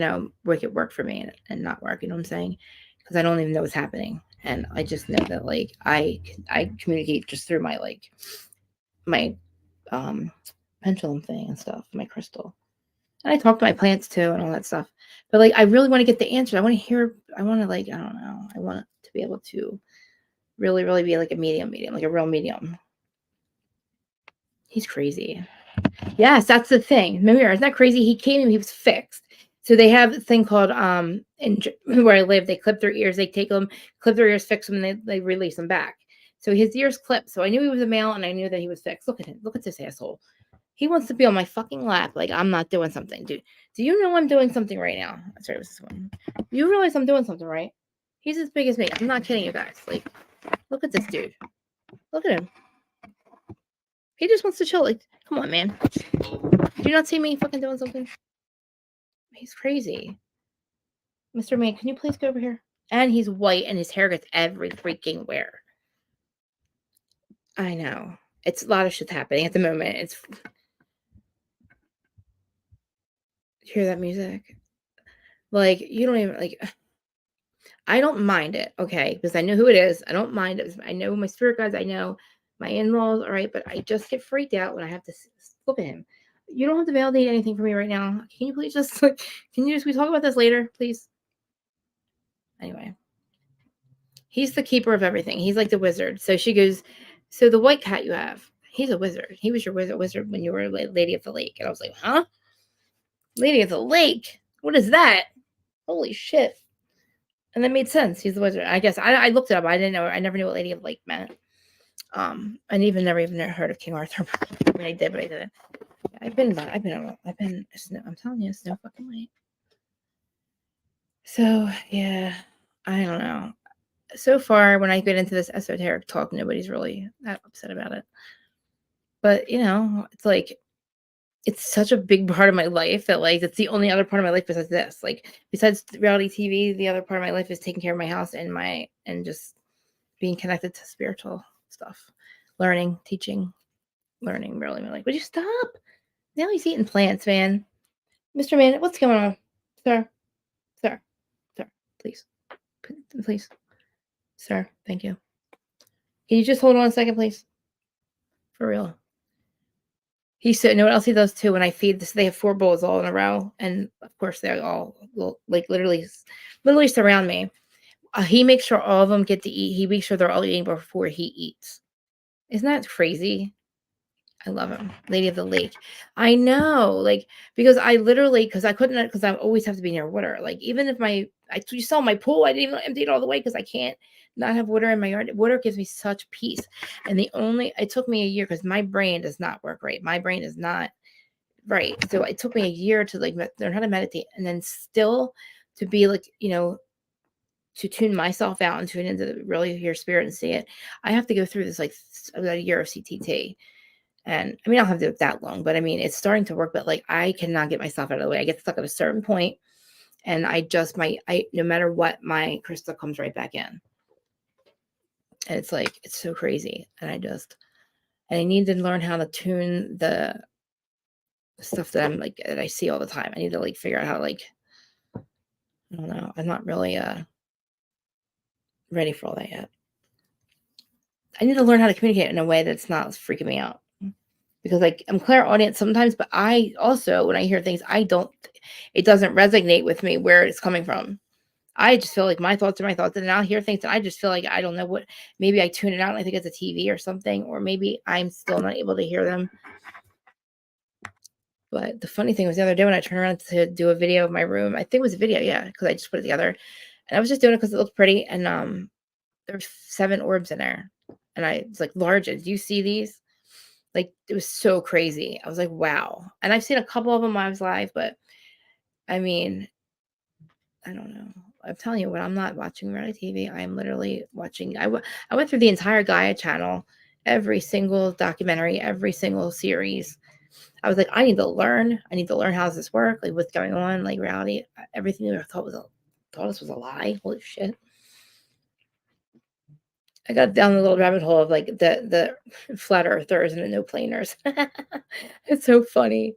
make it work for me and not work. You know what I'm saying? Because I don't even know what's happening, and I just know that like I communicate just through my my pendulum thing and stuff, my crystal. And I talk to my plants too and all that stuff. But like I really want to get the answer. I want to hear, I want to like, I don't know. I want to be able to really, really be like a medium, like a real medium. He's crazy. Yes, that's the thing. Remember, isn't that crazy? He came and he was fixed. So they have a thing called in where I live, they clip their ears, they take them, clip their ears, fix them, and they release them back. So his ears clipped. So I knew he was a male and I knew that he was fixed. Look at him. Look at this asshole. He wants to be on my fucking lap like I'm not doing something, dude. Do you know I'm doing something right now? Sorry, it was this one. You realize I'm doing something, right? He's as big as me. I'm not kidding you guys. Like, look at this dude. Look at him. He just wants to chill. Like, come on, man. Do you not see me fucking doing something? He's crazy. Mr. Man, can you please go over here? And he's white and his hair gets every freaking where. I know. It's a lot of shit's happening at the moment. It's hear that music? Like, you don't even like I don't mind it, okay, because I know who it is. I don't mind it. I know my spirit guides. I know my in-laws, all right, but I just get freaked out when I have to look at him. You don't have to validate anything for me right now. Can you please just like, we talk about this later, please? Anyway, he's the keeper of everything. He's like the wizard. So she goes, so the white cat you have, he's a wizard. He was your wizard when you were Lady of the Lake. And I was like, huh? Lady of the Lake? What is that? Holy shit. And that made sense. He's the wizard. I guess I looked it up. I didn't know. I never knew what Lady of the Lake meant. I never even heard of King Arthur. I mean, I did, but I didn't. I've been. I'm telling you, it's no fucking white. So yeah, I don't know. So far, when I get into this esoteric talk, nobody's really that upset about it. But it's like it's such a big part of my life that like it's the only other part of my life besides this. Like besides reality TV, the other part of my life is taking care of my house and just being connected to spiritual stuff, learning, teaching, learning. Really, like, would you stop? Now he's eating plants, man. Mr. Man, what's going on, sir? Sir, sir, please, please, sir. Thank you. Can you just hold on a second, please? For real. He said, you know what else he does too? When I feed this, they have 4 bowls all in a row, and of course they all like literally surround me. He makes sure all of them get to eat. He makes sure they're all eating before he eats. Isn't that crazy? I love him. Lady of the Lake. I know, like, because I literally, because I couldn't, because I always have to be near water. Like, even if you saw my pool, I didn't even empty it all the way because I can't not have water in my yard. Water gives me such peace. And it took me a year because my brain does not work right. My brain is not right. So it took me a year to like learn how to meditate and then still to be like, to tune myself out and tune into really hear spirit and see it. I have to go through this like about a year of CTT. And I mean, I don't have to do it that long, but I mean, it's starting to work, but like, I cannot get myself out of the way. I get stuck at a certain point and no matter what, my crystal comes right back in. And it's like, it's so crazy. And I need to learn how to tune the stuff that I see all the time. I need to like figure out how to like, I don't know. I'm not really, ready for all that yet. I need to learn how to communicate in a way that's not freaking me out. Because like I'm clairaudient sometimes, but I also, when I hear things, it doesn't resonate with me where it's coming from. I just feel like my thoughts are my thoughts, and I'll hear things and I just feel like I don't know what, maybe I tune it out and I think it's a TV or something, or maybe I'm still not able to hear them. But the funny thing was the other day when I turned around to do a video of my room, I think it was a video, yeah, because I just put it together. And I was just doing it because it looked pretty, and there's 7 orbs in there. and it's like larges. Do you see these? Like, it was so crazy. I was like, wow. And I've seen a couple of them when I was live, but I mean, I don't know. I'm telling you, when I'm not watching reality TV, I'm literally watching. I went through the entire Gaia channel, every single documentary, every single series. I was like, I need to learn. I need to learn how does this work, like what's going on, like reality. Everything I thought this was a lie. Holy shit! I got down the little rabbit hole of like the flat earthers and the no planers. It's so funny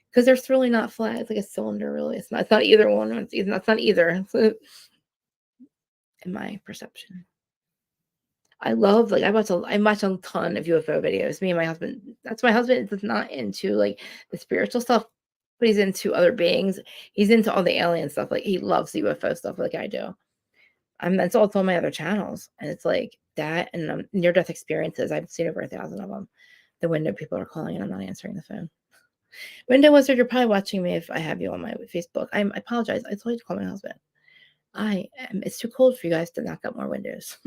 because they're really not flat. It's like a cylinder, really. It's not. It's not either one. It's not either. In my perception. I love like I watch a ton of UFO videos. Me and my husband. That's my husband is not into like the spiritual stuff, but he's into other beings. He's into all the alien stuff. Like he loves the UFO stuff like I do. That's all it's on my other channels, and it's like that and near death experiences. I've seen over 1,000 of them. The window people are calling and I'm not answering the phone. Window wizard, you're probably watching me if I have you on my Facebook. I apologize. I told you to call my husband. It's too cold for you guys to knock out more windows.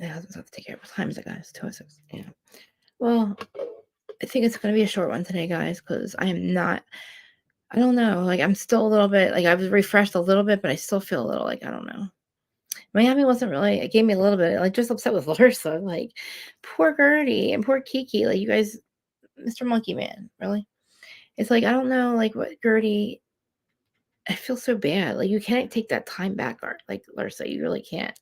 My husband's have to take care of what time is it, guys? 2:06. Yeah. Well, I think it's gonna be a short one today, guys, because I don't know. Like I'm still a little bit like I was refreshed a little bit, but I still feel a little like I don't know. Miami wasn't really it gave me a little bit like just upset with Larsa. Like poor Gertie and poor Kiki. Like you guys, Mr. Monkey Man, really? It's like I don't know, like what Gertie I feel so bad. Like you can't take that time back, Art. Like Larsa, you really can't.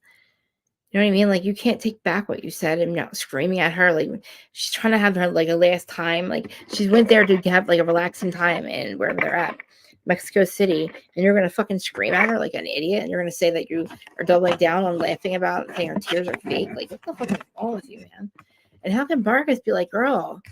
You know what I mean? Like, you can't take back what you said and not screaming at her. Like, she's trying to have her, like, a last time. Like, she went there to have, like, a relaxing time in wherever they're at, Mexico City. And you're going to fucking scream at her like an idiot. And you're going to say that you are doubling down on laughing about saying her tears are fake. Like, what the fuck is wrong with you, man? And how can Marcus be like, girl,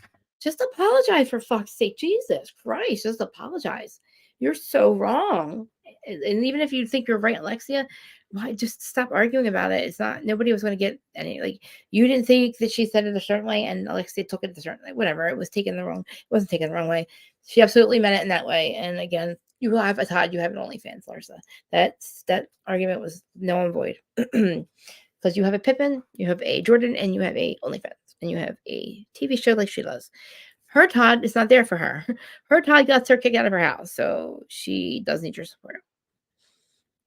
just apologize for fuck's sake. Jesus Christ, just apologize. You're so wrong. And even if you think you're right, Alexia, why just stop arguing about it? It's not nobody was going to get any like you didn't think that she said it a certain way, and Alexia took it a certain way. Whatever, it was taken the wrong. It wasn't taken the wrong way. She absolutely meant it in that way. And again, you have a Todd, you have an OnlyFans, Larsa. That argument was null and void because you have a Pippin, you have a Jordan, and you have a OnlyFans, and you have a TV show like she loves. Her Todd is not there for her. Her Todd got her kicked out of her house, so she does need your support.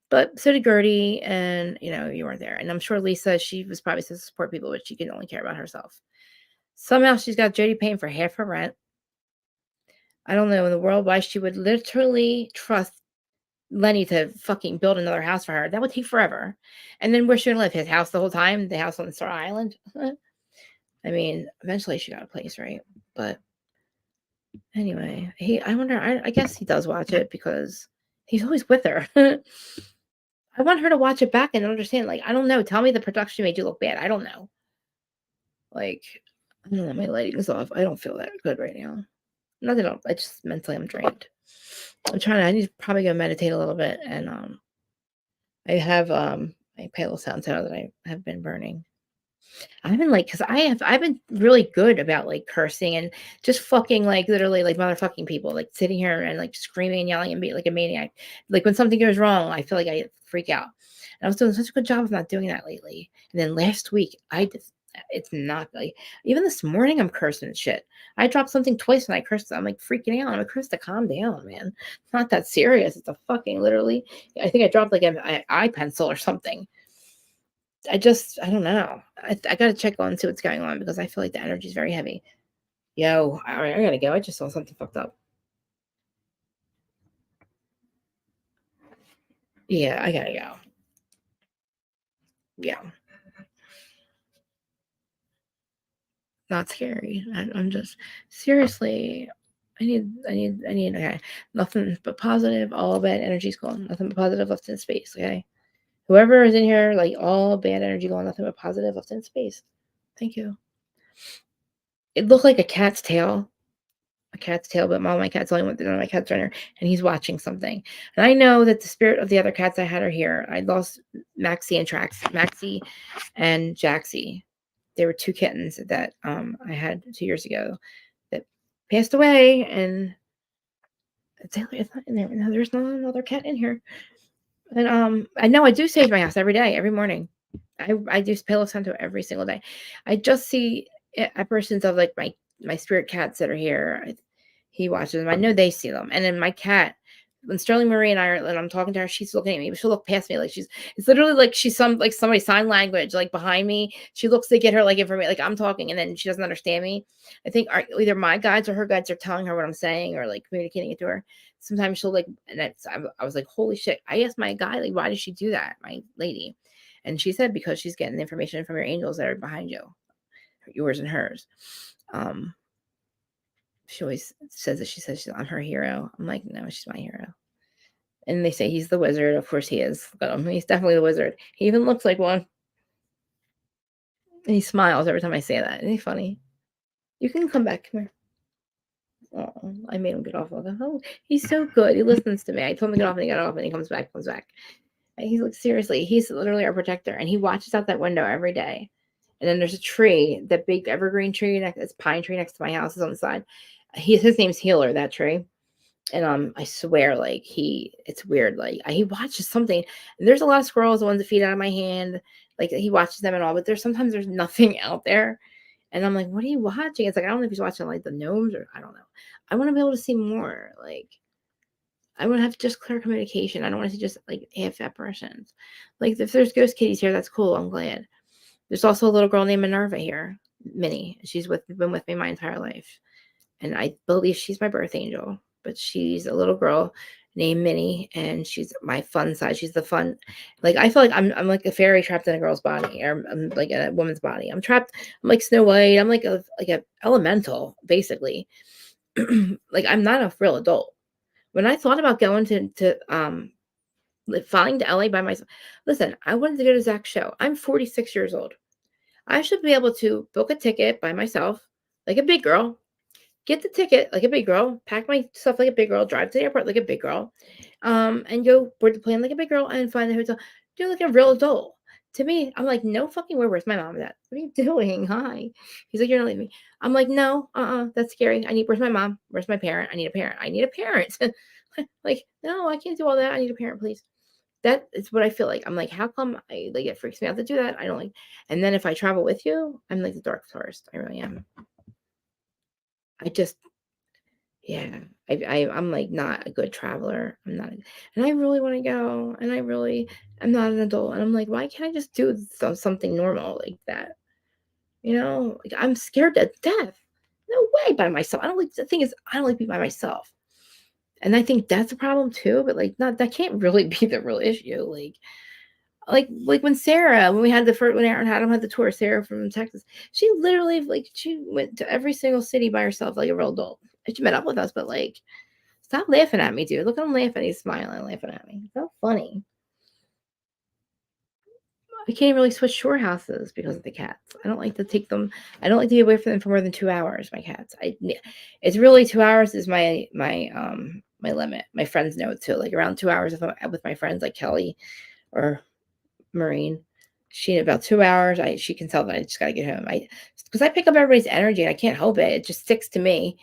But so did Gertie, and you weren't there. And I'm sure Lisa, she was probably supposed to support people, but she can only care about herself. Somehow she's got Jody paying for half her rent. I don't know in the world why she would literally trust Lenny to fucking build another house for her. That would take forever. And then where's she gonna live? His house the whole time? The house on Star Island? I mean, eventually she got a place, right? But anyway, I wonder, I guess he does watch it because he's always with her. I want her to watch it back and understand, like, I don't know. Tell me the production made you look bad. I don't know. Like, I don't know. My lighting's off. I don't feel that good right now. Not that I just mentally I'm drained. I need to probably go meditate a little bit. And I have my pale sound tower that I have been burning. I've been like, because I've been really good about like cursing and just fucking like literally like motherfucking people, like sitting here and like screaming and yelling and being like a maniac. Like when something goes wrong, I feel like I freak out. And I was doing such a good job of not doing that lately. And then last week, it's not like, even this morning, I'm cursing and shit. I dropped something twice and I cursed. I'm like freaking out. I'm like, Chris, to calm down, man. It's not that serious. It's a fucking literally, I think I dropped like an eye pencil or something. I don't know. I gotta check on and see what's going on because I feel like the energy is very heavy. Yo, all right, I gotta go. I just saw something fucked up. Yeah, I gotta go. Yeah, not scary. I'm just seriously. I need. Okay, nothing but positive. All bad energy's gone. Nothing but positive left in space. Okay, whoever is in here, like all bad energy gone. Nothing but positive left in space. Thank you. It looked like a cat's tail. A cat's tail, but all my cats only went none of my cats are in here, and he's watching something. And I know that the spirit of the other cats I had are here. I lost Maxie and Jaxie. They were two kittens that I had 2 years ago that passed away, and it's not in there. No, there's not another cat in here. And I know I do sage my house every day, every morning. I do Palo Santo every single day. I just see apparitions of like my spirit cats that are here. He watches them. I know they see them. And then my cat, when Sterling Marie and I are, and I'm talking to her, she's looking at me, but she'll look past me like it's literally like she's like somebody sign language like behind me. She looks to get her like information, like I'm talking, and then she doesn't understand me. I think either my guides or her guides are telling her what I'm saying or like communicating it to her. Sometimes she'll like, and I was like, holy shit! I asked my guide like, why did she do that, my lady? And she said, because she's getting information from your angels that are behind you, yours and hers. She always says that I'm her hero. I'm like, no, she's my hero. And they say he's the wizard. Of course he is. But he's definitely the wizard. He even looks like one. And he smiles every time I say that. Isn't he funny? You can come back. Come here. Oh, I made him get off. Oh, he's so good. He listens to me. I told him to get off and he got off and he comes back. And he's like, seriously, he's literally our protector. And he watches out that window every day. And then there's a tree, that big evergreen tree, this pine tree next to my house is on the side. His name's Healer, that tree. And I swear, like it's weird. Like he watches something. And there's a lot of squirrels, the ones that feed out of my hand. Like he watches them and all, but sometimes there's nothing out there. And I'm like, what are you watching? It's like I don't know if he's watching like the gnomes or I don't know. I want to be able to see more. Like I want to have just clear communication. I don't want to see just like half apparitions. Like if there's ghost kitties here, that's cool. I'm glad. There's also a little girl named Minerva here, Minnie. She's been with me my entire life. And I believe she's my birth angel, but she's a little girl named Minnie, and she's my fun side. She's the fun, like I feel like I'm like a fairy trapped in a girl's body, or I'm like a woman's body. I'm trapped. I'm like Snow White. I'm like a elemental, basically. Like I'm not a real adult. When I thought about going to flying to LA by myself, listen, I wanted to go to Zach's show. I'm 46 years old. I should be able to book a ticket by myself, like a big girl, get the ticket like a big girl, pack my stuff like a big girl, drive to the airport like a big girl, and go board the plane like a big girl and find the hotel. Do like a real adult. To me, I'm like, no fucking way. Where's my mom at? What are you doing? Hi. He's like, you're not leaving me. I'm like, no, that's scary. Where's my mom? Where's my parent? I need a parent. I need a parent. Like, no, I can't do all that. I need a parent, please. That is what I feel like. I'm like, how come it freaks me out to do that? I don't like. And then if I travel with you, I'm like the dark tourist. I really am. I just Yeah, I'm like not a good traveler. I'm not, and I really want to go, and I'm not an adult, and I'm like, why can't I just do something normal like that? Like I'm scared to death. No way by myself. I don't like the thing is I don't like being by myself, and I think that's a problem too. But like, not that can't really be the real issue. Like when we had when Aaron had the tour, Sarah from Texas, she literally she went to every single city by herself like a real adult. And she met up with us, but like, stop laughing at me, dude. Look at him laughing. He's smiling, laughing at me. It's so funny. I can't really switch shore houses because of the cats. I don't like to take them. I don't like to be away from them for more than 2 hours. My cats. It's really 2 hours is my limit. My friends know it too. Like around 2 hours if I'm with my friends like Kelly or Marine. She in about 2 hours. She can tell that I just gotta get home. Because I pick up everybody's energy and I can't help it. It just sticks to me.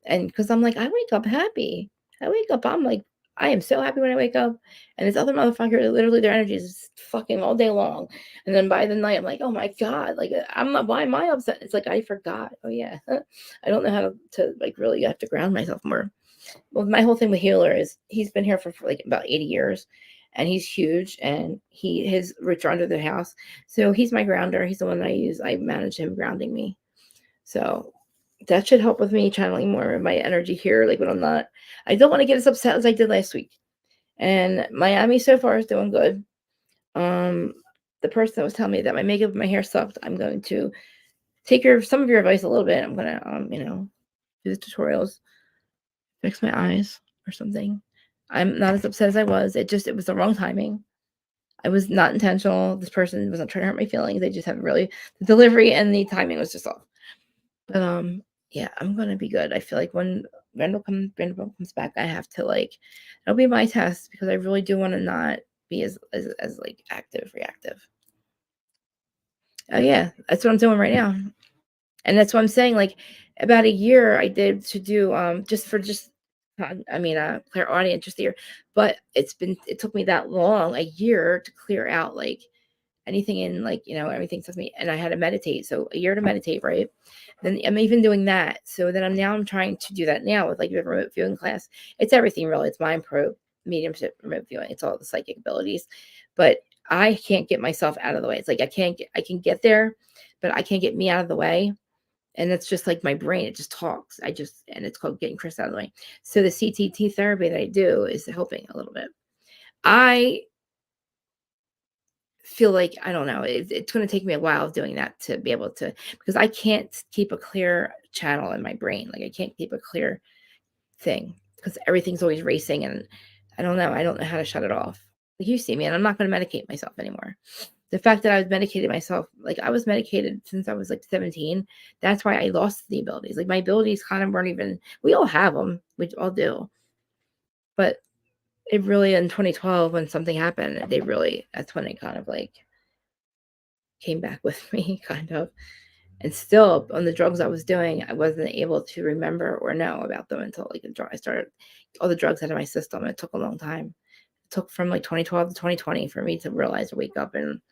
And because I'm like, I wake up happy. I wake up, I'm like, I am so happy when I wake up. And this other motherfucker, literally their energy is fucking all day long. And then by the night, I'm like, oh my God, like I'm not, why am I upset? It's like I forgot. Oh yeah. I don't know how to like really have to ground myself more. Well, my whole thing with Healer is he's been here for like about 80 years. And he's huge, and his roots are under the house. So he's my grounder. He's the one that I use. I manage him grounding me. So that should help with me channeling more of my energy here. Like when I don't want to get as upset as I did last week. And Miami so far is doing good. The person that was telling me that my makeup and my hair sucked, I'm going to take some of your advice a little bit. I'm gonna do the tutorials, fix my eyes or something. I'm not as upset as I was. It was the wrong timing. I was not intentional. This person wasn't trying to hurt my feelings. They just have the delivery and the timing was just off. But yeah, I'm gonna be good. I feel like when Randall comes back, I have to it'll be my test because I really do want to not be as like active, reactive. Oh yeah, that's what I'm doing right now. And that's what I'm saying. Like about a year I did to do clear audience just a year. But it took me that long, a year to clear out like anything in, like, everything tells me, and I had to meditate. So a year to meditate, right? Then I'm even doing that. So then I'm trying to do that now with like the remote viewing class. It's everything really. It's mind pro, mediumship, remote viewing. It's all the psychic abilities, but I can't get myself out of the way. It's like I can get there, but I can't get me out of the way. And it's just like my brain, it just talks. And it's called getting Chris out of the way. So the CTT therapy that I do is helping a little bit. I feel like, I don't know, it's going to take me a while of doing that to be able to, because I can't keep a clear channel in my brain. Like I can't keep a clear thing because everything's always racing, and I don't know how to shut it off. Like you see me, and I'm not going to medicate myself anymore. The fact that I was medicated myself, like I was medicated since I was like 17. That's why I lost the abilities. Like my abilities kind of weren't even, we all have them, we all do. But it really, in 2012, when something happened, that's when it kind of like came back with me, kind of. And still, on the drugs I was doing, I wasn't able to remember or know about them until like I started all the drugs out of my system. It took a long time. It took from like 2012 to 2020 for me to realize, to wake up and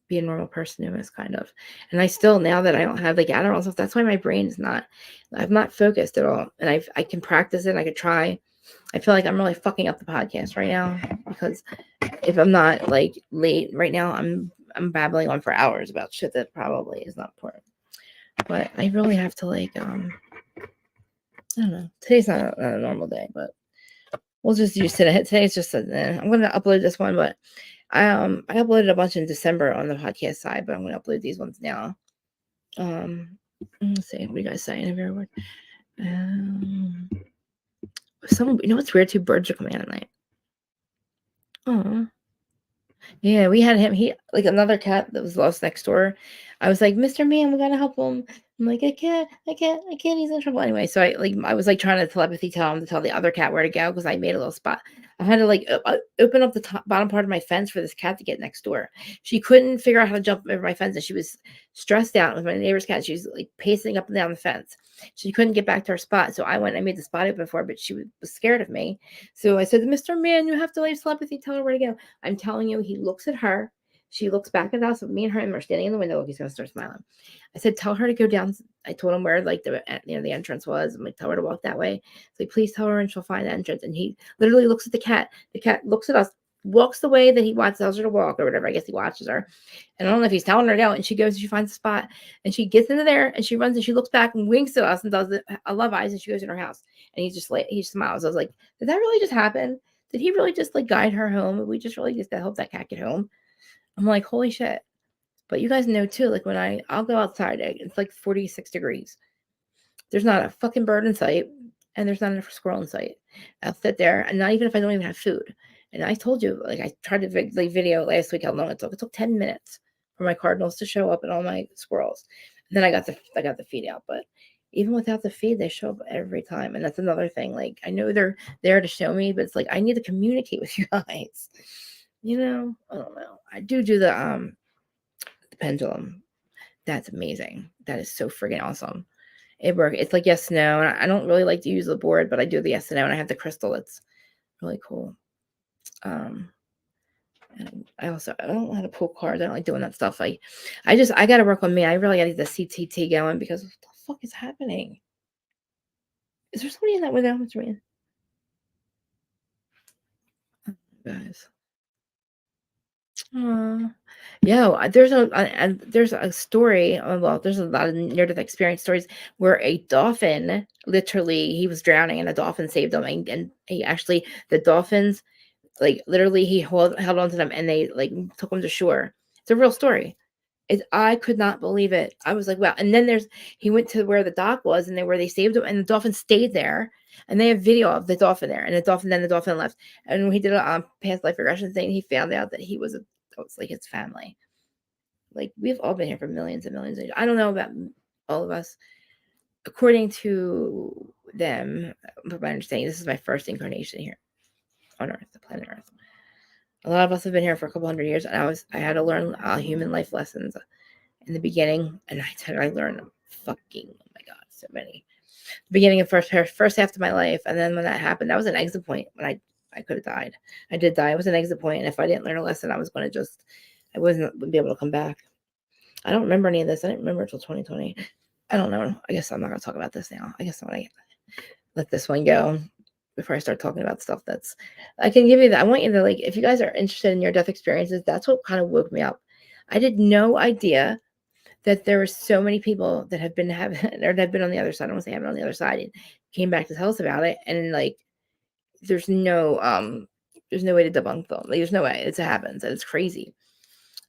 be a normal person who is, kind of. And I still, now that I don't have like Adderall stuff, that's why my brain is not, I'm not focused at all. And I can practice it. I could try. I feel like I'm really fucking up the podcast right now, because if I'm not like late right now, I'm babbling on for hours about shit that probably is not important. But I really have to like, I don't know. Today's not a normal day, but we'll just use today. Today's just I'm gonna upload this one, but I uploaded a bunch in December on the podcast side, but I'm gonna upload these ones now. Let's see what you guys saying every word. Some, what's weird too? Birds are coming out at night. Oh. Yeah, we had him. He, like another cat that was lost next door. I was like, Mr. Man, we gotta help him. I'm like, I can't. He's in trouble anyway. So I was like trying to telepathy tell him to tell the other cat where to go, because I made a little spot. I had to like open up the bottom part of my fence for this cat to get next door. She couldn't figure out how to jump over my fence, and she was stressed out with my neighbor's cat. She was like pacing up and down the fence. She couldn't get back to her spot. So I made the spot open for her, but she was scared of me. So I said, Mr. Man, you have to like telepathy tell her where to go. I'm telling you, he looks at her. She looks back at us. Me and her are standing in the window. He's going to start smiling. I said, tell her to go down. I told him where like the entrance was. I'm like, tell her to walk that way. So like, please tell her, and she'll find the entrance. And he literally looks at the cat. The cat looks at us, walks the way that he wants, tells her to walk or whatever. I guess he watches her. And I don't know if he's telling her to go. And she goes and she finds a spot. And she gets into there and she runs and she looks back and winks at us and does a love eyes. And she goes in her house. And he smiles. I was like, did that really just happen? Did he really just like guide her home? We just really just to help that cat get home. I'm like, holy shit. But you guys know too, like when I'll go outside, it's like 46 degrees. There's not a fucking bird in sight, and there's not enough squirrel in sight. I'll sit there, and not even if I don't even have food. And I told you, like I tried to video last week how long it took. It took 10 minutes for my cardinals to show up and all my squirrels. And then I got the feed out, but even without the feed, they show up every time. And that's another thing. Like I know they're there to show me, but it's like I need to communicate with you guys. I don't know. I do the pendulum. That's amazing. That is so friggin' awesome. It works. It's like yes, no. And I don't really like to use the board, but I do the yes and no, and I have the crystal. It's really cool. And I don't know how to pull cards. I don't like doing that stuff. I got to work on me. I really got to get the CTT going, because what the fuck is happening? Is there somebody in that window? What's reading? Guys. There's a story. Well, there's a lot of near-death experience stories where a dolphin, literally, he was drowning and a dolphin saved him, and he actually, the dolphins, like literally, he held on to them and they like took him to shore. It's a real story. I could not believe it. I was like, wow. And then he went to where the dock was, and where they saved him, and the dolphin stayed there. And they have video of the dolphin there, and the dolphin left. And when he did a past life regression thing, he found out that it was like his family. Like we've all been here for millions and millions of years. I don't know about all of us. According to them, from my understanding, this is my first incarnation here on Earth, the planet Earth. A lot of us have been here for a couple hundred years, and I had to learn human life lessons in the beginning, and I learned fucking, oh my god, so many. The beginning of first half of my life, and then when that happened, that was an exit point when I could have died. I did die. It was an exit point, and if I didn't learn a lesson, I was going to just, I wouldn't be able to come back. I don't remember any of this. I didn't remember until 2020. I don't know. I guess I'm not going to talk about this now. I guess I'm going to let this one go before I start talking about stuff that's, I can give you that. I want you to, like, if you guys are interested in your death experiences, that's what kind of woke me up. I did no idea that there were so many people that have been having, or that have been on the other side. I don't want to say having on the other side, and came back to tell us about it. And like, there's no way to debunk them. Like, there's no way. It happens, and it's crazy.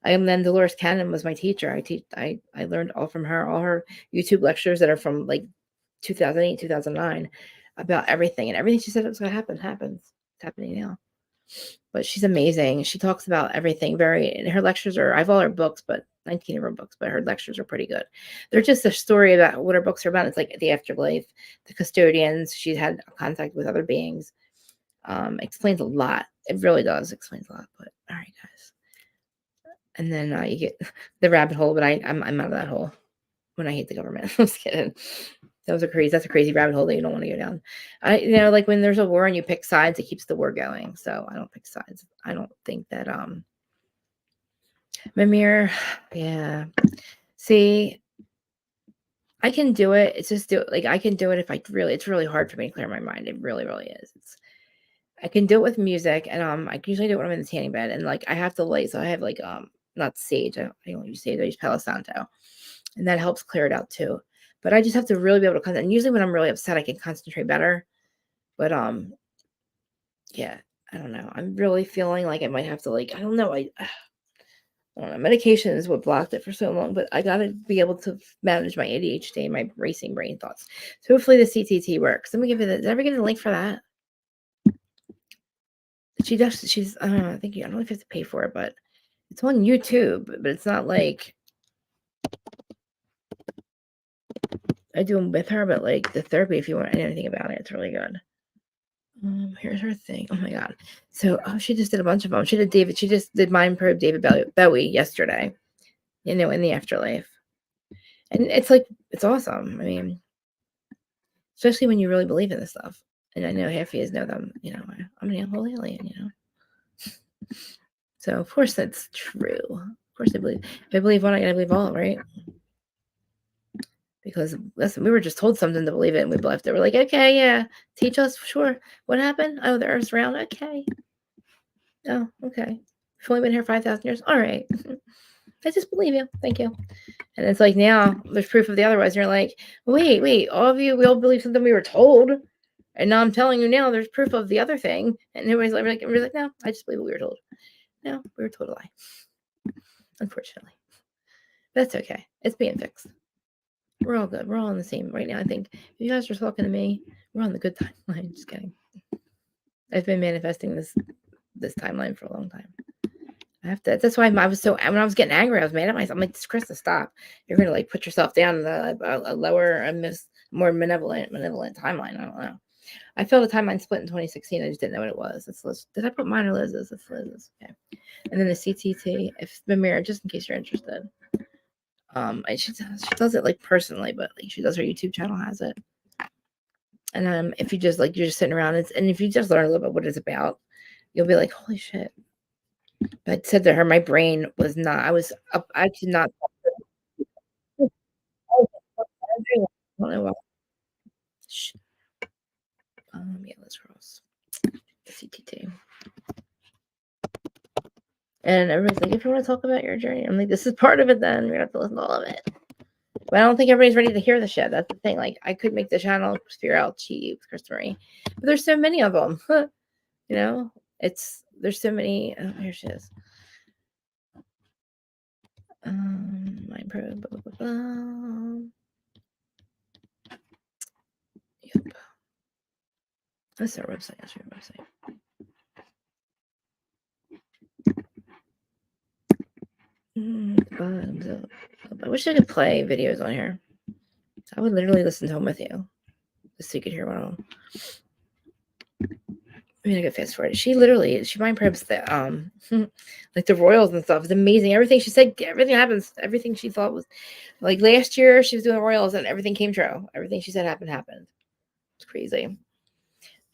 And then Dolores Cannon was my teacher. I learned all from her, all her YouTube lectures that are from like 2008, 2009, about everything, and everything she said it was going to happen happens. It's happening now. But she's amazing. She talks about everything and her lectures are, I have all her books, but 19 of her books, but her lectures are pretty good. They're just a story about what her books are about. It's like the afterlife, the custodians. She's had contact with other beings. Explains a lot. It really does. Explains a lot. But all right, guys. And then you get the rabbit hole, but I'm out of that hole when I hate the government. I'm just kidding. That's a crazy rabbit hole that you don't want to go down. Like when there's a war and you pick sides, it keeps the war going. So I don't pick sides. I don't think that Mimir, yeah. See, I can do it. It's just like I can do it if it's really hard for me to clear my mind. It really, really is. I can do it with music, and I can usually do it when I'm in the tanning bed, and like I have to light, so I have like not sage. I don't use sage. I use Palo Santo, and that helps clear it out too. But I just have to really be able to concentrate. And usually when I'm really upset, I can concentrate better. But yeah, I don't know. I'm really feeling like I might have to, like, I don't know. I don't know. Medication is what blocked it for so long, but I got to be able to manage my ADHD and my racing brain thoughts. So hopefully the CTT works. Let me give you did I ever get a link for that? She's, I don't know. I don't know if you have to pay for it, but it's on YouTube, but it's not like I do them with her, but like the therapy, if you want to know anything about it, it's really good. Here's her thing. Oh my god. So she just did a bunch of them. She just did Mind Probe David Bowie yesterday, in the afterlife. And it's like, it's awesome. I mean, especially when you really believe in this stuff. And I know half of you know them, I'm an whole alien, So of course that's true. Of course I believe. If I believe one, I gotta believe all, right? Because listen, we were just told something to believe it, and we left it. We're like, okay, yeah, teach us, sure. What happened? Oh, the Earth's round. Okay. Oh, okay. We've only been here 5,000 years. All right. I just believe you. Thank you. And it's like, now there's proof of the otherwise. And you're like, wait, all of you, we all believe something we were told. And now I'm telling you now there's proof of the other thing. And everybody's like, no, I just believe what we were told. No, we were told a lie. Unfortunately. That's okay. It's being fixed. We're all good. We're all on the same right now. I think if you guys are talking to me, we're on the good timeline. Just kidding. I've been manifesting this timeline for a long time. That's why I was so, when I was getting angry, I was mad at myself. I'm like, Krista, stop. You're going to like put yourself down in a lower, more benevolent timeline. I don't know. I felt a timeline split in 2016. I just didn't know what it was. Did I put mine or Liz's? It's Liz's. Okay. And then the CTT, if Mimir, just in case you're interested. She does it like personally, but like she does her YouTube channel has it. And if you just like, you're just sitting around, and if you just learn a little bit what it's about, you'll be like, holy shit. But I said to her, my brain was not. I could not. I don't know why. Yeah, let's cross the CTT. And everybody's like, if you want to talk about your journey, I'm like, this is part of it. Then we're gonna have to listen to all of it. But I don't think everybody's ready to hear the shit. That's the thing. Like, I could make the channel figure out cheap, Christopher, but there's so many of them. There's so many. Oh, here she is. Mind Probe. Blah, blah, blah. Yep. That's our website. That's your website. I wish I could play videos on here. I would literally listen to them with you, just so you could hear what I'm. I mean, I could fast forward. She mind probes the like the royals and stuff. It's amazing. Everything she said, everything happens. Everything she thought was like last year she was doing the royals and everything came true. Everything she said happened. It's crazy.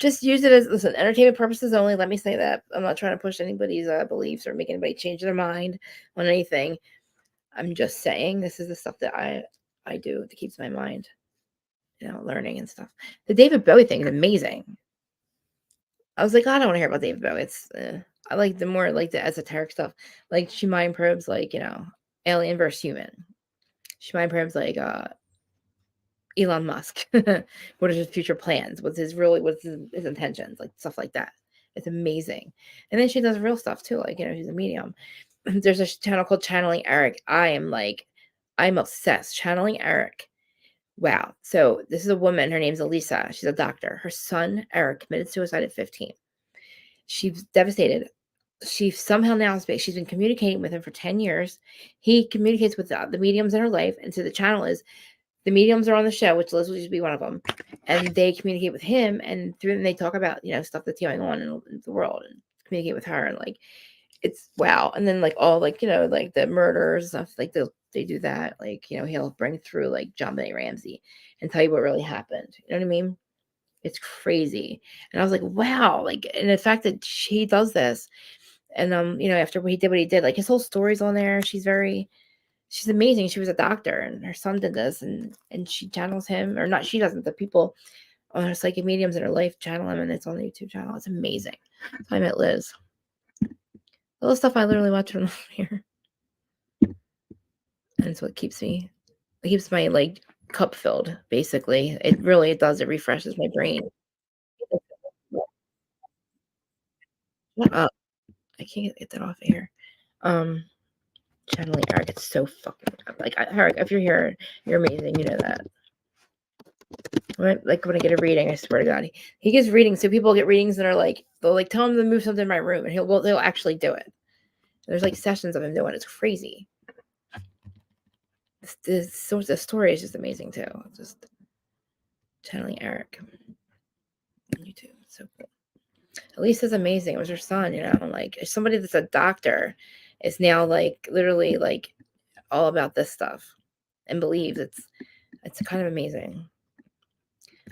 Just use it as, listen, entertainment purposes only. Let me say that. I'm not trying to push anybody's beliefs or make anybody change their mind on anything. I'm just saying this is the stuff that I do that keeps my mind, learning and stuff. The David Bowie thing is amazing. I was like, I don't want to hear about David Bowie. I like the more like the esoteric stuff. Like she mind probes, like, alien versus human. She mind probes like Elon Musk. What are his future plans? What's his intentions? Like stuff like that. It's amazing. And then she does real stuff too. Like, she's a medium. There's a channel called Channeling Eric. I'm obsessed. Channeling Eric. Wow. So this is a woman. Her name's Elisa. She's a doctor. Her son, Eric, committed suicide at 15. She's devastated. She somehow now she's been communicating with him for 10 years. He communicates with the mediums in her life. And so the channel is, the mediums are on the show, which Liz will just be one of them. And they communicate with him, and through them they talk about, stuff that's going on in the world, and communicate with her. And like, it's wow. And then like all like, like the murders stuff, like they do that. Like, he'll bring through like John Benet Ramsey and tell you what really happened. You know what I mean? It's crazy. And I was like, wow. Like, and the fact that she does this, and after he did what he did, like his whole story's on there. She's amazing. She was a doctor, and her son did this, and she channels him, or not. She doesn't. The people on her psychic mediums in her life channel him, and it's on the YouTube channel. It's amazing. So I met Liz. All the stuff I literally watch from here, and it's what keeps my like cup filled. Basically, it does. It refreshes my brain. Shut up! I can't get that off of here. Channeling Eric, it's so fucking like Eric. If you're here, you're amazing. You know that. When I get a reading, I swear to God, he gives readings. So people get readings and are like, they'll like tell him to move something in my room, and they'll actually do it. There's like sessions of him doing it. It's crazy. The story is just amazing too. Just channeling Eric on YouTube. It's so cool. Elisa's amazing. It was her son, like somebody that's a doctor is now like literally like all about this stuff and believes it's kind of amazing.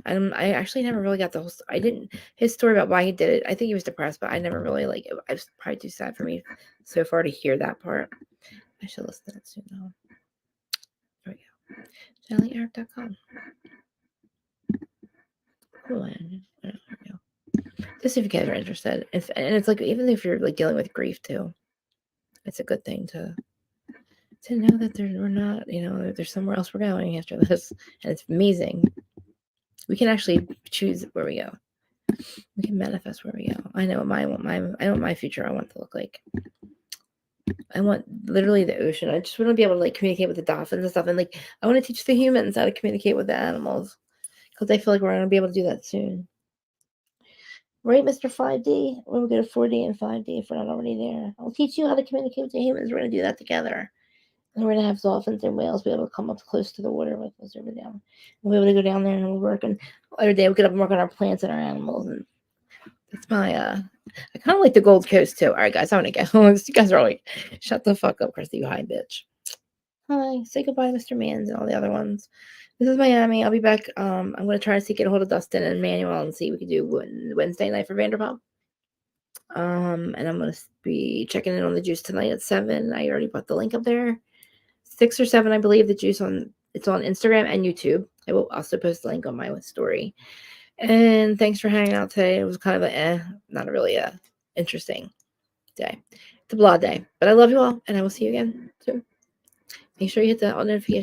I actually never really got the whole. His story about why he did it. I think he was depressed, but I never really like it. I was probably too sad for me so far to hear that part. I should listen to that soon though. There we go. JanelleEric.com. Cool. There we go. Just if you guys are interested, and it's like even if you're like dealing with grief too, it's a good thing to know that we're not. There's somewhere else we're going after this, and it's amazing. We can actually choose where we go. We can manifest where we go. I know I want my future I want to look like. I want literally the ocean. I just want to be able to like communicate with the dolphins and stuff. And like, I want to teach the humans how to communicate with the animals, because I feel like we're going to be able to do that soon. Right, Mr. 5D? We'll go to 4D and 5D if we're not already there. I'll teach you how to communicate with the humans. We're going to do that together. And we're going to have dolphins and whales be able to come up close to the water with us over there. We'll be able to go down there and we'll work. And every day we'll get up and work on our plants and our animals. And that's my, I kind of like the Gold Coast too. All right, guys, I'm going to go. You guys are like, shut the fuck up, Christy, you high bitch. Hi, say goodbye, Mr. Mans and all the other ones. This is Miami. I'll be back. I'm going to try to get a hold of Dustin and Manuel and see if we can do Wednesday night for Vanderpump. And I'm going to be checking in on the juice tonight at 7. I already put the link up there. 6 or 7, I believe, the juice it's on Instagram and YouTube. I will also post the link on my story. And thanks for hanging out today. It was kind of not a really interesting day. It's a blah day. But I love you all, and I will see you again soon. Make sure you hit the notification.